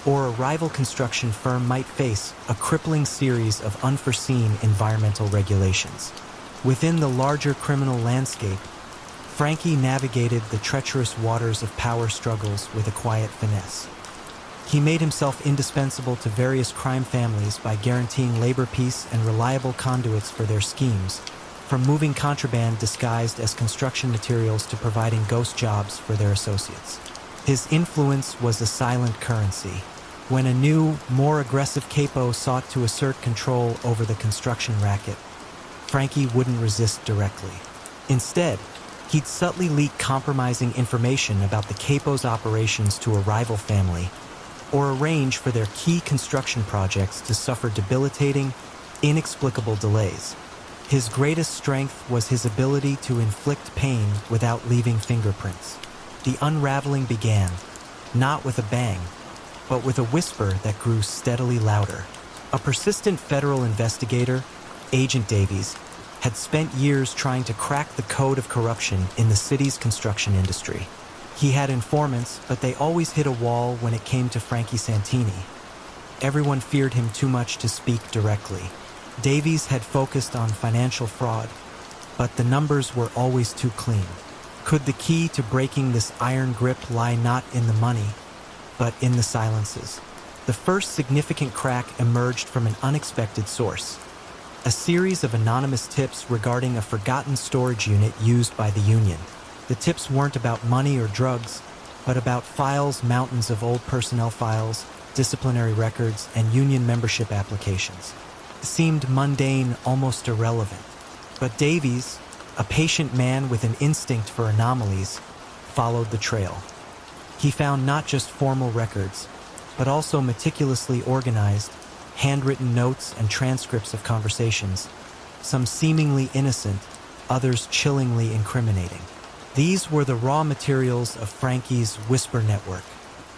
or a rival construction firm might face a crippling series of unforeseen environmental regulations. Within the larger criminal landscape, Frankie navigated the treacherous waters of power struggles with a quiet finesse. He made himself indispensable to various crime families by guaranteeing labor peace and reliable conduits for their schemes, from moving contraband disguised as construction materials to providing ghost jobs for their associates. His influence was a silent currency. When a new, more aggressive capo sought to assert control over the construction racket, Frankie wouldn't resist directly. Instead, he'd subtly leak compromising information about the capo's operations to a rival family, or arrange for their key construction projects to suffer debilitating, inexplicable delays. His greatest strength was his ability to inflict pain without leaving fingerprints. The unraveling began, not with a bang, but with a whisper that grew steadily louder. A persistent federal investigator, Agent Davies, had spent years trying to crack the code of corruption in the city's construction industry. He had informants, but they always hit a wall when it came to Frankie Santini. Everyone feared him too much to speak directly. Davies had focused on financial fraud, but the numbers were always too clean. Could the key to breaking this iron grip lie not in the money, but in the silences? The first significant crack emerged from an unexpected source: a series of anonymous tips regarding a forgotten storage unit used by the Union. The tips weren't about money or drugs, but about files, mountains of old personnel files, disciplinary records, and union membership applications. It seemed mundane, almost irrelevant. But Davies, a patient man with an instinct for anomalies, followed the trail. He found not just formal records, but also meticulously organized, handwritten notes and transcripts of conversations, some seemingly innocent, others chillingly incriminating. These were the raw materials of Frankie's Whisper network.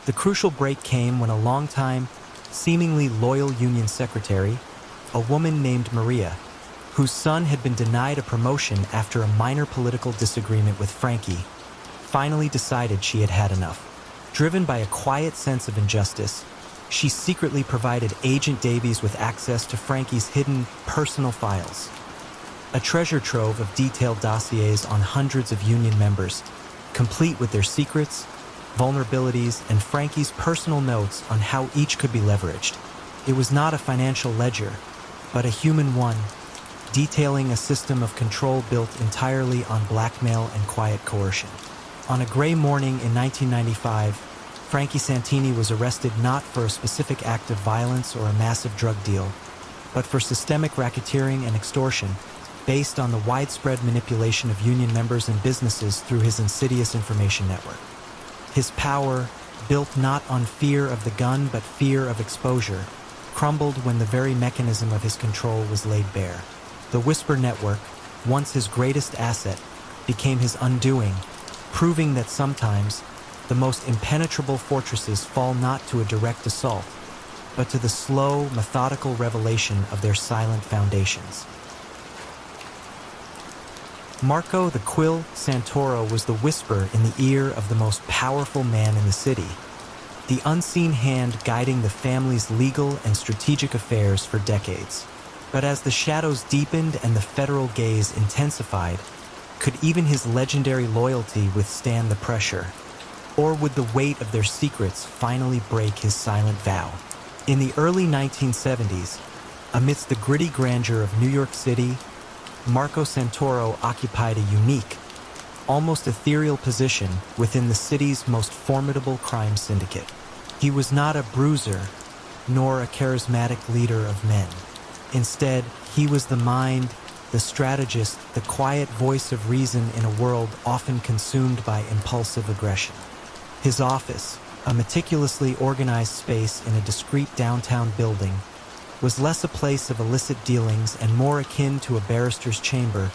The crucial break came when a longtime, seemingly loyal union secretary, a woman named Maria, whose son had been denied a promotion after a minor political disagreement with Frankie, finally decided she had had enough. Driven by a quiet sense of injustice, she secretly provided Agent Davies with access to Frankie's hidden personal files. A treasure trove of detailed dossiers on hundreds of union members, complete with their secrets, vulnerabilities, and Frankie's personal notes on how each could be leveraged. It was not a financial ledger, but a human one, detailing a system of control built entirely on blackmail and quiet coercion. On a gray morning in 1995, Frankie Santini was arrested not for a specific act of violence or a massive drug deal, but for systemic racketeering and extortion based on the widespread manipulation of union members and businesses through his insidious information network. His power, built not on fear of the gun but fear of exposure, crumbled when the very mechanism of his control was laid bare. The Whisper network, once his greatest asset, became his undoing, proving that sometimes the most impenetrable fortresses fall not to a direct assault, but to the slow, methodical revelation of their silent foundations. Marco the Quill Santoro was the whisper in the ear of the most powerful man in the city, the unseen hand guiding the family's legal and strategic affairs for decades. But as the shadows deepened and the federal gaze intensified, could even his legendary loyalty withstand the pressure? Or would the weight of their secrets finally break his silent vow? In the early 1970s, amidst the gritty grandeur of New York City, Marco Santoro occupied a unique, almost ethereal position within the city's most formidable crime syndicate. He was not a bruiser, nor a charismatic leader of men. Instead, he was the mind, the strategist, the quiet voice of reason in a world often consumed by impulsive aggression. His office, a meticulously organized space in a discreet downtown building, was less a place of illicit dealings and more akin to a barrister's chamber,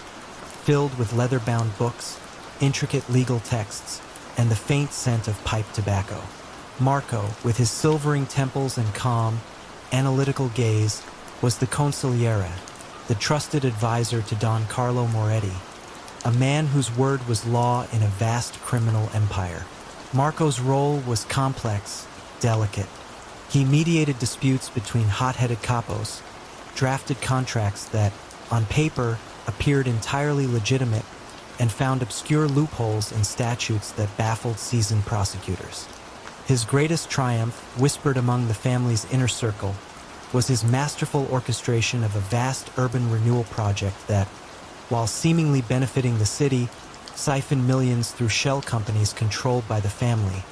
filled with leather-bound books, intricate legal texts, and the faint scent of pipe tobacco. Marco, with his silvering temples and calm, analytical gaze, was the consigliere, the trusted advisor to Don Carlo Moretti, a man whose word was law in a vast criminal empire. Marco's role was complex, delicate. He mediated disputes between hot-headed capos, drafted contracts that, on paper, appeared entirely legitimate, and found obscure loopholes in statutes that baffled seasoned prosecutors. His greatest triumph, whispered among the family's inner circle, was his masterful orchestration of a vast urban renewal project that, while seemingly benefiting the city, siphoned millions through shell companies controlled by the family,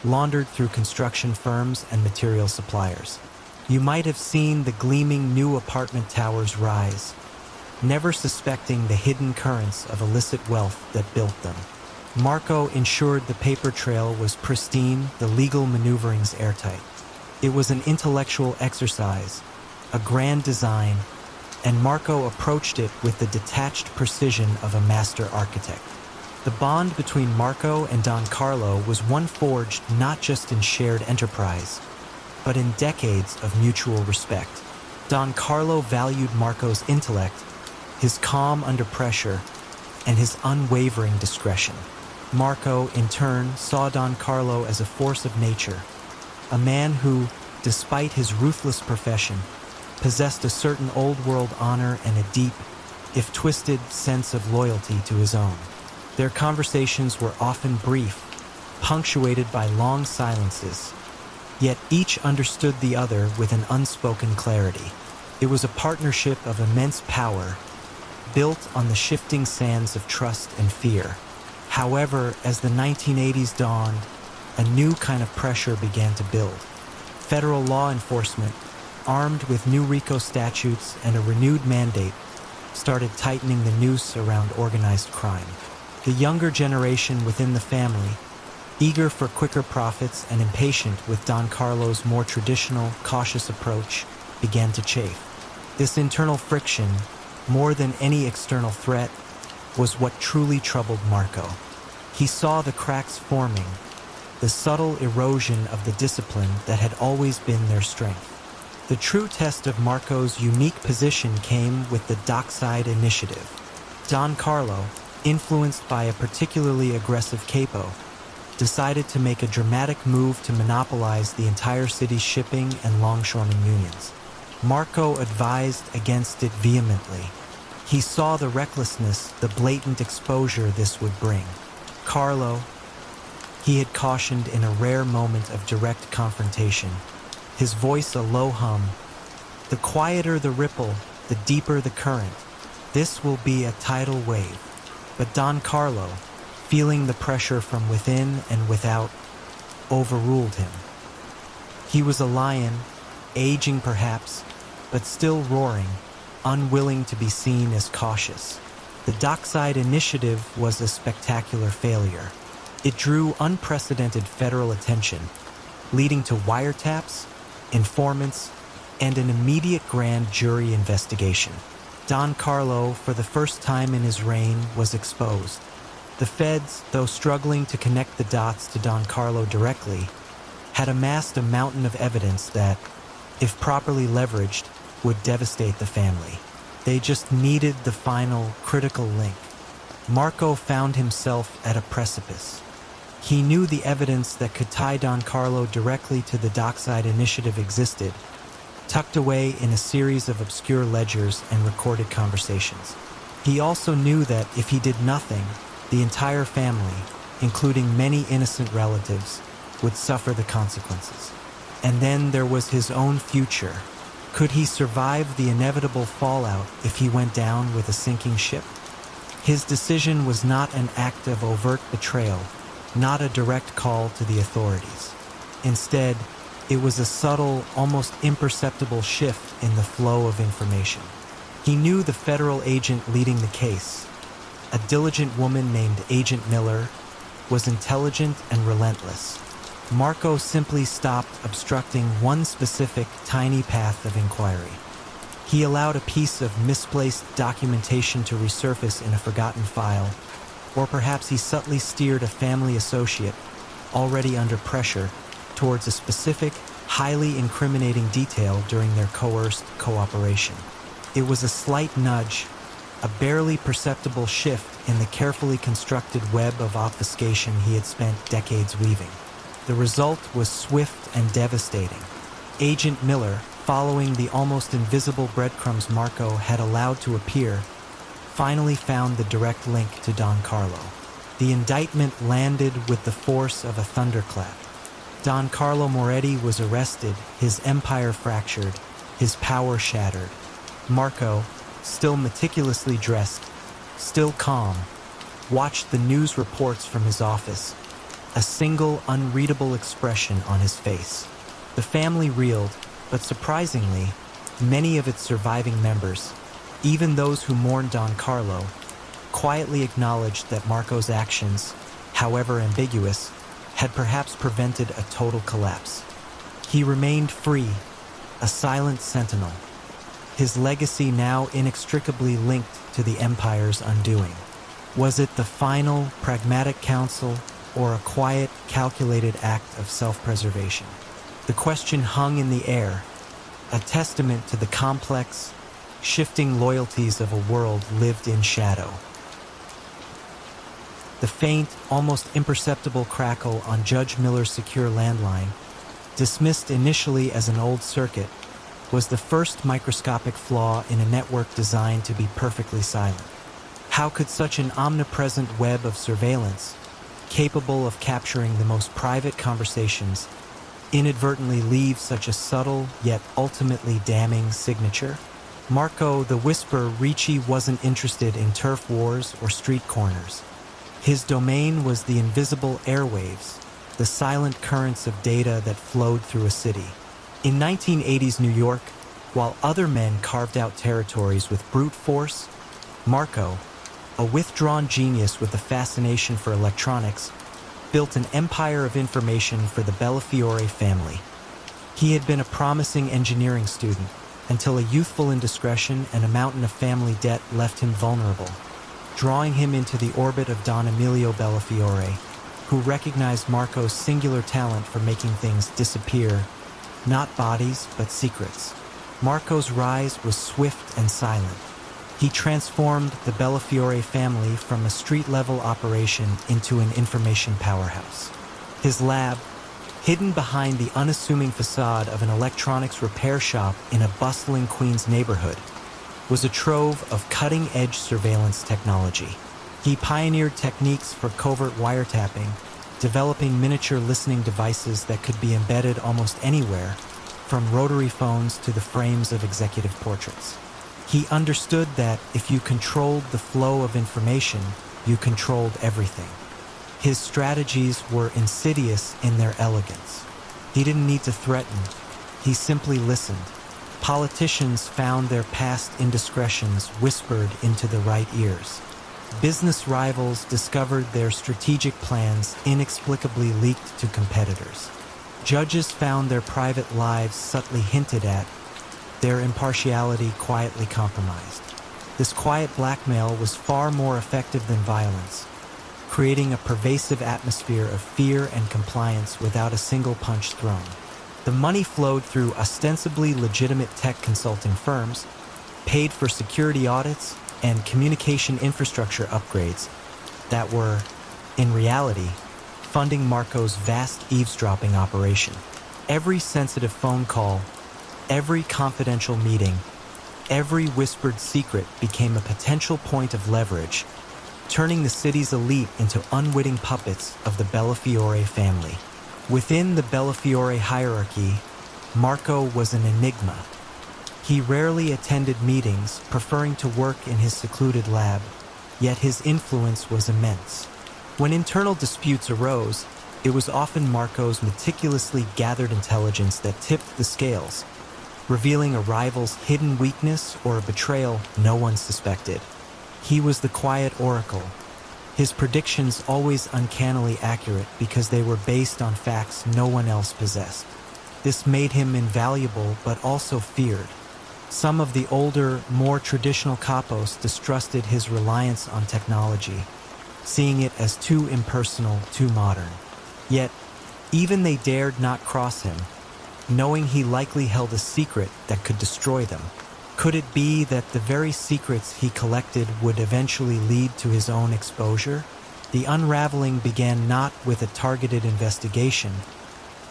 laundered through construction firms and material suppliers. You might have seen the gleaming new apartment towers rise, never suspecting the hidden currents of illicit wealth that built them. Marco ensured the paper trail was pristine, the legal maneuverings airtight. It was an intellectual exercise, a grand design, and Marco approached it with the detached precision of a master architect. The bond between Marco and Don Carlo was one forged not just in shared enterprise, but in decades of mutual respect. Don Carlo valued Marco's intellect, his calm under pressure, and his unwavering discretion. Marco, in turn, saw Don Carlo as a force of nature, a man who, despite his ruthless profession, possessed a certain old-world honor and a deep, if twisted, sense of loyalty to his own. Their conversations were often brief, punctuated by long silences, Yet each understood the other with an unspoken clarity. It was a partnership of immense power, built on the shifting sands of trust and fear. However, as the 1980s dawned, a new kind of pressure began to build. Federal law enforcement, armed with new RICO statutes and a renewed mandate, started tightening the noose around organized crime. The younger generation within the family, eager for quicker profits and impatient with Don Carlo's more traditional, cautious approach, began to chafe. This internal friction, more than any external threat, was what truly troubled Marco. He saw the cracks forming, the subtle erosion of the discipline that had always been their strength. The true test of Marco's unique position came with the Dockside Initiative. Don Carlo, influenced by a particularly aggressive capo, decided to make a dramatic move to monopolize the entire city's shipping and longshoremen unions. Marco advised against it vehemently. He saw the recklessness, the blatant exposure this would bring. Carlo, he had cautioned in a rare moment of direct confrontation, his voice a low hum. The quieter the ripple, the deeper the current. This will be a tidal wave. But Don Carlo, feeling the pressure from within and without, overruled him. He was a lion, aging perhaps, but still roaring, unwilling to be seen as cautious. The Dockside Initiative was a spectacular failure. It drew unprecedented federal attention, leading to wiretaps, informants, and an immediate grand jury investigation. Don Carlo, for the first time in his reign, was exposed. The feds, though struggling to connect the dots to Don Carlo directly, had amassed a mountain of evidence that, if properly leveraged, would devastate the family. They just needed the final, critical link. Marco found himself at a precipice. He knew the evidence that could tie Don Carlo directly to the Dockside Initiative existed, tucked away in a series of obscure ledgers and recorded conversations. He also knew that if he did nothing, the entire family, including many innocent relatives, would suffer the consequences. And then there was his own future. Could he survive the inevitable fallout if he went down with a sinking ship? His decision was not an act of overt betrayal, not a direct call to the authorities. Instead, it was a subtle, almost imperceptible shift in the flow of information. He knew the federal agent leading the case, a diligent woman named Agent Miller, was intelligent and relentless. Marco simply stopped obstructing one specific, tiny path of inquiry. He allowed a piece of misplaced documentation to resurface in a forgotten file, or perhaps he subtly steered a family associate, already under pressure, towards a specific, highly incriminating detail during their coerced cooperation. It was a slight nudge, a barely perceptible shift in the carefully constructed web of obfuscation he had spent decades weaving. The result was swift and devastating. Agent Miller, following the almost invisible breadcrumbs Marco had allowed to appear, finally found the direct link to Don Carlo. The indictment landed with the force of a thunderclap. Don Carlo Moretti was arrested, his empire fractured, his power shattered. Marco, still meticulously dressed, still calm, watched the news reports from his office, a single unreadable expression on his face. The family reeled, but surprisingly, many of its surviving members, even those who mourned Don Carlo, quietly acknowledged that Marco's actions, however ambiguous, had perhaps prevented a total collapse. He remained free, a silent sentinel, his legacy now inextricably linked to the empire's undoing. Was it the final, pragmatic counsel, or a quiet, calculated act of self-preservation? The question hung in the air, a testament to the complex, shifting loyalties of a world lived in shadow. The faint, almost imperceptible crackle on Judge Miller's secure landline, dismissed initially as an old circuit, was the first microscopic flaw in a network designed to be perfectly silent. How could such an omnipresent web of surveillance, capable of capturing the most private conversations, inadvertently leave such a subtle yet ultimately damning signature? Marco the Whisper Ricci wasn't interested in turf wars or street corners. His domain was the invisible airwaves, the silent currents of data that flowed through a city. In 1980s New York, while other men carved out territories with brute force, Marco, a withdrawn genius with a fascination for electronics, built an empire of information for the Bellafiore family. He had been a promising engineering student until a youthful indiscretion and a mountain of family debt left him vulnerable, drawing him into the orbit of Don Emilio Bellafiore, who recognized Marco's singular talent for making things disappear, not bodies, but secrets. Marco's rise was swift and silent. He transformed the Bellafiore family from a street-level operation into an information powerhouse. His lab, hidden behind the unassuming facade of an electronics repair shop in a bustling Queens neighborhood, was a trove of cutting-edge surveillance technology. He pioneered techniques for covert wiretapping, developing miniature listening devices that could be embedded almost anywhere, from rotary phones to the frames of executive portraits. He understood that if you controlled the flow of information, you controlled everything. His strategies were insidious in their elegance. He didn't need to threaten, he simply listened. Politicians found their past indiscretions whispered into the right ears. Business rivals discovered their strategic plans inexplicably leaked to competitors. Judges found their private lives subtly hinted at, their impartiality quietly compromised. This quiet blackmail was far more effective than violence, creating a pervasive atmosphere of fear and compliance without a single punch thrown. The money flowed through ostensibly legitimate tech consulting firms, paid for security audits and communication infrastructure upgrades that were, in reality, funding Marco's vast eavesdropping operation. Every sensitive phone call, every confidential meeting, every whispered secret became a potential point of leverage, turning the city's elite into unwitting puppets of the Bellafiore family. Within the Bellafiore hierarchy, Marco was an enigma. He rarely attended meetings, preferring to work in his secluded lab, yet his influence was immense. When internal disputes arose, it was often Marco's meticulously gathered intelligence that tipped the scales, revealing a rival's hidden weakness or a betrayal no one suspected. He was the quiet oracle, his predictions always uncannily accurate because they were based on facts no one else possessed. This made him invaluable but also feared. Some of the older, more traditional capos distrusted his reliance on technology, seeing it as too impersonal, too modern. Yet, even they dared not cross him, knowing he likely held a secret that could destroy them. Could it be that the very secrets he collected would eventually lead to his own exposure? The unraveling began not with a targeted investigation,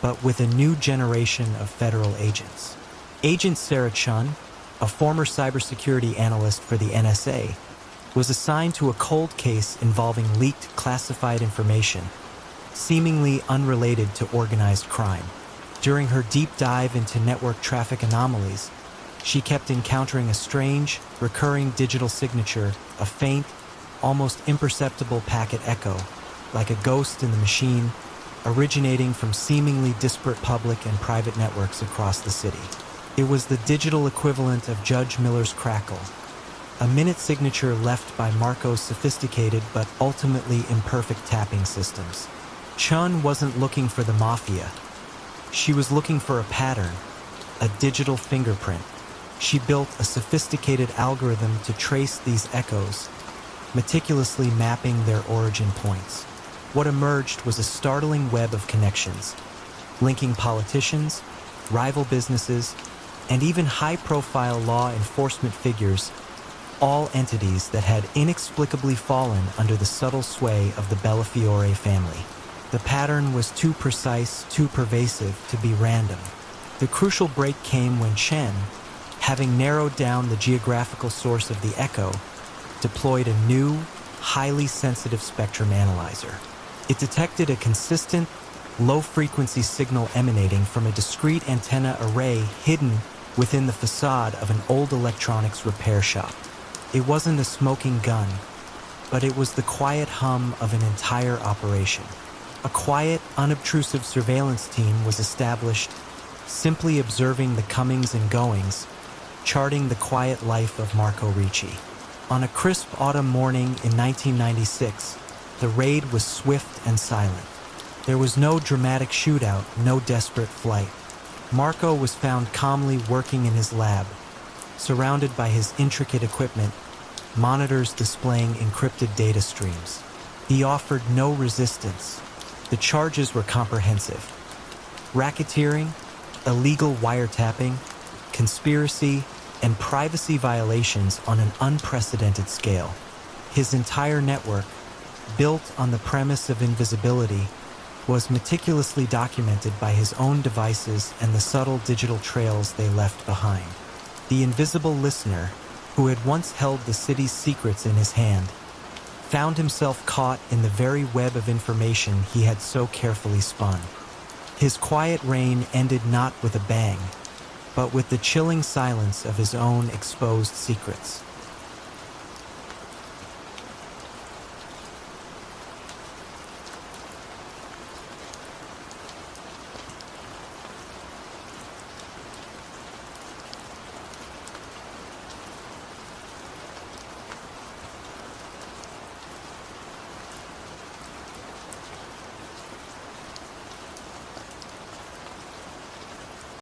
but with a new generation of federal agents. Agent Sarah Chun, a former cybersecurity analyst for the NSA, was assigned to a cold case involving leaked classified information, seemingly unrelated to organized crime. During her deep dive into network traffic anomalies, she kept encountering a strange, recurring digital signature, a faint, almost imperceptible packet echo, like a ghost in the machine, originating from seemingly disparate public and private networks across the city. It was the digital equivalent of Judge Miller's crackle, a minute signature left by Marco's sophisticated but ultimately imperfect tapping systems. Chun wasn't looking for the Mafia. She was looking for a pattern, a digital fingerprint. She built a sophisticated algorithm to trace these echoes, meticulously mapping their origin points. What emerged was a startling web of connections, linking politicians, rival businesses, and even high-profile law enforcement figures, all entities that had inexplicably fallen under the subtle sway of the Bellafiore family. The pattern was too precise, too pervasive to be random. The crucial break came when Chen, having narrowed down the geographical source of the echo, deployed a new, highly sensitive spectrum analyzer. It detected a consistent, low-frequency signal emanating from a discrete antenna array hidden within the facade of an old electronics repair shop. It wasn't a smoking gun, but it was the quiet hum of an entire operation. A quiet, unobtrusive surveillance team was established, simply observing the comings and goings, charting the quiet life of Marco Ricci. On a crisp autumn morning in 1996, the raid was swift and silent. There was no dramatic shootout, no desperate flight. Marco was found calmly working in his lab, surrounded by his intricate equipment, monitors displaying encrypted data streams. He offered no resistance. The charges were comprehensive: racketeering, illegal wiretapping, conspiracy, and privacy violations on an unprecedented scale. His entire network, built on the premise of invisibility, was meticulously documented by his own devices and the subtle digital trails they left behind. The invisible listener, who had once held the city's secrets in his hand, found himself caught in the very web of information he had so carefully spun. His quiet reign ended not with a bang, but with the chilling silence of his own exposed secrets.